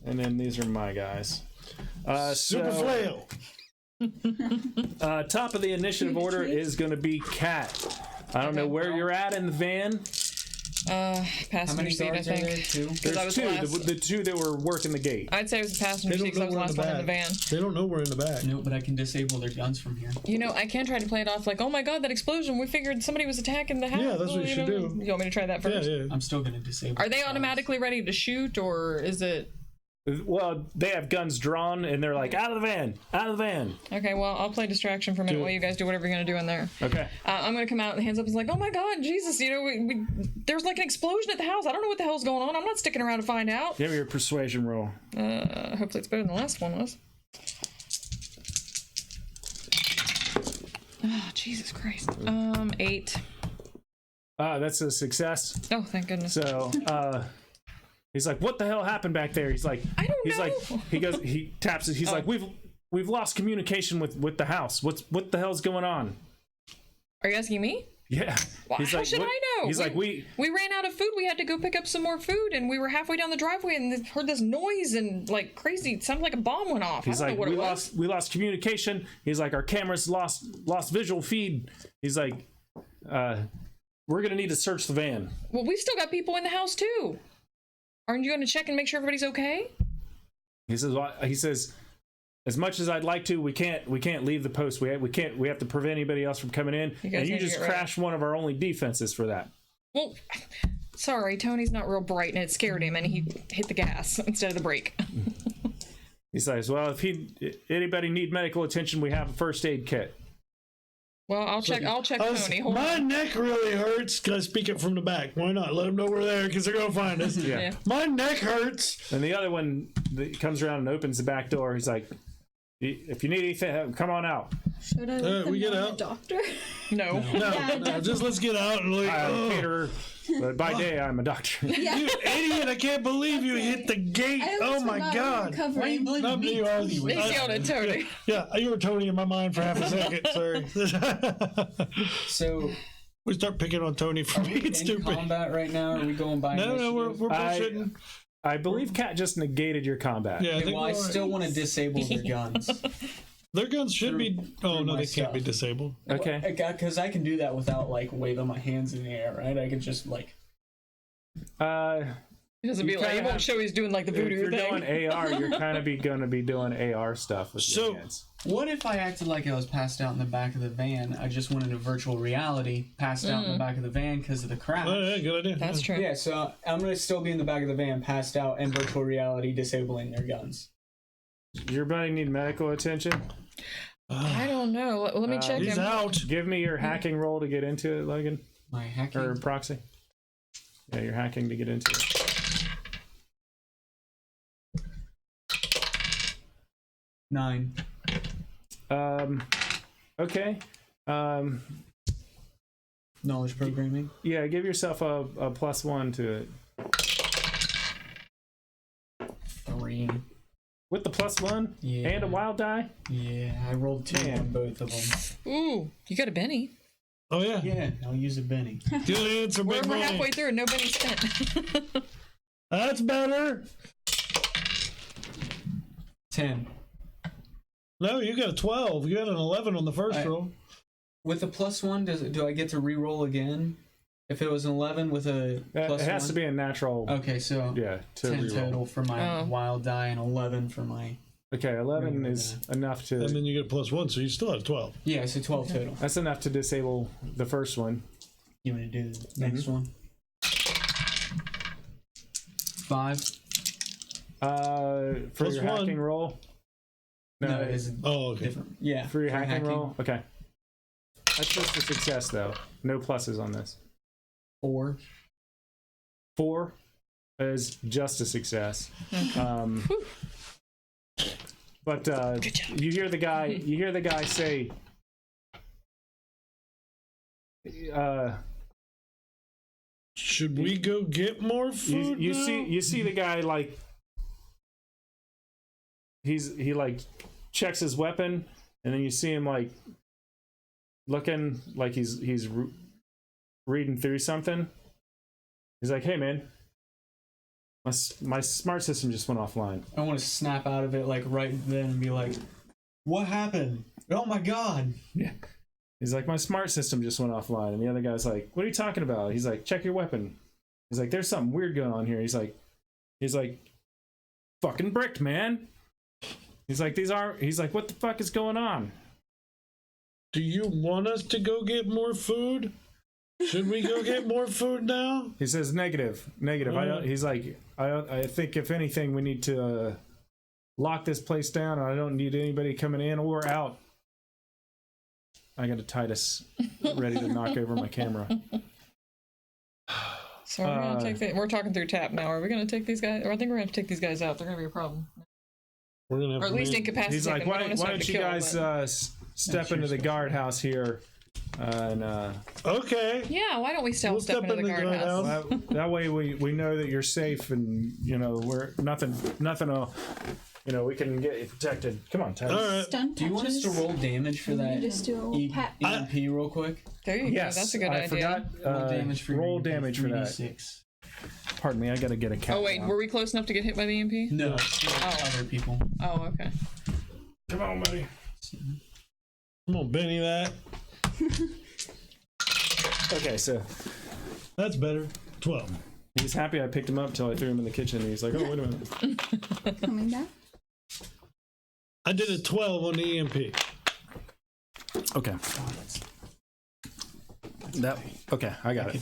and then these are my guys.
Super
so,
flail.
top of the initiative order is going to be Cat. I don't know where you're at in the van.
how
Passenger
many
seat, I
guards are there?
think.
2?
Because I
There's
was
two,
last.
the two that were working the gate.
I'd say it was the passenger
They
seat
don't
because I
know
was
we're
the
in
last
the
one in
back.
the van.
They don't know we're in the back.
No, but I can disable their guns from here.
I can try to play it off like, oh my god, that explosion. We figured somebody was attacking the house.
Yeah, that's what you should do.
You want me to try that
Yeah,
first?
yeah.
I'm still gonna disable.
Are they
the guns.
automatically ready to shoot, or is it...
Well, they have guns drawn, and they're like, out of the van, out of the van.
Okay, well, I'll play distraction for a minute while you guys do whatever you're going to do in there.
Okay.
I'm going to come out and hands up and like, oh my god, Jesus, there's like an explosion at the house. I don't know what the hell's going on. I'm not sticking around to find out.
Give me your persuasion roll.
Hopefully it's better than the last one was. Oh, Jesus Christ. 8.
That's a success.
Oh, thank goodness.
So he's like, what the hell happened back there? He's like,
I don't know.
He taps it. He's like, we've lost communication with the house. What the hell's going on?
Are you asking me?
Yeah.
Well,
He's
how
like,
should I know?
He's like, we
ran out of food. We had to go pick up some more food, and we were halfway down the driveway and heard this noise and like crazy. It sounded like a bomb went off.
He's
I don't
like,
know what it was.
we lost communication. He's like, our cameras lost visual feed. He's like, we're gonna need to search the van.
Well, we've still got people in the house too. Aren't you going to check and make sure everybody's okay?
He says, as much as I'd like to, we can't leave the post. We have to prevent anybody else from coming in.
You guys
And you
need to
just
get ready.
crashed one of our only defenses for that.
Well, sorry, Tony's not real bright, and it scared him, and he hit the gas instead of the brake.
He says, well, if anybody need medical attention, we have a first aid kit.
Well, I'll check Tony. Hold
My
on.
neck really hurts. Cause speak it from the back. Why not? Let them know we're there because they're gonna find us.
Yeah.
My neck hurts.
And the other one comes around and opens the back door. He's like, if you need anything, come on out.
Should I let them
we get
know I'm
out.
a doctor?
No.
No, just let's get out and like.
I'm a
Oh,
caterer, but by day I'm a doctor.
Yeah.
you idiot! I can't believe you hit the gate.
I
Oh
almost
my
forgot
god.
we were
Why are you
covering.
blaming
Not
me?
me,
Tony was
He's yelled at Tony.
Yeah, you were Tony in my mind for half a second. Sorry.
So,
We start picking on Tony for
are we
being
in
stupid.
combat right now? Or are we going by
No, we're
initiative?
bullshitting.
I believe Kat just negated your combat.
Yeah, I
Okay,
think
well, I
we're all right.
still want to disable their guns.
Their guns should be. Oh
through
no,
my
they can't be
stuff.
disabled.
Okay.
Because I can do that without like waving my hands in the air, right? I can just like.
He doesn't
You
be like, he
kinda
won't
have-
show he's doing like the
If
voodoo
you're
thing.
doing AR, you're kind of going to be doing AR stuff with
So-
your hands.
What if I acted like I was passed out in the back of the van? I just went into virtual reality, passed out in the back of the van because of the crash.
Oh yeah, good idea.
That's true.
Yeah, so I'm gonna still be in the back of the van, passed out, and virtual reality disabling their guns.
Your buddy need medical attention?
I don't know. Let me check
He's
him.
out.
Give me your hacking roll to get into it, Logan.
My hacking.
Or proxy. Yeah, you're hacking to get into it.
9.
Okay.
Knowledge programming.
Yeah, give yourself a +1 to it.
3.
With the +1
Yeah.
and a wild die?
Yeah, I rolled 2
Man.
on both of them.
Ooh, you got a Benny.
Oh yeah.
Yeah, I'll use a Benny.
Good answer,
We're
big boy.
halfway through and no Benny spent.
That's better.
10.
No, you got a 12. You had an 11 on the first
I-
roll.
With the +1, do I get to re-roll again? If it was an 11 with a +1?
It has to be a natural.
Okay, so
Yeah, to
10
reroll.
total for my
Oh.
wild die and 11 for my...
Okay, 11
Regular
is enough to.
And then you get a +1, so you still have 12.
Yeah, so 12 total.
That's enough to disable the first one.
You want to do the next one? 5.
For
Plus
your
one.
hacking roll.
No, it's
Oh, okay.
different. Yeah,
For your
for
hacking roll. Okay. That's just a success though. No pluses on this.
4.
4 is just a success. But
Good job.
you hear the guy say,
Should we go get more food?
you
now?
see the guy like he like checks his weapon, and then you see him like looking like he's reading through something. He's like, hey man, my smart system just went offline.
I want to snap out of it like right then and be like, "What happened? Oh my god!"
Yeah. He's like, my smart system just went offline. And the other guy's like, what are you talking about? He's like, check your weapon. He's like, there's something weird going on here. He's like, fucking bricked, man. He's like, he's like, what the fuck is going on?
Do you want us to go get more food? Should we go get more food now?
He says, negative. He's like, I think if anything, we need to lock this place down. I don't need anybody coming in or out. I got a Titus ready to knock over my camera.
So we're gonna take we're talking through tap now. Are we gonna take these guys? Or I think we're gonna have to take these guys out. They're gonna be a problem.
We're gonna have
Or at
to
least
make-
incapacitate
He's like,
them. We
why
don't necessarily
don't you
kill,
guys
but-
step into the guardhouse here? And
Okay.
Yeah, why don't we step
We'll
into the guardhouse?
that way we know that you're safe, and we're nothing will, we can get you protected. Come on, Ted.
All right.
Stun
Do you want us to roll damage for that
Just do a pat.
EMP real quick?
There you
Yes,
go. That's a good
I
idea.
forgot.
Roll damage for
roll
your
damage for that.
3d6.
Pardon me, I gotta get a count.
Oh wait, were we close enough to get hit by the EMP?
No, other people.
Oh, okay.
Come on, buddy.
I'm gonna Benny that.
Okay, so
That's better. 12.
he's happy I picked him up till I threw him in the kitchen. And he's like, "Oh, wait a minute."
Coming back.
I did a 12 on the EMP.
Okay. Okay, I got it.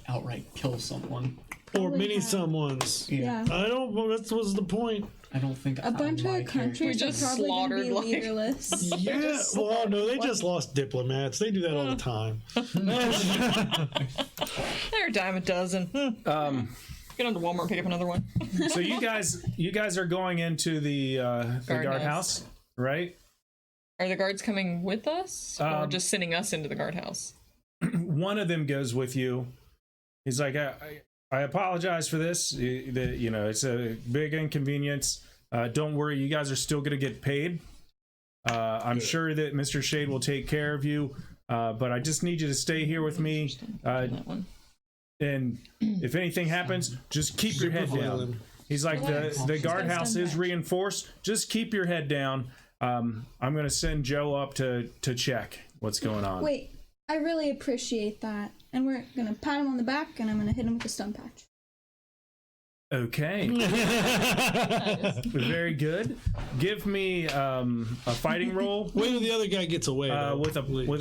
Outright kill someone.
Or
Holy
many
cow.
someone's.
Yeah.
I don't. Well, that was the point.
I don't think
A bunch
my
of countries
We
are
just
probably going to
slaughtered,
be
like-
leaderless.
Yeah.
just
Well, no, they just lost diplomats. They do that all the time.
They're a dime a dozen. Get on to Walmart and pick up another one.
So you guys are going into the guardhouse, right?
Are the guards coming with us, or
Um,
just sending us into the guardhouse?
One of them goes with you. He's like, I apologize for this. It's a big inconvenience. Don't worry, you guys are still going to get paid. I'm sure that Mr. Shade will take care of you, but I just need you to stay here with me.
That one.
And if anything happens, just keep your head down. He's like, the guardhouse is reinforced. Just keep your head down. I'm going to send Joe up to check what's going on.
Wait, I really appreciate that. And we're going to pat him on the back, and I'm going to hit him with a stun patch.
Okay. Very good. Give me a fighting roll.
Wait till the other guy gets away. though.
with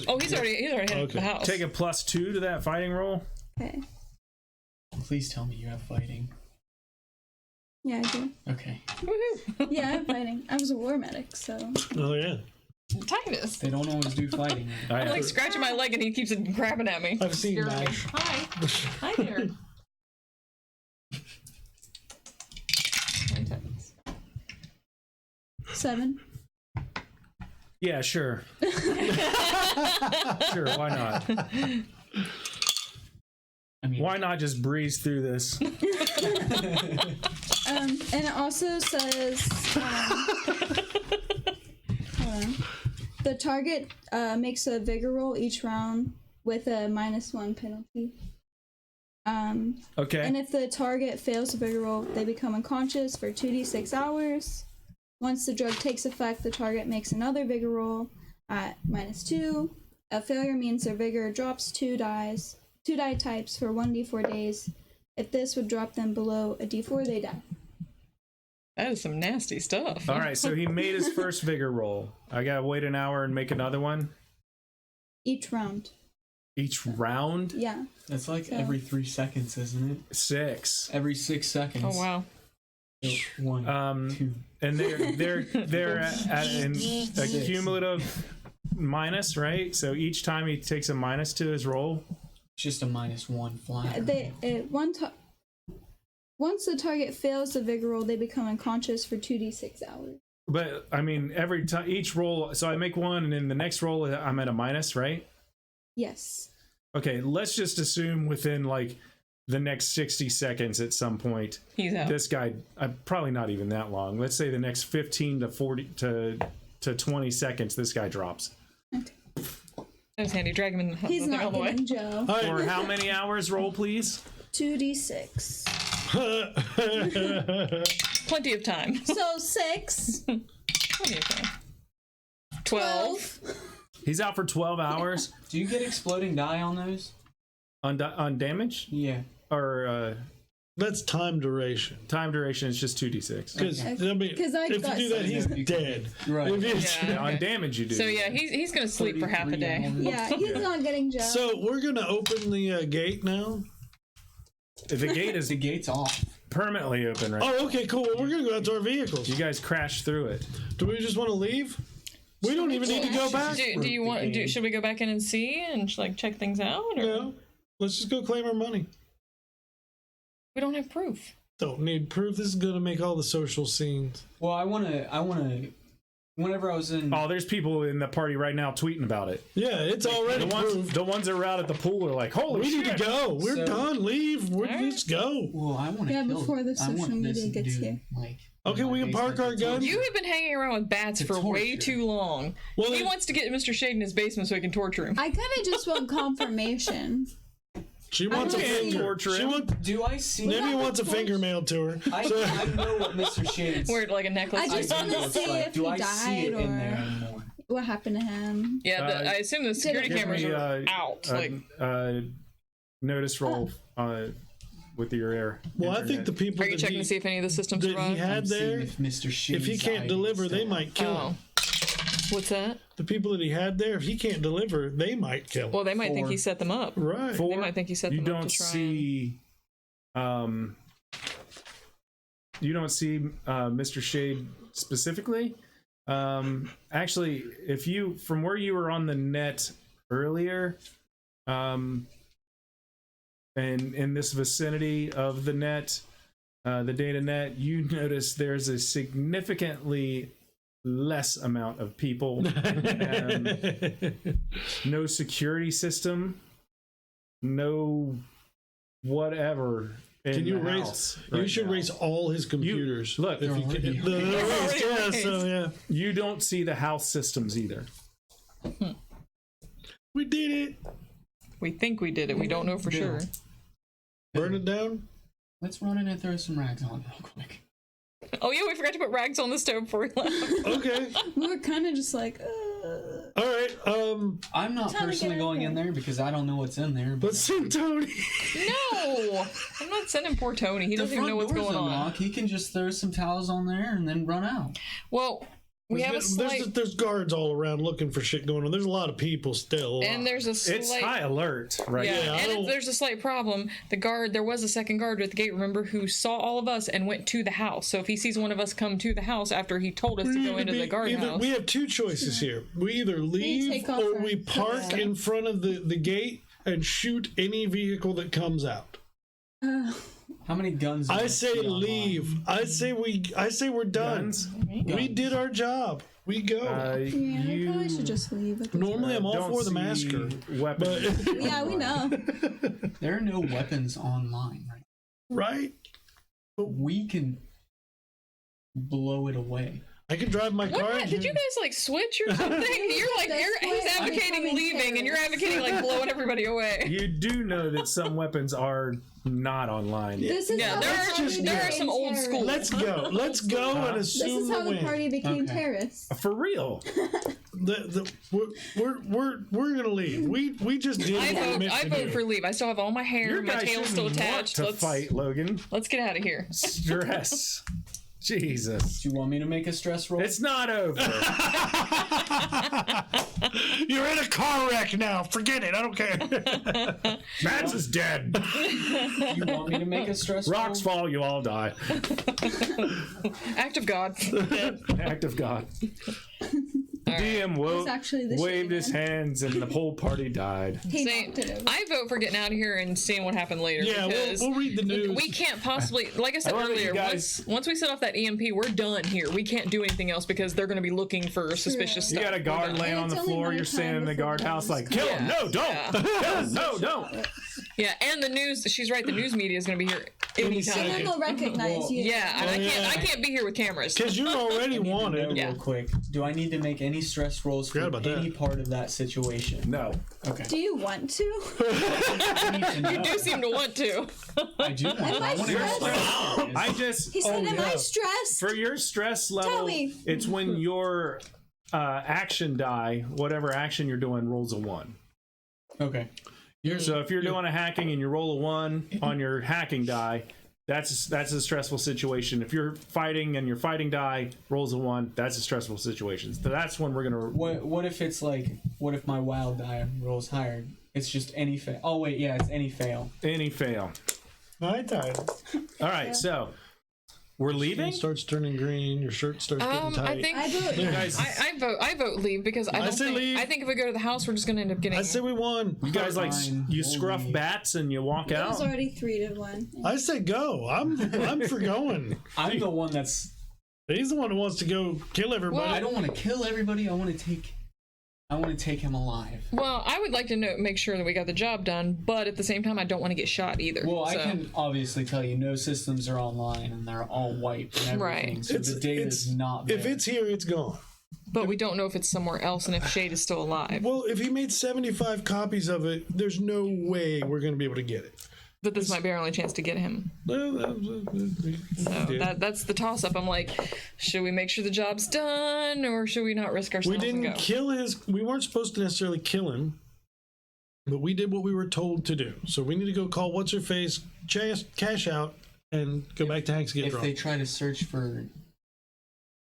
Oh, he's already hit
Okay.
the house.
take a +2 to that fighting roll.
Okay.
Please tell me you have fighting.
Yeah, I do.
Okay.
Woohoo!
Yeah, I'm fighting. I was a war medic, so.
Oh yeah.
Titus.
They don't always do fighting.
I'm like scratching my leg and he keeps grabbing at me.
I've seen
Scaring me.
that.
Hi. Hi there. Hi, Titus.
7.
Yeah, sure. Sure, why not?
I mean,
Why not just breeze through this?
And it also says, hold on. The target makes a vigor roll each round with a -1 penalty.
Okay.
And if the target fails the vigor roll, they become unconscious for 2d6 hours. Once the drug takes effect, the target makes another vigor roll at -2. A failure means their vigor drops 2 die types for 1d4 days. If this would drop them below a d4, they die.
That is some nasty stuff.
All right, so he made his first vigor roll. I gotta wait an hour and make another one
Each round.
each round.
Yeah.
that's like
So-
every 3 seconds, isn't it?
6.
Every 6 seconds.
Oh wow.
1, 2.
And they're at a cumulative minus, right? So each time he takes a minus to his roll.
Just a -1 flat.
Once the target fails the vigor roll, they become unconscious for 2d6 hours.
But I mean, every time each roll. So I make one, and then the next roll I'm at a minus, right?
Yes.
Okay, let's just assume within like the next 60 seconds at some point,
He's out.
this guy, probably not even that long. Let's say the next 15 to 40 to 20 seconds, this guy drops.
That was handy. Drag him in the
He's
thing all
not
the way.
getting Joe.
All
For
right.
how many hours roll, please?
2d6.
Plenty of time.
So 6.
Plenty of time. 12.
He's out for 12 hours
Do you get exploding die on those?
on damage,
Yeah.
or
That's time duration.
time duration is just 2d6.
Because
Okay.
I mean,
'Cause I
if you
got
do that,
some-
he's dead.
Right.
If you-
Yeah.
On damage, you do.
So yeah, he's gonna sleep for half a
33
day.
hours.
Yeah, he's not getting Joe.
So we're gonna open the gate now.
The gate is
The gate's off.
permanently open right now.
Oh, okay, cool. Well, we're gonna go out to our vehicles.
You guys crash through it.
Do we just want to leave? We don't even need to go back.
Do you want? Should we go back in and see and like check things out? Or
No, let's just go claim our money.
we don't have proof.
Don't need proof. This is gonna make all the social scenes.
Well, I wanna whenever I was in,
Oh, there's people in the party right now tweeting about it.
Yeah, it's already proved.
The ones that are out at the pool are like, holy
We
shit.
need to go. We're
So-
done. Leave. Let's go.
well, I want to
Yeah,
kill.
before the
I want
social
this
media gets
dude,
here.
Like,
Okay,
in my
we can park
basement
our
to
guns.
torture.
You have been hanging around with bats for way
torture.
too long.
Well,
He
then-
wants to get Mr. Shade in his basement so he can torture him.
I kind of just want confirmation.
She wants a
I don't
finger.
torture
She
him.
wants.
Do I see?
Maybe wants a finger mailed to her.
I know what Mr. Shades.
Wear it like a necklace.
I just
I
want
know
to
it's
see
like,
if
do
he
I see it
died
in there
or
anymore?
what happened to him.
Yeah, I assume the security
Give
cameras
me,
are out. Like,
notice roll with your air.
Well, I think the people
are you
that
checking
he,
to see if any of the systems
that he
survive?
had
I'm seeing
there,
if Mr. Shades.
if he can't deliver, they might kill
Oh,
him.
what's that?
The people that he had there, if he can't deliver, they might kill him.
Well, they might think
Four.
he set them up.
Right.
They might think he set
You
them up
don't
to try
see you don't see Mr. Shade specifically. Actually, if you from where you were on the net earlier, and in this vicinity of the net, the data net, you notice there's a significantly less amount of people. No security system, no whatever.
Can you
in the
raise?
house
You
right
should
now.
raise all his computers.
look,
if you
They're
can.
already
Yeah,
raised.
so yeah,
You don't see the house systems either.
we did it.
We think we did it. We don't know for sure.
Burn it down.
Let's run in and throw some rags on real quick.
Oh yeah, we forgot to put rags on the stove before we left.
Okay.
We were kind of just like,
All right.
I'm not
Time to
personally
get out
going in
there.
there because I don't know what's in there. But
Let's send Tony.
No, I'm not sending poor Tony. He
the
doesn't even know what's
front door's
going on.
unlocked. He can just throw some towels on there and then run out.
Well, we have a slight,
There's guards all around looking for shit going on. There's a lot of people still.
and there's a slight.
It's high alert right
Yeah,
now.
I
and
don't-
there's a slight problem. There was a second guard at the gate, remember, who saw all of us and went to the house. So if he sees one of us come to the house after he told us to go into the guardhouse.
We have two choices here. We either leave
take off
or
our
we park in front of the gate and shoot any vehicle that comes out.
How many guns?
I say leave. I say we're done.
Guns?
We did our job. We go.
yeah, I probably should just leave. At this
Normally I'm all
don't
for the
see
massacre.
weapons.
But
Yeah, we know.
There are no weapons online, right?
right?
We can blow it away.
I can drive my car.
What? Did you guys like switch or something? You're like, he's advocating leaving, and you're advocating like blowing everybody away.
You do know that some weapons are not online.
This is
Yeah,
how
there
the
are-
party
there are
became
some old
terrorists.
school.
Let's go. Let's go and
This
assume
is how
the
the
win.
party became
Okay.
terrorists.
For real.
We're gonna leave. We just did what we meant
I
to
vote
do.
for leave. I still have all my hair,
Your
my
guy
tail's still
shouldn't want
attached.
to
Let's
fight, Logan.
let's get out of here.
Stress. Jesus.
Do you want me to make a stress roll?
It's not over.
You're in a car wreck now. Forget it. I don't care.
Mads is dead.
Do you want me to make a stress
Rocks
roll?
fall, you all die.
Act of God.
Act of God.
right.
DM
It's actually the
waved his
shaman.
hands and the whole party died.
He
See,
knocked it over.
I vote for getting out of here and seeing what happened later.
Yeah,
because
we'll read the news.
we can't possibly, like I said
I love that you
earlier,
guys-
once we set off that EMP, we're done here. We can't do anything else because they're going to be looking for suspicious
You
stuff.
got a guard
We're done.
laying
And
on the
it's only
floor.
my
You're
time
standing in the
before the
guardhouse
news
like, kill him.
Yeah.
No, don't.
Yeah.
Kill him. No, don't.
Yeah, and the news. She's right. The news media is going to be here anytime.
And then they'll recognize
Well,
you.
Yeah, and I can't be here with cameras.
Because you're already
I need to know
wanted.
Yeah.
real quick. Do I need to make any stress rolls for
Forgot about that.
any part of that situation?
No.
Okay.
Do you want to?
I need to know.
You do seem to want to.
I do. Want
Am I
I want to know
stressed?
what it is.
I just
He said, "Am I stressed?"
for your stress level,
me.
it's when your action die, whatever action you're doing, rolls a 1.
Okay.
So if you're doing a hacking and you roll a 1 on your hacking die, that's a stressful situation. If you're fighting and your fighting die rolls a 1, that's a stressful situation. So that's when we're gonna.
What if it's like? What if my wild die rolls higher? It's just any fail. Oh wait, yeah, it's any fail.
Any fail.
My time.
All right, so we're leaving.
It starts turning green. Your shirt starts getting tight.
I think
I vote
You
yes.
guys,
I vote leave because I don't
say
think
leave.
I think if we go to the house, we're just going to end up getting.
I say we won.
you guys like
Fine,
you
we'll
scruff
leave.
bats and you walk
It was
out.
already 3-1.
I say go. I'm for going.
I'm the one that's
He's the one who wants to go kill everybody.
I don't want to kill everybody. I want to take him alive.
Well, I would like to make sure that we got the job done, but at the same time, I don't want to get shot either.
Well,
so.
I can obviously tell you no systems are online and they're all wiped and everything.
Right.
So the data's not there.
If it's here, it's gone.
But we don't know if it's somewhere else and if Shade is still alive.
Well, if he made 75 copies of it, there's no way we're going to be able to get it.
But this might be our only chance to get him. So that's the toss-up. I'm like, should we make sure the job's done, or should we not risk ourselves
We
and
didn't
go?
kill his. We weren't supposed to necessarily kill him, but we did what we were told to do. So we need to go call what's her face, cash out, and go back to Hank's get
If
drunk.
they try to search for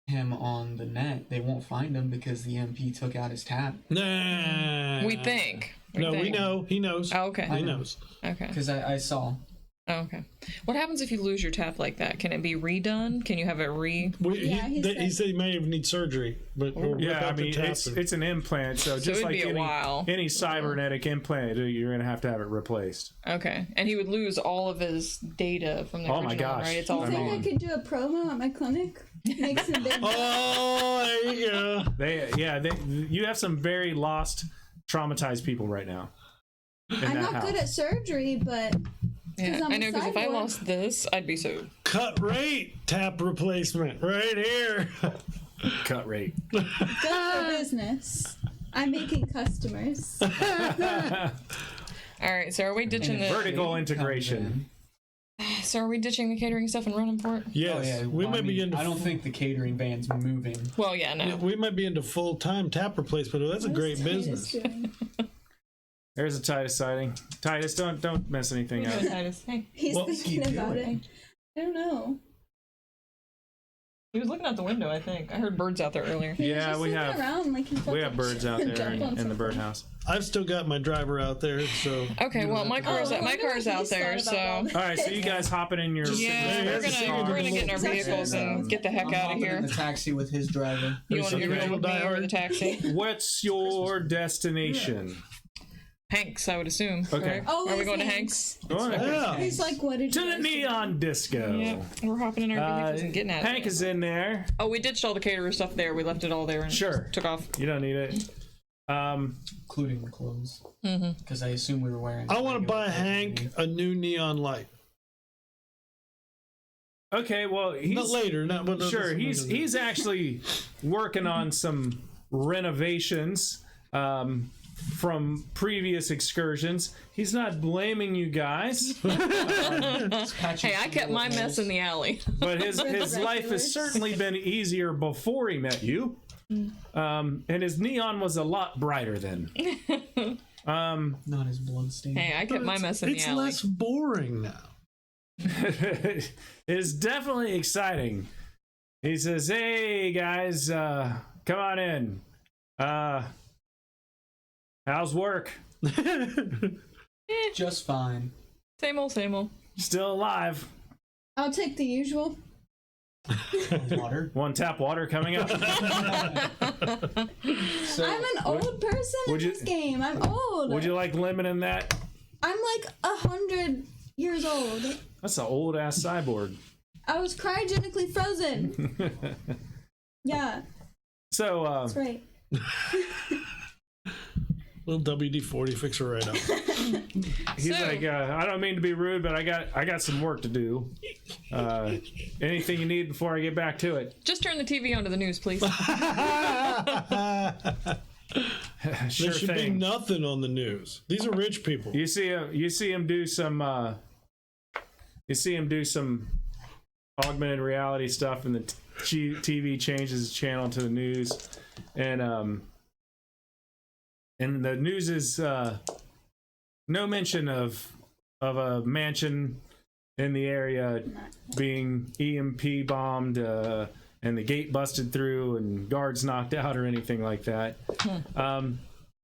him on the net, they won't find him because the MP took out his tab.
Nah.
We think.
No, we know. He knows.
Oh, okay.
He knows.
Okay.
Because I saw.
Oh, okay. What happens if you lose your tap like that? Can it be redone? Can you have it
Yeah,
he said he may have need surgery, but or rip
Yeah, I
out the
mean,
tap
it's
and-
it's an implant, so just
it'd
like
be a while.
any cybernetic implant, you're gonna have to have it replaced.
Okay. And he would lose all of his data from the
Oh
original,
my gosh.
right? It's
Do
all
you think
gone.
I could do a promo at my clinic? Make some big.
Oh, there you go.
You have some very lost, traumatized people right now. In
I'm
that
not
house.
good at surgery, but
Yeah,
I'm
I
a
know, because if I
cyborg.
lost this, I'd be sued.
Cut rate tap replacement right here.
cut rate.
good for business. I'm making customers.
All right, so are we ditching the
Vertical
Comes
integration.
So are we ditching the catering stuff and running for it?
Yes,
Oh yeah,
we
well,
might be into.
I don't think the catering van's moving.
Well, yeah, no.
we might be into full-time tap replacement. That's a great
What is
business.
Titus doing?
There's a Titus sighting. Titus, don't mess anything up.
Hey,
He's
What's
thinking
he
about
doing?
it. I don't know.
he was looking out the window, I think. I heard birds out there earlier.
He was
Yeah,
just
we
looking
have-
around like he
We have birds out there
jumped on
in the
something.
birdhouse.
I've still got my driver out there, so.
Okay, well, my car's
Oh, I
my
wonder
car's
what
out
he's
there,
thought about all
so
All right, so you guys hopping in your
yeah,
Hey,
we're
that's the
gonna get in our
secret.
vehicles and get the heck
I'm
out of
hopping in
here.
the taxi with his driver.
You want to
Okay.
be real with me
Die
or
Hard.
the taxi?
What's your destination?
Hanks, I would assume.
Okay.
correct?
Oh,
are we
it's
going
Hanks.
to Hanks?
Yeah.
He's like, what did
To
you
the
guys do?
neon disco.
Yep, we're hopping in our vehicles and getting out of
Hank
here.
is in there.
Oh, we ditched all the caterer stuff there. We left it all there and
Sure.
took off.
You don't need it.
Including the clothes. Because I assume we were wearing.
I want to
regular
buy
clothes
Hank
underneath.
a new neon light.
Okay, well he's
Not later, not but
sure. He's actually working on some renovations from previous excursions. He's not blaming you guys,
Patching
Hey, I
some
kept my
little
mess
holes.
in the alley.
but his life has
regulars.
certainly been easier before he met you. And his neon was a lot brighter then.
Not his blood stain.
Hey, I kept my mess in the
It's
alley.
less boring now.
It is definitely exciting. He says, "Hey guys, come on in. How's work?
Just fine.
Same old, same old.
Still alive?
I'll take the usual.
Water.
One tap water coming up."
So
I'm an old person in
would you-
this game. I'm old.
Would you like lemon in that?
I'm like 100 years old.
That's an old ass cyborg.
I was cryogenically frozen. Yeah,
So,
that's right.
Little WD-40 fix her right up.
he's
So-
like, "I don't mean to be rude, but I got some work to do. Anything you need before I get back to it?"
Just turn the TV onto the news, please.
Sure
There should be
thing.
nothing on the news. These are rich people.
You see him do some augmented reality stuff, and the TV changes its channel to the news, and the news is no mention of a mansion in the area being EMP bombed, and the gate busted through and guards knocked out or anything like that.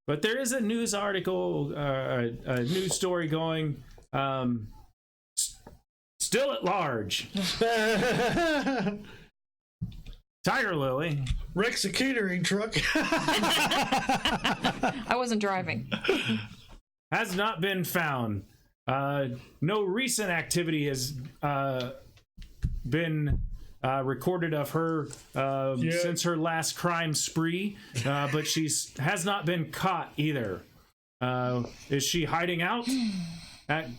But there is a news article, a news story going. Still at large, Tiger Lily
Rex a catering truck.
I wasn't driving.
has not been found. No recent activity has been recorded of her since her last crime spree, but has not been caught either. Is she hiding out?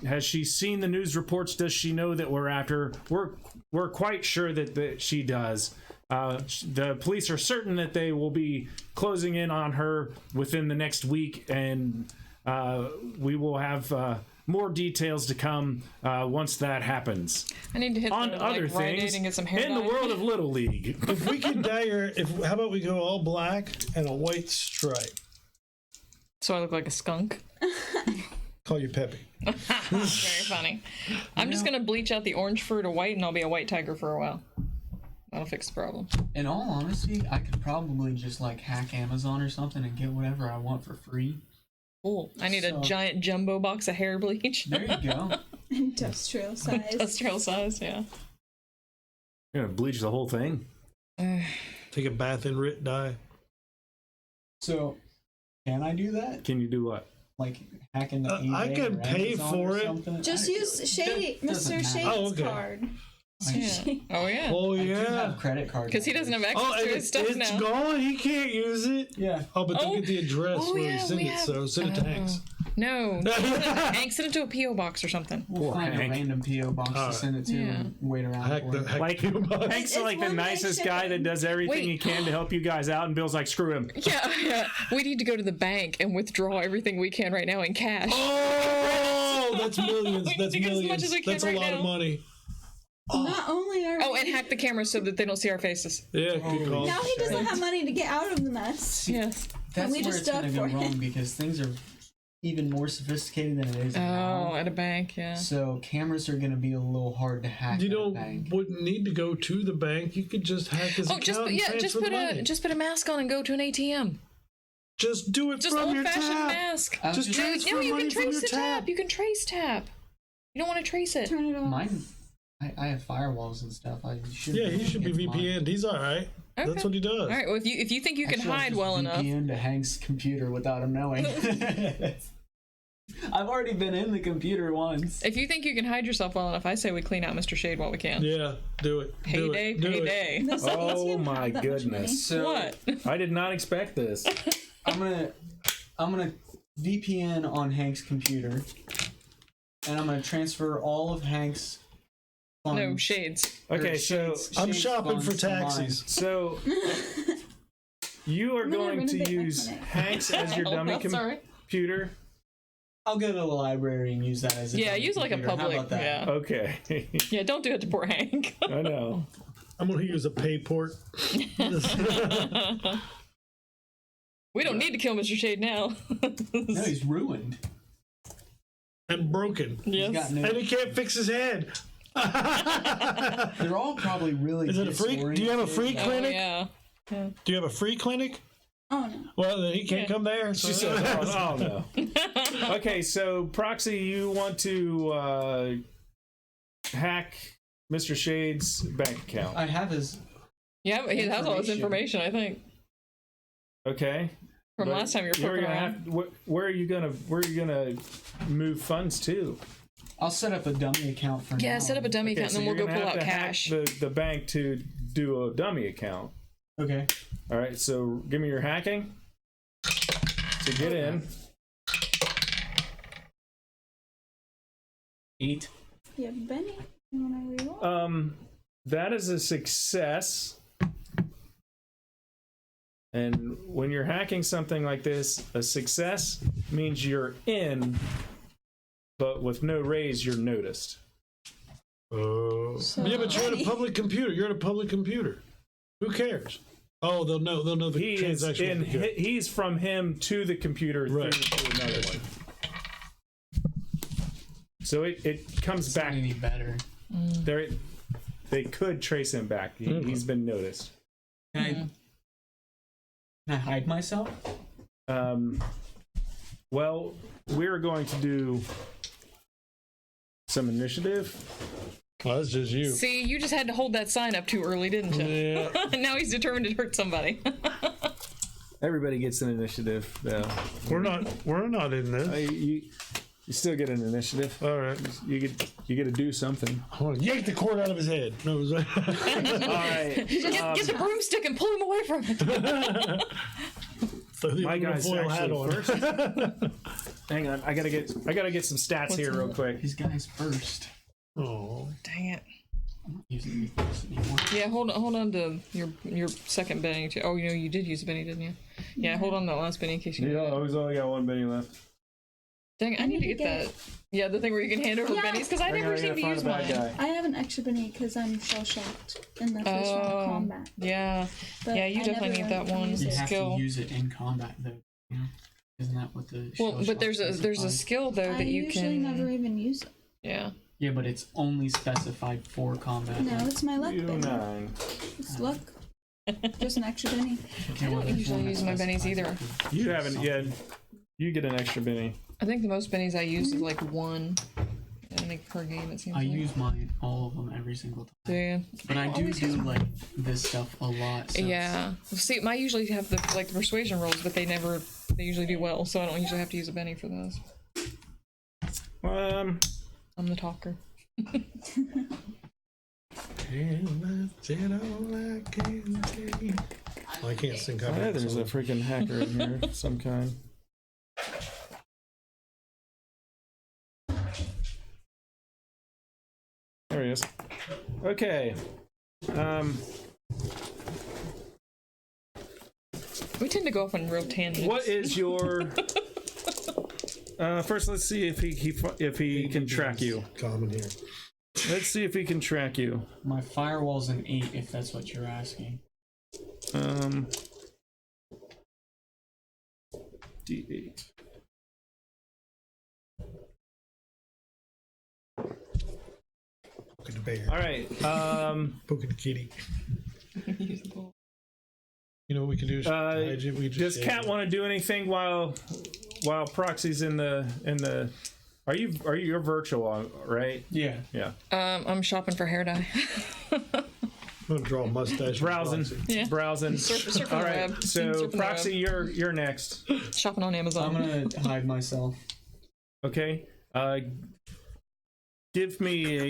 Has she seen the news reports? Does she know that we're after her? We're quite sure that she does. The police are certain that they will be closing in on her within the next week, and we will have more details to come once that happens.
I need to hit
on
the,
other
Rite Aid
things
and get some hair
in the
dye.
world of Little League.
If we can dye her, how about we go all black and a white stripe?
So I look like a skunk.
Call you Peppy.
Very funny. I'm just gonna bleach out the orange fur to white, and I'll be a white tiger for a while. That'll fix the problem.
In all honesty, I could probably just like hack Amazon or something and get whatever I want for free.
Cool. I need a giant jumbo box of hair bleach.
There you go.
Industrial size.
Industrial size, yeah.
You're gonna bleach the whole thing?
Take a bath in Rit dye.
So, can I do that?
Can you do what?
Like hack into eBay
I can
or
pay
Amazon
for
or
it.
something?
Just use Shady,
doesn't
Mr.
matter.
Shade's
Oh, okay.
card.
Yeah. Oh yeah.
Oh
I do
yeah.
have credit cards.
Because he doesn't have access
Oh,
to
and
his stuff
it's
now.
gone. He can't use it.
Yeah.
Oh, but don't
Oh.
get the address
Oh,
where
yeah,
he sent
we
it.
have-
So send it to Hanks.
No. Hank, send it to a P.O. box or something.
We'll find
Hank.
a random PO box to
Alright.
send it to
Yeah.
and wait around
Hack
for
the
it.
hack
Like-
the box.
Hank's
It's
like the
one-day
nicest guy that
shipping.
does everything
Wait.
he can to help you guys out, and Bill's like, screw him.
Yeah. We need to go to the bank and withdraw everything we can right now in cash.
Oh, that's millions.
We need
That's
to get as much
millions.
as we can
That's a
right
lot of
now.
money.
Not only are
Oh, and hack the camera so that they don't see our faces.
Yeah, good call.
now he doesn't have money to get out of the mess.
Yes.
That's
we
where
just
it's gonna
dug
go
for
wrong
him.
because things are even more sophisticated than it is now.
Oh, at a bank, yeah.
So cameras are gonna be a little hard to hack.
You
at a
don't
bank.
wouldn't need to go to the bank. You could just hack his
Oh,
account
just put,
and
yeah,
transfer the money.
just put a mask on and go to an ATM.
Just do it
Just
from
old
your
fashioned
tab.
mask.
I was
Just
just-
transfer
No, you
money
can
from
trace
your
the tab.
tab.
You can trace tab. You don't want to trace it.
Turn it off.
Mine. I have firewalls and stuff. I should.
Yeah, he should be
against mine.
VPN'd. He's all right.
Okay.
That's what he does.
All right. Well, if you think you can
Actually, I'll
hide
just
well enough,
VPN to Hank's computer without him knowing. I've already been in the computer once.
if you think you can hide yourself well enough, I say we clean out Mr. Shade while we can.
Yeah, do it. Do
Payday,
it. Do it.
payday.
Those
Oh
ATM
my
have that much money.
goodness.
So
What?
I did not expect this.
I'm gonna VPN on Hank's computer, and I'm gonna transfer all of Hank's funds.
No shades.
or
Okay, so
I'm
Shade's
shopping for
funds to mine.
taxis.
so you are
I'm gonna
going to
renovate my
use
clinic.
Hanks as your
Oh,
dummy
that's all right.
computer.
I'll go to the library and use that as a
Yeah,
dummy
use like a
computer. How
public.
about that?
Yeah.
Okay.
Yeah. Don't do it to poor Hank.
I know.
I'm gonna use a payport.
We don't need to kill Mr. Shade now.
No, he's ruined.
And broken.
He's got
Yes.
no.
And he can't fix his head.
They're all probably really.
Is it a free? Do you have a free
Oh
clinic?
yeah.
Do you have a free clinic?
Oh no.
Well, then he can't
Yeah.
come there. So.
She said, oh no. Okay, so Proxy, you want to hack Mr. Shade's bank account.
I have his.
Yeah, but he has all his
Information.
information. I think
Okay.
from
But
last time you were
you're
poking
gonna
around.
have, where are you gonna move funds to?
I'll set up a dummy account for now.
Yeah, set up a dummy
Okay,
account,
so
and then
you're
we'll go
gonna
pull
have
out
to hack
cash.
the bank to do a dummy account.
Okay.
All right, so give me your hacking to get in.
8.
You have Benny. You want to reroll?
That is a success. And when you're hacking something like this, a success means you're in, but with no raise, you're noticed.
Yeah, but you're at a public computer. You're at a public computer. Who cares? Oh, they'll know. They'll know the
He is
transaction.
in.
will be good.
He's from him to the computer
Right.
through to another one. So it comes
It's
back
not any better.
there. They could trace him back. He's been noticed.
Can I hide myself?
Well, we're going to do some initiative.
Well, that's just you.
See, you just had to hold that sign up too early, didn't you?
Yeah.
Now he's determined to hurt somebody.
Everybody gets an initiative.
We're not in this.
You still get an initiative.
All right.
You get to do something.
I want to yank the cord out of his head. No, it was like...
All right.
Get the broomstick and pull him away from it.
My guy's actually first. Hang on, I gotta get some stats here real quick.
His guy's first.
Oh.
Dang it.
I'm not using this anymore.
Yeah, hold on to your second Benny too. Oh, you did use a Benny, didn't you? Yeah, hold on to that last Benny in case you.
Yeah, I always only got one Benny left.
Dang, I need to get that. Yeah, the thing where you can hand over Bennies because I never seem to use mine.
I have an extra Benny because I'm shell shocked in the first round of combat.
Yeah,
But
yeah, you
I
definitely
never
need that one
use
You
it.
have
skill.
to use it in combat, though. You know? Isn't that what the?
Well,
shell
but there's
shock
a
specifies?
skill though
I
that you
usually
can.
never even use it.
Yeah.
Yeah, but it's only specified for combat.
No, it's my luck Benny.
9.
It's luck. Just an extra Benny.
Okay,
I don't
well, there's
usually
one that
use my bennies
specifies
either.
it for
You haven't
something.
yet. You get an extra Benny.
I think the most Bennies I use is like one. I think per game it seems
I
like.
use mine, all of them, every single time.
So, yeah.
But I do
always use
do like this stuff a lot. So
Yeah. See, I usually have the persuasion rolls, but they usually do well, so I don't usually have to use a Benny for those. I'm the talker.
I can't sing
Oh, yeah, there's a freaking hacker in here of some kind. There he is. Okay.
We tend to go off on real tangents.
What is your? First, let's see if he can track you.
Common here.
Let's see if he can track you.
My firewall's an 8, if that's what you're asking.
D8.
Poke at the bear.
All right.
Poke at the kitty.
Usable.
You know what we can do? Is we
Does
just
Kat want to do anything while Proxy's in the? Are you're virtual, right?
Yeah.
Yeah.
I'm shopping for hair dye.
I'm gonna draw a mustache.
Browsing.
Yeah.
Browsing.
Surfing
All
the
right.
web.
So
Surfing the
Proxy, you're next.
Shopping on
I'm
Amazon.
gonna hide myself.
Okay. Give me a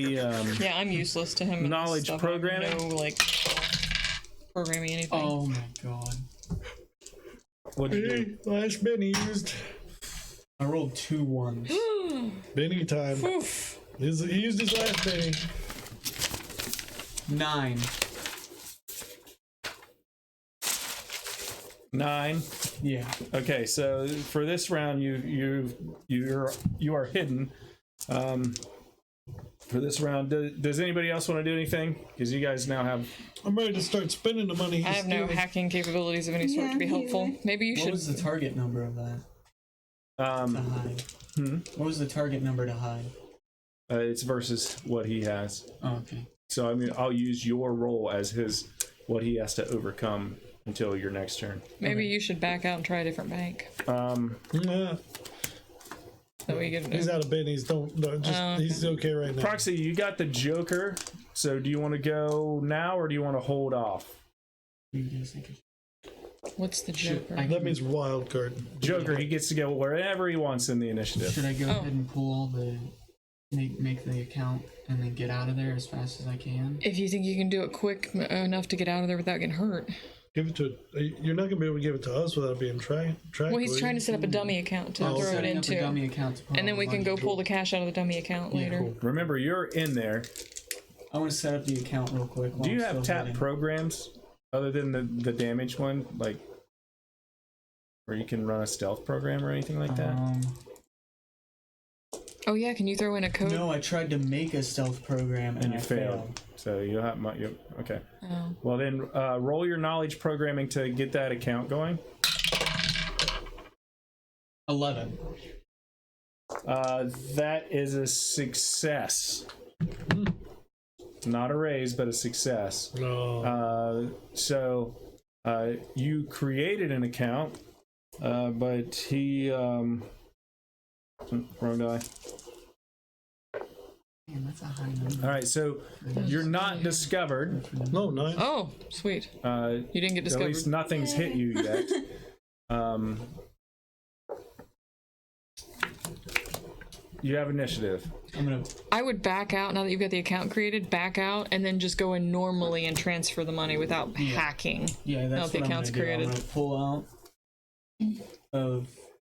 Yeah, I'm useless to him. and
knowledge
stuff.
programming?
I have no programming anything.
Oh my god.
What'd you do?
Hey, last Benny used.
I rolled 2 ones.
Benny time.
Oof.
He used his last Benny.
9.
9.
Yeah.
Okay, so for this round, you are hidden. For this round, does anybody else want to do anything? Because you guys now have.
I'm ready to start spending the money.
I have no hacking capabilities of any sort
Yeah,
to be
me
helpful.
either.
Maybe you
What
should.
was the target number of that? To hide. What was the target number to hide?
It's versus what he has.
Oh, okay.
So I mean, I'll use your role as what he has to overcome until your next turn.
Maybe you should back out and try a different bank.
Yeah.
That way you get.
He's out of Benny's. He's okay right now.
Proxy, you got the Joker. So do you want to go now or do you want to hold off?
What's the
Should
Joker?
I-
That means wild card.
Joker, he gets to go wherever he wants in the initiative.
Should I go ahead and pull all the make the account and then get out of there as fast as I can?
If you think you can do it quick enough to get out of there without getting hurt.
Give it to. You're not gonna be able to give it to us without being tracked.
Well, he's trying to set up a dummy account to throw it
Setting up a
into,
dummy account to put
and then
all
we
the
can go
money.
pull the cash out of the dummy account later.
Cool.
Remember, you're in there.
I want to set up the account real quick. while
Do you
I'm
have
still
tap
hiding.
programs other than the damage one, like where you can run a stealth program or anything like that?
Oh yeah, can you throw in a code?
No, I tried to make a stealth program and
You
I
failed. So you have okay.
Oh.
Well then, roll your knowledge programming to get that account going.
11.
That is a success. Not a raise, but a success.
No.
So you created an account, but he wrong guy.
Man, that's a high number.
All right, so you're not discovered.
No, 9.
Oh, sweet.
You
You didn't get
At
discovered.
least nothing's hit you yet. You have initiative.
I'm gonna.
I would back out now that you've got the account created. Back out and then just go in normally and transfer the money without hacking.
Yeah, that's
Now
what
the
I'm
account's
gonna do.
created.
I'm gonna pull out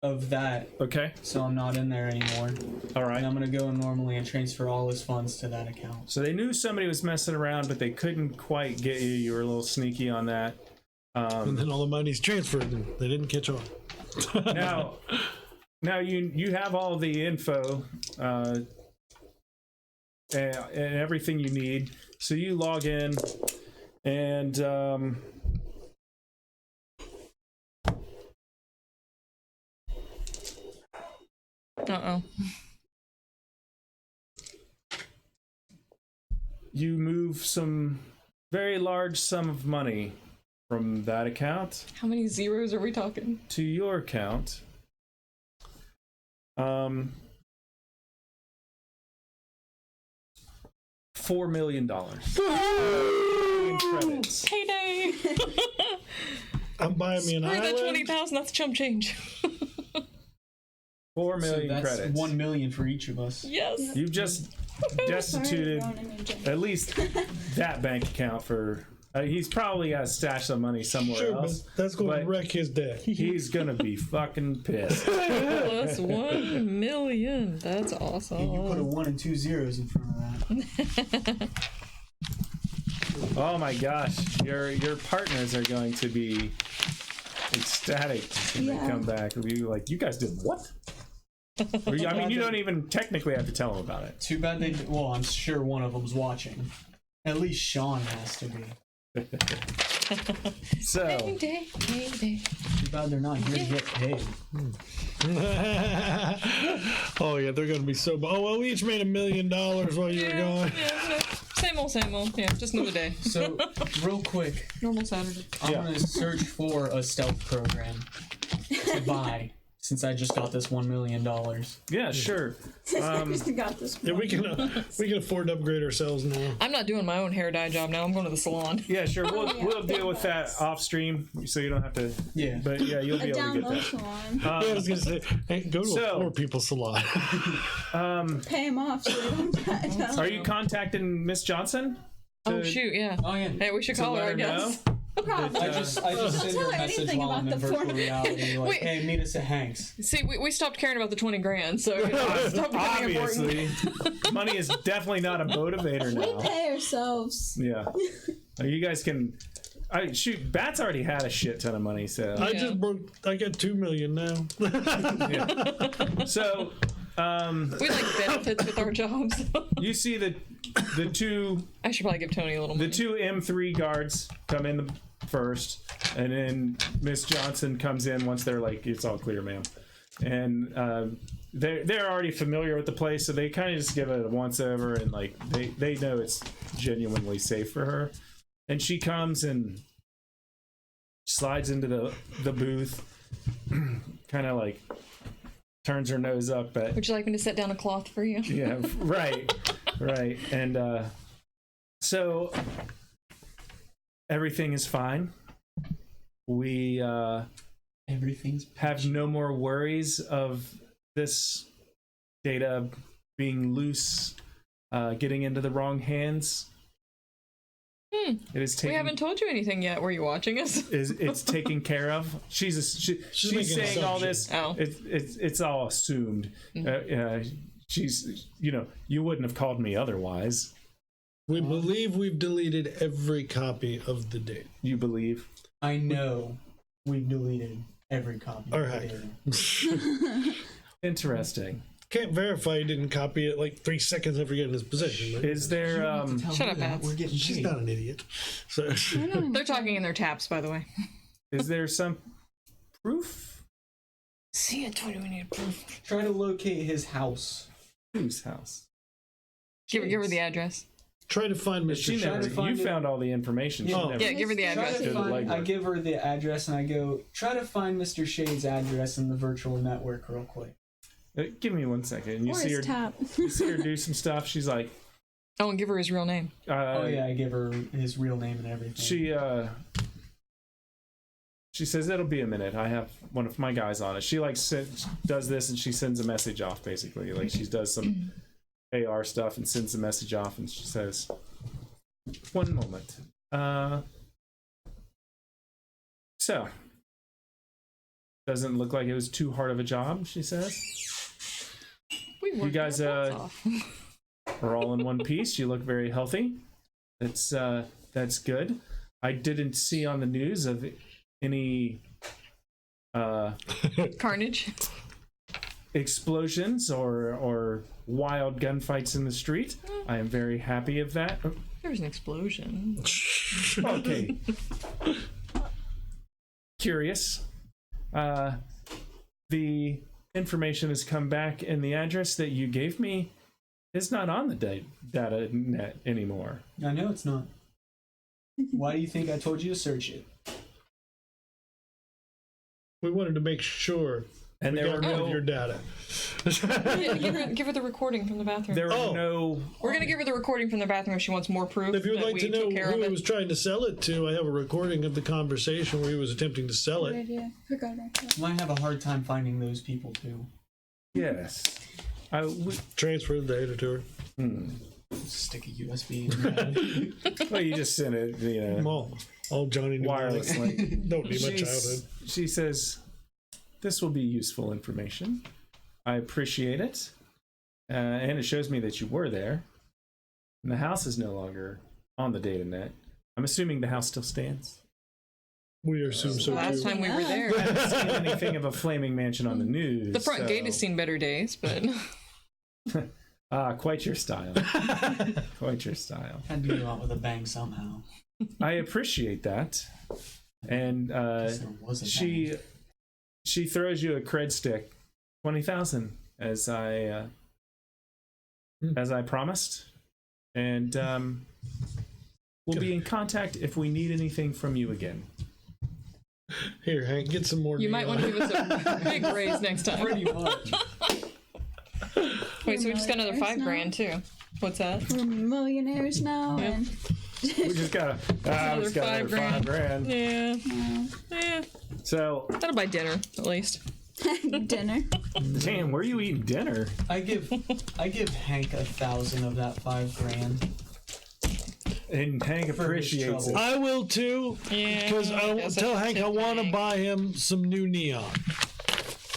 of that,
Okay.
so I'm not in there anymore.
All right.
And I'm gonna go in normally and transfer all his funds to that account.
So they knew somebody was messing around, but they couldn't quite get you. You were a little sneaky on that.
And then all the money's transferred, and they didn't catch on.
Now you have all the info and everything you need. So you log in and you move some very large sum of money from that account
How many zeros are we talking?
to your account. $4 million. Credits.
Payday!
I'm buying me an
Or that
island.
20,000, that's chump change.
4
So
million
that's
credits.
1 million for each of us.
Yes.
You've just destituted at least that bank account for. He's probably got a stash of money somewhere
Sure, but
else.
that's going
but
to wreck his day.
He's gonna be fucking pissed.
Plus 1 million. That's awesome.
You put a 1 and 2 zeros in front of that.
Oh my gosh, your partners are going to be ecstatic when they come back. Will be like, you guys did what? Or I mean, you don't even technically have to tell them about it.
Too bad they. Well, I'm sure one of them's watching. At least Sean has to be.
So
Payday.
Too bad they're not here to get paid.
Oh yeah, they're gonna be so. Oh well, we each made $1 million while you were gone.
Yeah, same old, same old. Yeah, just another day.
So, real quick,
Normal Saturday.
I'm gonna search for a stealth program to buy since I just got this $1 million.
yeah, sure.
got this.
Yeah, we can afford to upgrade ourselves now.
I'm not doing my own hair dye job now. I'm going to the salon.
Yeah, sure. We'll deal with that off stream, so you don't have to.
Yeah.
But yeah, you'll be
A
able
down
to get
low
that.
salon.
Yeah, I was gonna say, hey, go to
So-
a poor people salon.
Pay him off so they don't die.
Are you contacting Miss Johnson?
Oh, shoot, yeah.
Oh yeah.
Hey, we should call her,
let
I
her
guess.
Probably.
I just send her
Tell
a
her
message
anything
while I'm
about
in
the
virtual
form.
reality, like,
Wait.
hey, meet us at Hank's.
See, we stopped caring about the 20 grand, so you know, it stopped becoming important.
Obviously, money is definitely not a motivator
We
now.
pay ourselves.
Yeah, you guys can. Shoot, Bat's already had a shit ton of money, so
I got $2 million now.
so
We like benefits with our jobs.
you see the two
I should probably give Tony a little
the
money.
two M3 guards come in first, and then Miss Johnson comes in once they're like, it's all clear, ma'am. And they're already familiar with the place, so they kind of just give it a once over, and like they know it's genuinely safe for her. And she comes and slides into the booth, kind of like turns her nose up at.
Would you like me to set down a cloth for you?
Yeah, right. And so everything is fine. We
Everything's
have no more worries of this data being loose, getting into the wrong hands. It is taken.
We haven't told you anything yet. Were you watching us?
It's taken care of. She's
making
saying all this.
Oh.
It's all assumed. She's you wouldn't have called me otherwise.
We believe we've deleted every copy of the data.
You believe?
I know we've deleted every copy.
Our
of the
hacker.
data.
Interesting.
Can't verify he didn't copy it like 3 seconds after getting his position. But
Is there
Tell
Shut
her
up,
that.
Bats.
We're getting
she's
paid.
not an idiot. So
They're talking in their taps, by the way.
is there some proof?
See, I told you we need proof.
Try to locate his house.
Whose house?
Give her the address.
try to find Mr.
She
Shea.
never.
to find
You
it.
found all the information. She
Oh.
never-
Yeah, give her the
Try
address.
to
Did the
find,
legwork.
I give her the address and I go, try to find Mr. Shade's address in the virtual network real quick.
Give me 1 second. And you
Or
see her.
his tap.
You see her do some stuff. She's like,
Oh, and give her his real name.
Oh yeah, I give her his real name and everything.
she says it'll be a minute. I have one of my guys on it. She like does this and she sends a message off basically. Like she does some AR stuff and sends a message off and she says, "One moment. So doesn't look like it was too hard of a job," she says.
We
You guys are all in one piece. You look very healthy. That's good. I didn't see on the news of any
carnage,
explosions or wild gunfights in the street. I am very happy of that.
There was an explosion.
Okay. Curious. The information has come back, and the address that you gave me is not on the data net anymore.
I know it's not. Why do you think I told you to search it?
We wanted to make sure
And
we
there
got
were
rid of
no
your data.
Yeah, give her the recording from the bathroom.
there were no
We're gonna give her the recording from the bathroom if she wants more proof.
If you would
that
like
we
to know
took care
who
of
he
it.
was trying to sell it to, I have a recording of the conversation where he was attempting to sell
Good
it.
idea. Forgot about that.
Might have a hard time finding those people too.
yes.
Transfer the data to her.
Stick a USB in there.
Well, you just sent it, you know,
All Johnny
wireless
Mnemonic.
link.
Don't need my childhood.
She says, "This will be useful information. I appreciate it. And it shows me that you were there. And the house is no longer on the data net. I'm assuming the house still stands.
We assume so
Last
too.
time we were there,
I haven't seen anything of a flaming mansion on the news.
the front
so-
gate has seen better days, but
Quite your style. Quite your style.
Had to go out with a bang somehow.
I appreciate that. And
Guess there was a
she throws you a cred stick, 20,000, as I promised, and we'll be in contact if we need anything from you again.
Here, Hank, get some more.
you might want to give us a big raise next time.
Pretty much.
Wait, so we just got another
Millionaires
$5,000 too. What's that?
We're millionaires now,
Yeah.
and
We just got
Another
$5 grand.
Yeah. Yeah.
So,
That'll buy dinner, at least.
dinner.
damn, where are you eating dinner?
I give Hank 1,000 of that $5,000.
And Hank
For his
appreciates it.
trouble.
I will too,
Yeah.
because I
guess
tell
that's
Hank I
tip
want to
Hank.
buy him some new neon.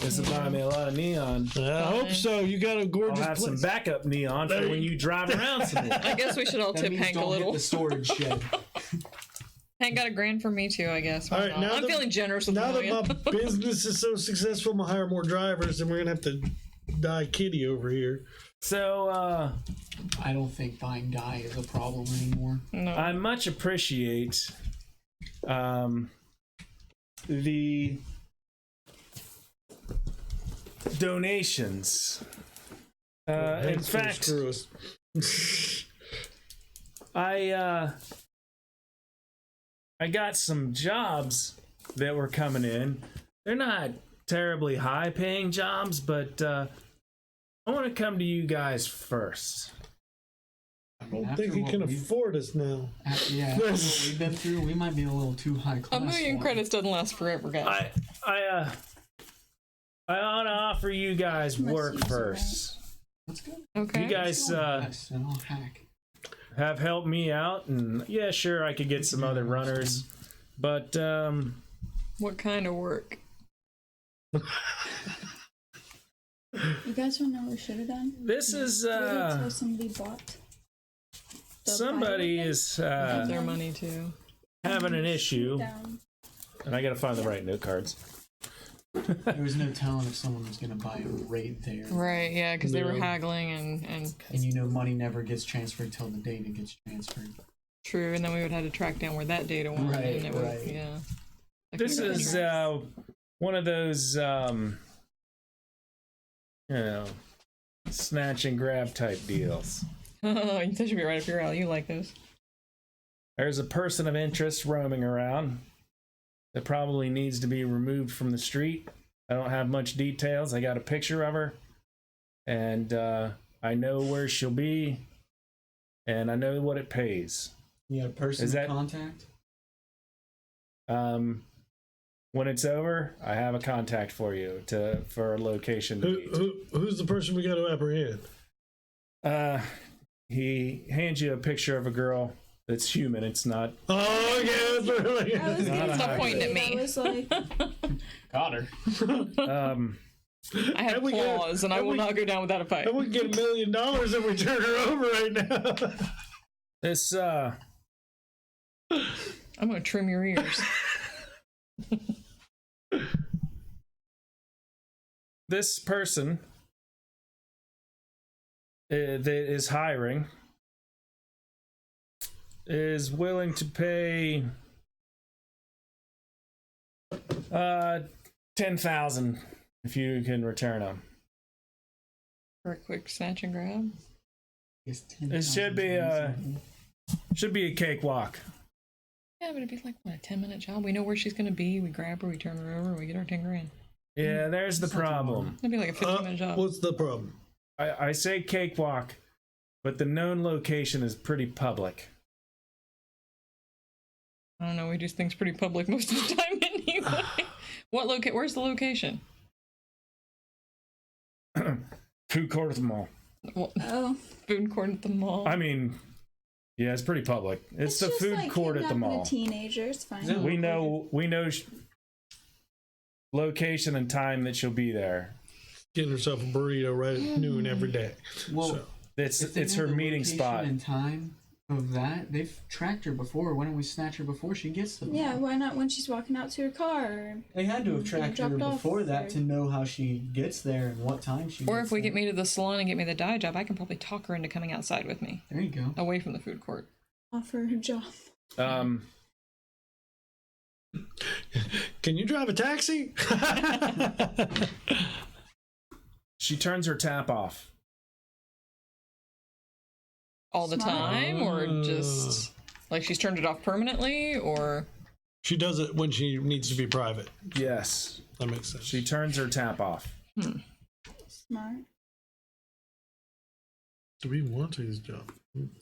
This is buying me a lot of neon.
I hope so. You got a
I'll
gorgeous
have some
place.
backup neon for when you drive around some more.
I guess we should all
That
tip
means
Hank a
don't hit
little.
the storage shed.
Hank got $1,000 from me too, I guess. Why
All right,
not?
now
I'm
that-
feeling generous with
Now
the
that
million.
my business is so successful, I'm gonna hire more drivers, and we're gonna have to die kitty over here.
So,
I don't think buying dye is a problem anymore.
No.
I much appreciate the donations. In
Hank's gonna
fact,
screw us.
I got some jobs that were coming in. They're not terribly high paying jobs, but I want to come to you guys first.
I
I
mean,
don't think he can afford us now.
Yeah, after what we've been through, we might be a little too high class.
$1 million
for him.
credits doesn't last forever, guys.
I want to offer you guys
Must
work
use it,
first.
That's good.
Okay.
You guys
Yes, and I'll hack.
have helped me out, and yeah, sure, I could get some other runners, but
What kind of work?
You guys want to know what we should have done?
this is
Wait until somebody bought. the
somebody
pilot
is
Have their money too.
having an issue,
down.
and I gotta find the right note cards.
There was no telling if someone was going to buy a raid there.
Right, yeah, because they were
No.
haggling and
And you know money never gets transferred till the data gets transferred.
true, and then we would have to track down where that data went.
Right,
and it would,
right.
yeah. That
This
could be
is
dangerous.
one of those snatch and grab type deals.
That should be right up your alley. You like those?
There's a person of interest roaming around that probably needs to be removed from the street. I don't have much details. I got a picture of her, and I know where she'll be, and I know what it pays.
You got a person
Is
to
that-
contact?
when it's over, I have a contact for you for a location to meet.
Who's the person we got to apprehend?
He hands you a picture of a girl that's human. It's not.
Oh, yeah, that's really.
I was gonna
Stop
say,
pointing at me.
I was like,
Got her.
I have
And we get-
claws, and I will not go down without a fight.
And we get $1 million if we turn her over right now.
This
I'm gonna trim your ears.
this person that is hiring is willing to pay 10,000 if you can return them.
For a quick snatch and grab.
It should be a cakewalk.
Yeah, but it'd be like what, a 10-minute job. We know where she's gonna be. We grab her, we turn her over, we get our 10 grand.
Yeah, there's the problem.
It'd be like a 15-minute job.
What's the problem?
I say cakewalk, but the known location is pretty public.
I don't know. We do things pretty public most of the time anyway. Where's the location?
Food court at the mall.
Well,
oh,
food court at the mall.
I mean, yeah, it's pretty public. It's the
just
food
like
court at the
kidnapping
mall.
A teenager, it's fine.
Is it-
We know location and time that she'll be there.
Getting herself a burrito right at noon every day.
Well,
So,
It's
if they
it's
know
her
the
meeting
location
spot.
and time of that, they've tracked her before. Why don't we snatch her before she gets to them?
Yeah, why not when she's walking out to her car?
They had to have tracked her
dropped off
before that
or-
to know how she gets there and what time she
Or
gets
if we
there.
get me to the salon and get me the dye job, I can probably talk her into coming outside with me,
There you go.
away from the food court.
Offer her a job.
can you drive a taxi?
She turns her tap off.
All the
Smart.
time, or just like she's turned it off permanently, or
She does it when she needs to be private.
Yes,
That makes sense.
she turns her tap off.
Smart.
Do we even want to take this job?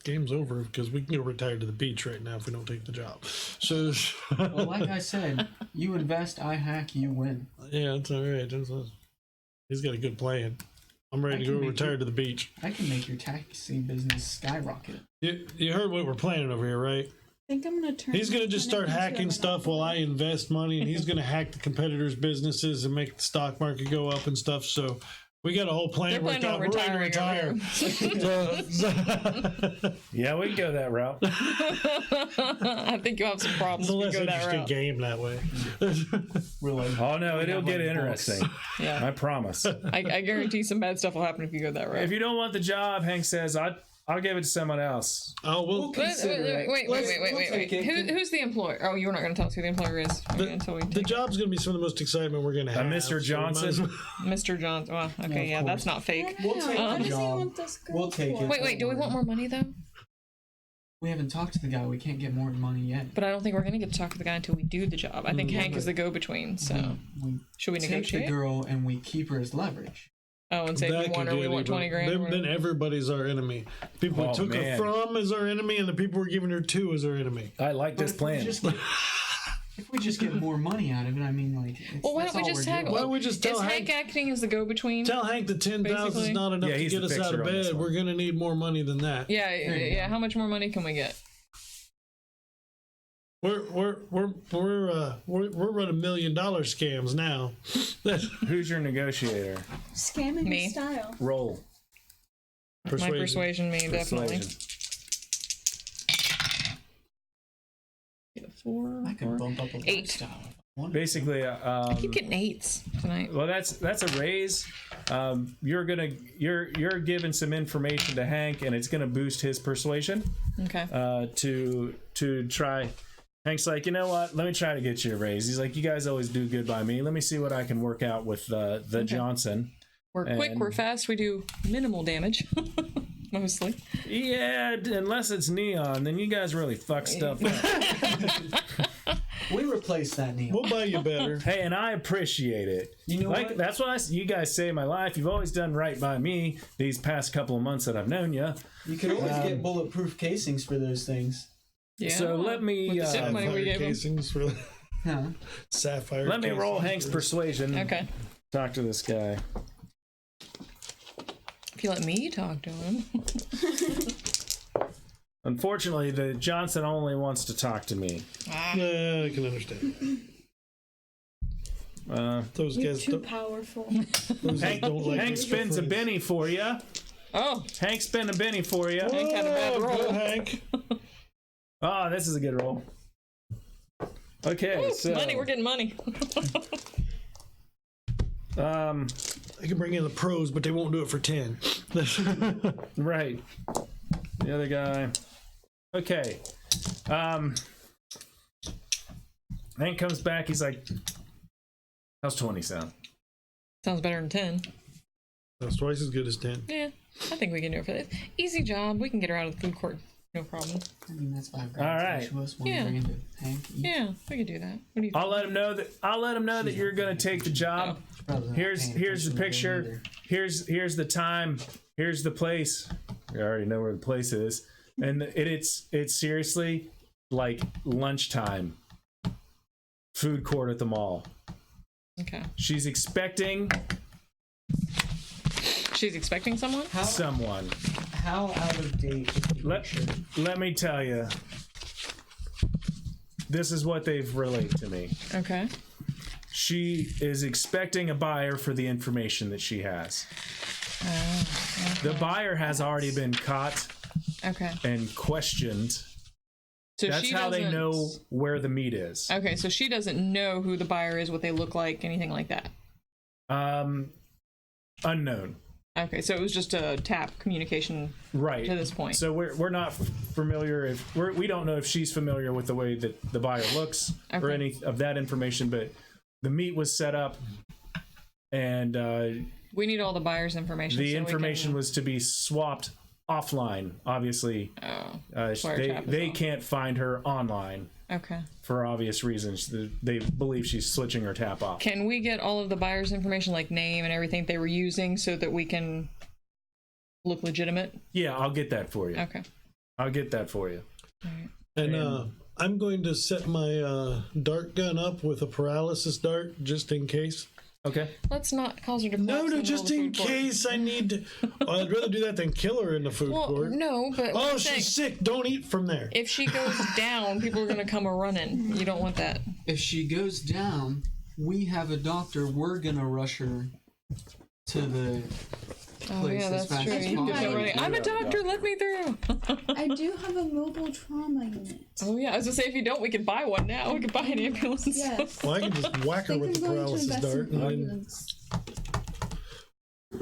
Game's over because we can go retire to the beach right now if we don't take the job. So,
Well, like I said, you invest, I hack, you win.
yeah, it's all right. He's got a good plan. I'm ready
I
to
can
go
make
retire
you-
to the beach.
I can make your taxi business skyrocket.
You heard what we're planning over here, right?
I think I'm gonna turn.
He's gonna just start
into a
hacking stuff while I invest money, and he's gonna hack the competitors' businesses and make the stock market go up and stuff. So we got a whole plan
they're
worked
planning
out.
on
We're ready to
retiring.
retire. So,
Yeah, we can go that route.
I think you'll have some problems
it's a
if
less
you go that
interesting
route.
game that way.
We're like,
Oh no,
We
it'll
have,
get
like,
interesting.
Yeah,
I promise.
I guarantee some bad stuff will happen if you go that route.
If you don't want the job, Hank says, I'll give it to someone else.
Oh, well,
Wait, who's the employer? Oh, you're not going to tell us who the employer is until we
the
take
job's gonna be some of the most excitement we're gonna have.
Mr.
so we might
Johnson?
as well-
Mr. Johnson. Well, okay,
of
yeah, that's
course.
not fake.
We'll take
What
the
does he
job.
want this girl
We'll take
for?
it.
Wait, do we want more money though?
we haven't talked to the guy. We can't get more money yet.
But I don't think we're going to get to talk to the guy until we do the job. I think Hank is the go-between. So
We
should we
take
negotiate?
the girl and we keep her as leverage.
Oh, and say if
That
you
could
want her, we
get
want
even-
20 grand. or
Then
whatever.
everybody's our enemy. People we
Oh,
took her
man.
from is our enemy, and the people we're giving her to is our enemy.
I like
But
this
if we
plan.
just get- If we just get more money out of it, I mean, like, it's,
Well, why
that's
don't we
all
just
we're
tag?
doing.
Why don't we just tell
is
Hank-
Hank acting as the go-between?
Tell Hank the 10,000 is
Basically.
not enough
Yeah,
to
he's
get
the
us out of
fixer on this
bed.
one.
We're gonna need more money than that.
Yeah,
you
yeah.
go.
How much more money can we get?
We're running $1 million scams now.
Who's your negotiator?
Scamming
Me.
his style.
Roll.
My
Persuasion.
persuasion, me definitely.
Persuasion.
Get a 4.
I could bump up a
8.
lifestyle if I wanted.
Basically,
I keep getting 8s tonight.
well, that's a raise. You're giving some information to Hank, and it's gonna boost his persuasion.
Okay.
To try. Hank's like, you know what? Let me try to get you a raise. He's like, you guys always do good by me. Let me see what I can work out with the Johnson.
We're quick,
and-
we're fast, we do minimal damage. Mostly.
Yeah, unless it's neon, then you guys really fuck stuff up.
We replace that Neil.
We'll buy you better.
Hey, and I appreciate it.
You know
like
what?
that's what you guys say in my life. You've always done right by me these past couple of months that I've known you.
You can always get bulletproof casings for those things.
Yeah.
So let me.
With the tip money we
Fire
gave him.
casings for
Huh?
Sapphire.
Let me
case.
roll Hank's persuasion.
Okay.
Talk to this guy.
If you let me talk to him.
Unfortunately, the Johnson only wants to talk to me.
Yeah, I can understand. Those
You're
guys
too
don't.
powerful.
Those guys don't like
Hank
extra
spins a
friends.
Benny for you.
Oh,
Hank spin a Benny for you.
Hank had a bad
Oh,
roll.
good, Hank.
Oh, this is a good roll. Okay,
Ooh,
so
money. We're getting money.
I can bring in the pros, but they won't do it for 10.
right. The other guy. Okay. Hank comes back. He's like, "How's 20 sound?"
Sounds better than 10.
That's twice as good as 10.
Yeah, I think we can do it for this. Easy job. We can get her out of the food court. No problem.
I mean, that's 5
All
grand.
right.
Each of us, one
Yeah.
bring into Hank. Each.
Yeah, we could do that. What do you think?
I'll let him know that you're gonna take the job.
Probably not
Here's
paying
the
attention to them
picture.
either.
Here's the time. Here's the place. We already know where the place is, and it's seriously like lunchtime. Food court at the mall.
Okay.
She's expecting
She's expecting someone?
someone.
How out of date is the picture?
Let me tell you. This is what they've relayed to me.
Okay.
She is expecting a buyer for the information that she has. The buyer has already been caught
Okay.
and questioned.
So
That's
she
how they
doesn't-
know where the meat is.
Okay, so she doesn't know who the buyer is, what they look like, anything like that.
Unknown.
Okay, so it was just a tap communication
Right.
to this point.
So we're not familiar if we don't know if she's familiar with the way that the buyer looks or
Okay.
any of that information, but the meat was set up and
We need all the buyer's information.
the
so we
information
can-
was to be swapped offline. Obviously,
Oh,
they
wiretap is off.
can't find her online
okay.
for obvious reasons. They believe she's switching her tap off.
Can we get all of the buyer's information, like name and everything they were using, so that we can look legitimate?
Yeah, I'll get that for you.
Okay.
I'll get that for you.
And I'm going to set my dart gun up with a paralysis dart just in case.
Okay.
Let's not cause her to collapse
No,
in the
just
middle
in
of the food court.
case I need to. I'd rather do that than kill her in the food
Well,
court.
no, but
Oh,
I'm saying,
she's sick. Don't eat from there.
if she goes down, people are gonna come a running. You don't want that.
If she goes down, we have a doctor. We're gonna rush her to the
Oh
place
yeah,
as
that's
fast
true.
as
You can
possible.
go running. I'm a doctor. Let me through.
I do have a mobile trauma unit.
Oh yeah, I was gonna say if you don't, we can buy one now. We can buy an ambulance.
Yes.
Well, I can just whack her
They
with
can
the
go into
paralysis dart.
investment
And then,
ambulance.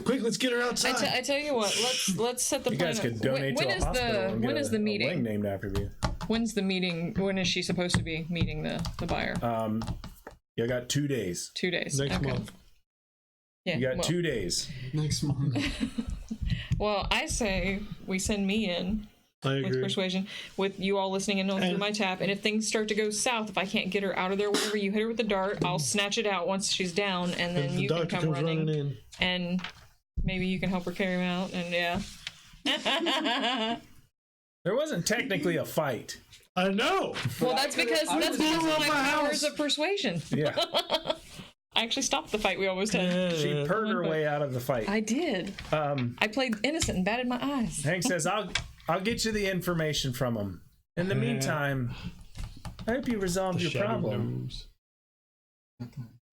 quick, let's get her outside.
I tell you what. Let's set the
You
plan
guys
up.
could donate
when
to a
is
hospital
the
and get
when is the
a wing
meeting?
named after you.
When's the meeting? When is she supposed to be meeting the buyer?
You got 2 days.
2 days.
Next
okay.
month.
Yeah.
You got
well,
2 days.
next month.
Well, I say we send me in
I
with
agree.
persuasion, with you all listening in on through
And-
my tap, and if things start to go south, if I can't get her out of there, whatever, you hit her with the dart, I'll snatch it out once she's down, and then
If the
you can
doctor
come
comes running in.
and maybe you can help her carry him out, and yeah.
There wasn't technically a fight.
I know.
Well, that's because
I
that's
would've
because
blown
of
up
my
my
powers
house.
of persuasion.
Yeah.
I actually stopped the fight we almost had.
She purred her way out of the fight.
I did. I played innocent and batted my eyes.
Hank says, I'll get you the information from him. In the meantime, I hope you resolved your
Shaggy
problem.
nose.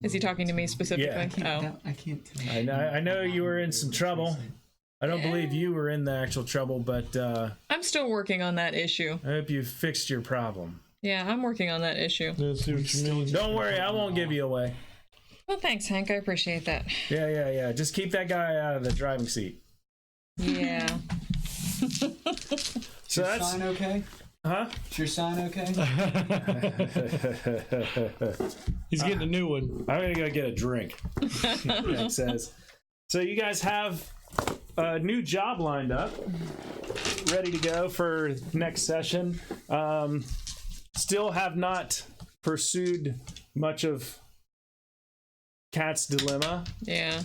Is he talking to me specifically?
Yeah.
Oh.
I can't tell.
I know you were in some trouble. I don't believe you were in the actual trouble, but
I'm still working on that issue.
I hope you fixed your problem.
Yeah, I'm working on that issue.
Let's see what you mean.
Don't worry, I won't give you away.
Well, thanks, Hank. I appreciate that.
Yeah. Just keep that guy out of the driving seat.
Yeah.
So
Your
that's
sign okay?
huh?
Is your sign okay?
He's getting a new one.
I'm gonna go get a drink. Hank says. So you guys have a new job lined up, ready to go for next session. Still have not pursued much of Cat's dilemma.
Yeah.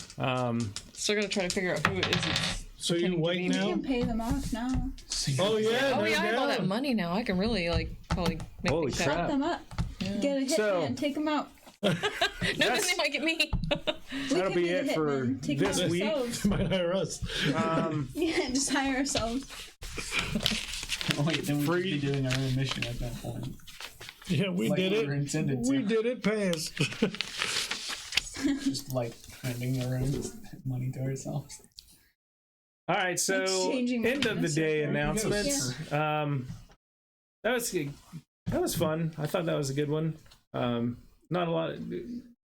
Still gotta try to figure out who it is.
So you
Pretending to
white
be
You
now?
can pay them off now.
Oh yeah.
Oh
no
yeah, I have all that
doubt.
money now. I can really probably make
Holy
things
crap.
Set them up.
Yeah.
Get a hitman,
So-
take him out.
No, then they might get me.
That'll be
the
it for
hitman. Take
this
him out
week.
ourselves.
They might hire us.
Yeah, just hire ourselves.
Oh, wait, then we'd
Free-
be doing our own mission at that point.
Yeah, we
Like
did
we were
it.
intended to.
We did it. Pass.
Just like spending our own money to ourselves.
All right, so
Exchanging
end of the
money.
day
There you go,
announcements.
sir.
That was fun. I thought that was a good one. Not a lot.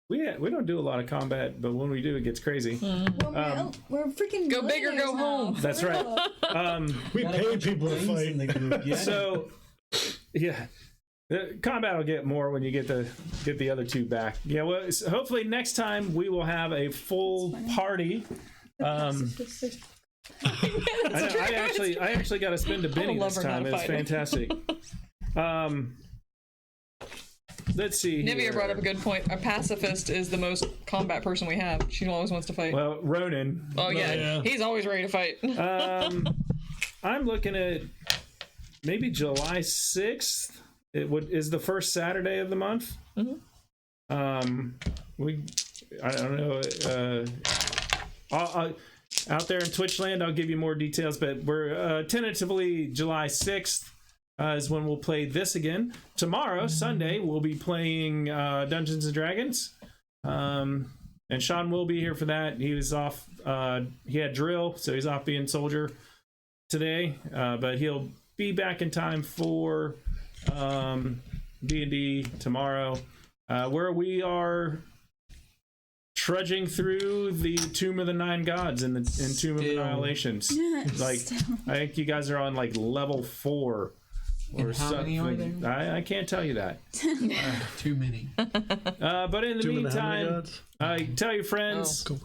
We don't do a lot of combat, but when we do, it gets crazy.
Well, we're freaking
Go big or go
millionaires now.
home.
That's
For
right.
real.
We
Got a
pay
bunch of
people to
things in
fight.
the group, yeah.
So, yeah, the combat will get more when you get the other two back. Yeah, well, hopefully next time we will have a full party. I actually got to spend a Benny
love
this
her, not
time.
a
It's
fighter.
fantastic. Let's see.
Nivea
here.
brought up a good point. A pacifist is the most combat person we have. She always wants to fight.
Well, Ronan.
Oh yeah.
yeah.
He's always ready to fight.
I'm looking at maybe July 6th. Is the first Saturday of the month. I don't know. Out there in Twitch land, I'll give you more details, but we're tentatively July 6th is when we'll play this again. Tomorrow, Sunday, we'll be playing Dungeons and Dragons. And Sean will be here for that. He was off. He had drill, so he's off being soldier today. But he'll be back in time for D&D tomorrow, where we are trudging through the Tomb of the Nine Gods and Tomb of Annihilations. Like, I think you guys are on like level 4 or
And how many
something.
are there?
I can't tell you that.
Too many.
But in the
Doing the how many
meantime,
gods?
tell your friends,
Go.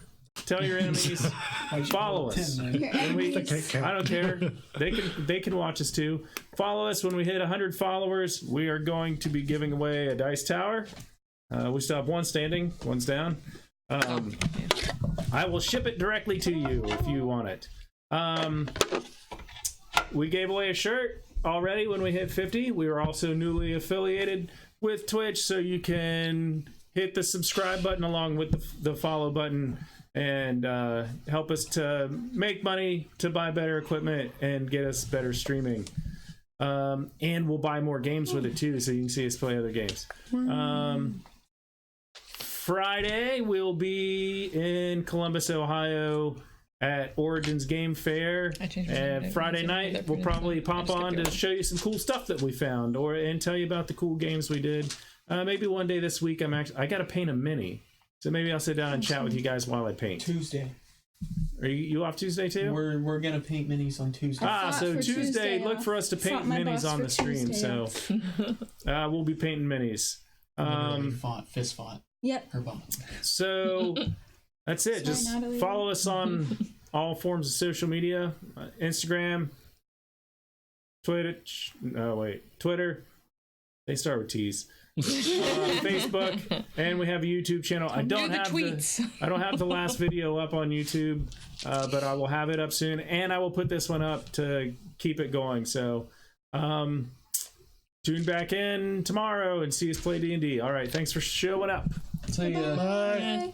tell your enemies, follow us.
Your
When we-
enemies.
I don't care. They can watch us too. Follow us when we hit 100 followers. We are going to be giving away a dice tower. We still have one standing, one's down. I will ship it directly to you if you want it. We gave away a shirt already when we hit 50. We were also newly affiliated with Twitch, so you can hit the subscribe button along with the follow button and help us to make money to buy better equipment and get us better streaming. And we'll buy more games with it too, so you can see us play other games. Friday we'll be in Columbus, Ohio at Origins Game Fair,
I changed my name
and
to
Friday
Origins.
night
That
we'll
pretty
probably
much. I
pop
just kept
on to
going.
show you some cool stuff that we found, and tell you about the cool games we did. Maybe one day this week I got to paint a mini, so maybe I'll sit down and chat with you guys while I paint.
Tuesday.
Are you off Tuesday too?
We're gonna paint minis on Tuesday.
Fought
So
for
Tuesday,
Tuesday,
look for us to paint
fought my
minis
boss
on
for
the stream.
Tuesday,
So we'll be painting minis.
Literally fist fought
Yep.
her bum.
So that's it.
Sorry,
Just
Natalie.
follow us on all forms of social media: Instagram, Twitter. They start with T's. Facebook, and we have a YouTube channel. I don't
Do the
have
tweets.
I don't have the last video up on YouTube, but I will have it up soon, and I will put this one up to keep it going. So, tune back in tomorrow and see us play D&D. All right, thanks for showing up.
So yeah.
Bye.
Bye.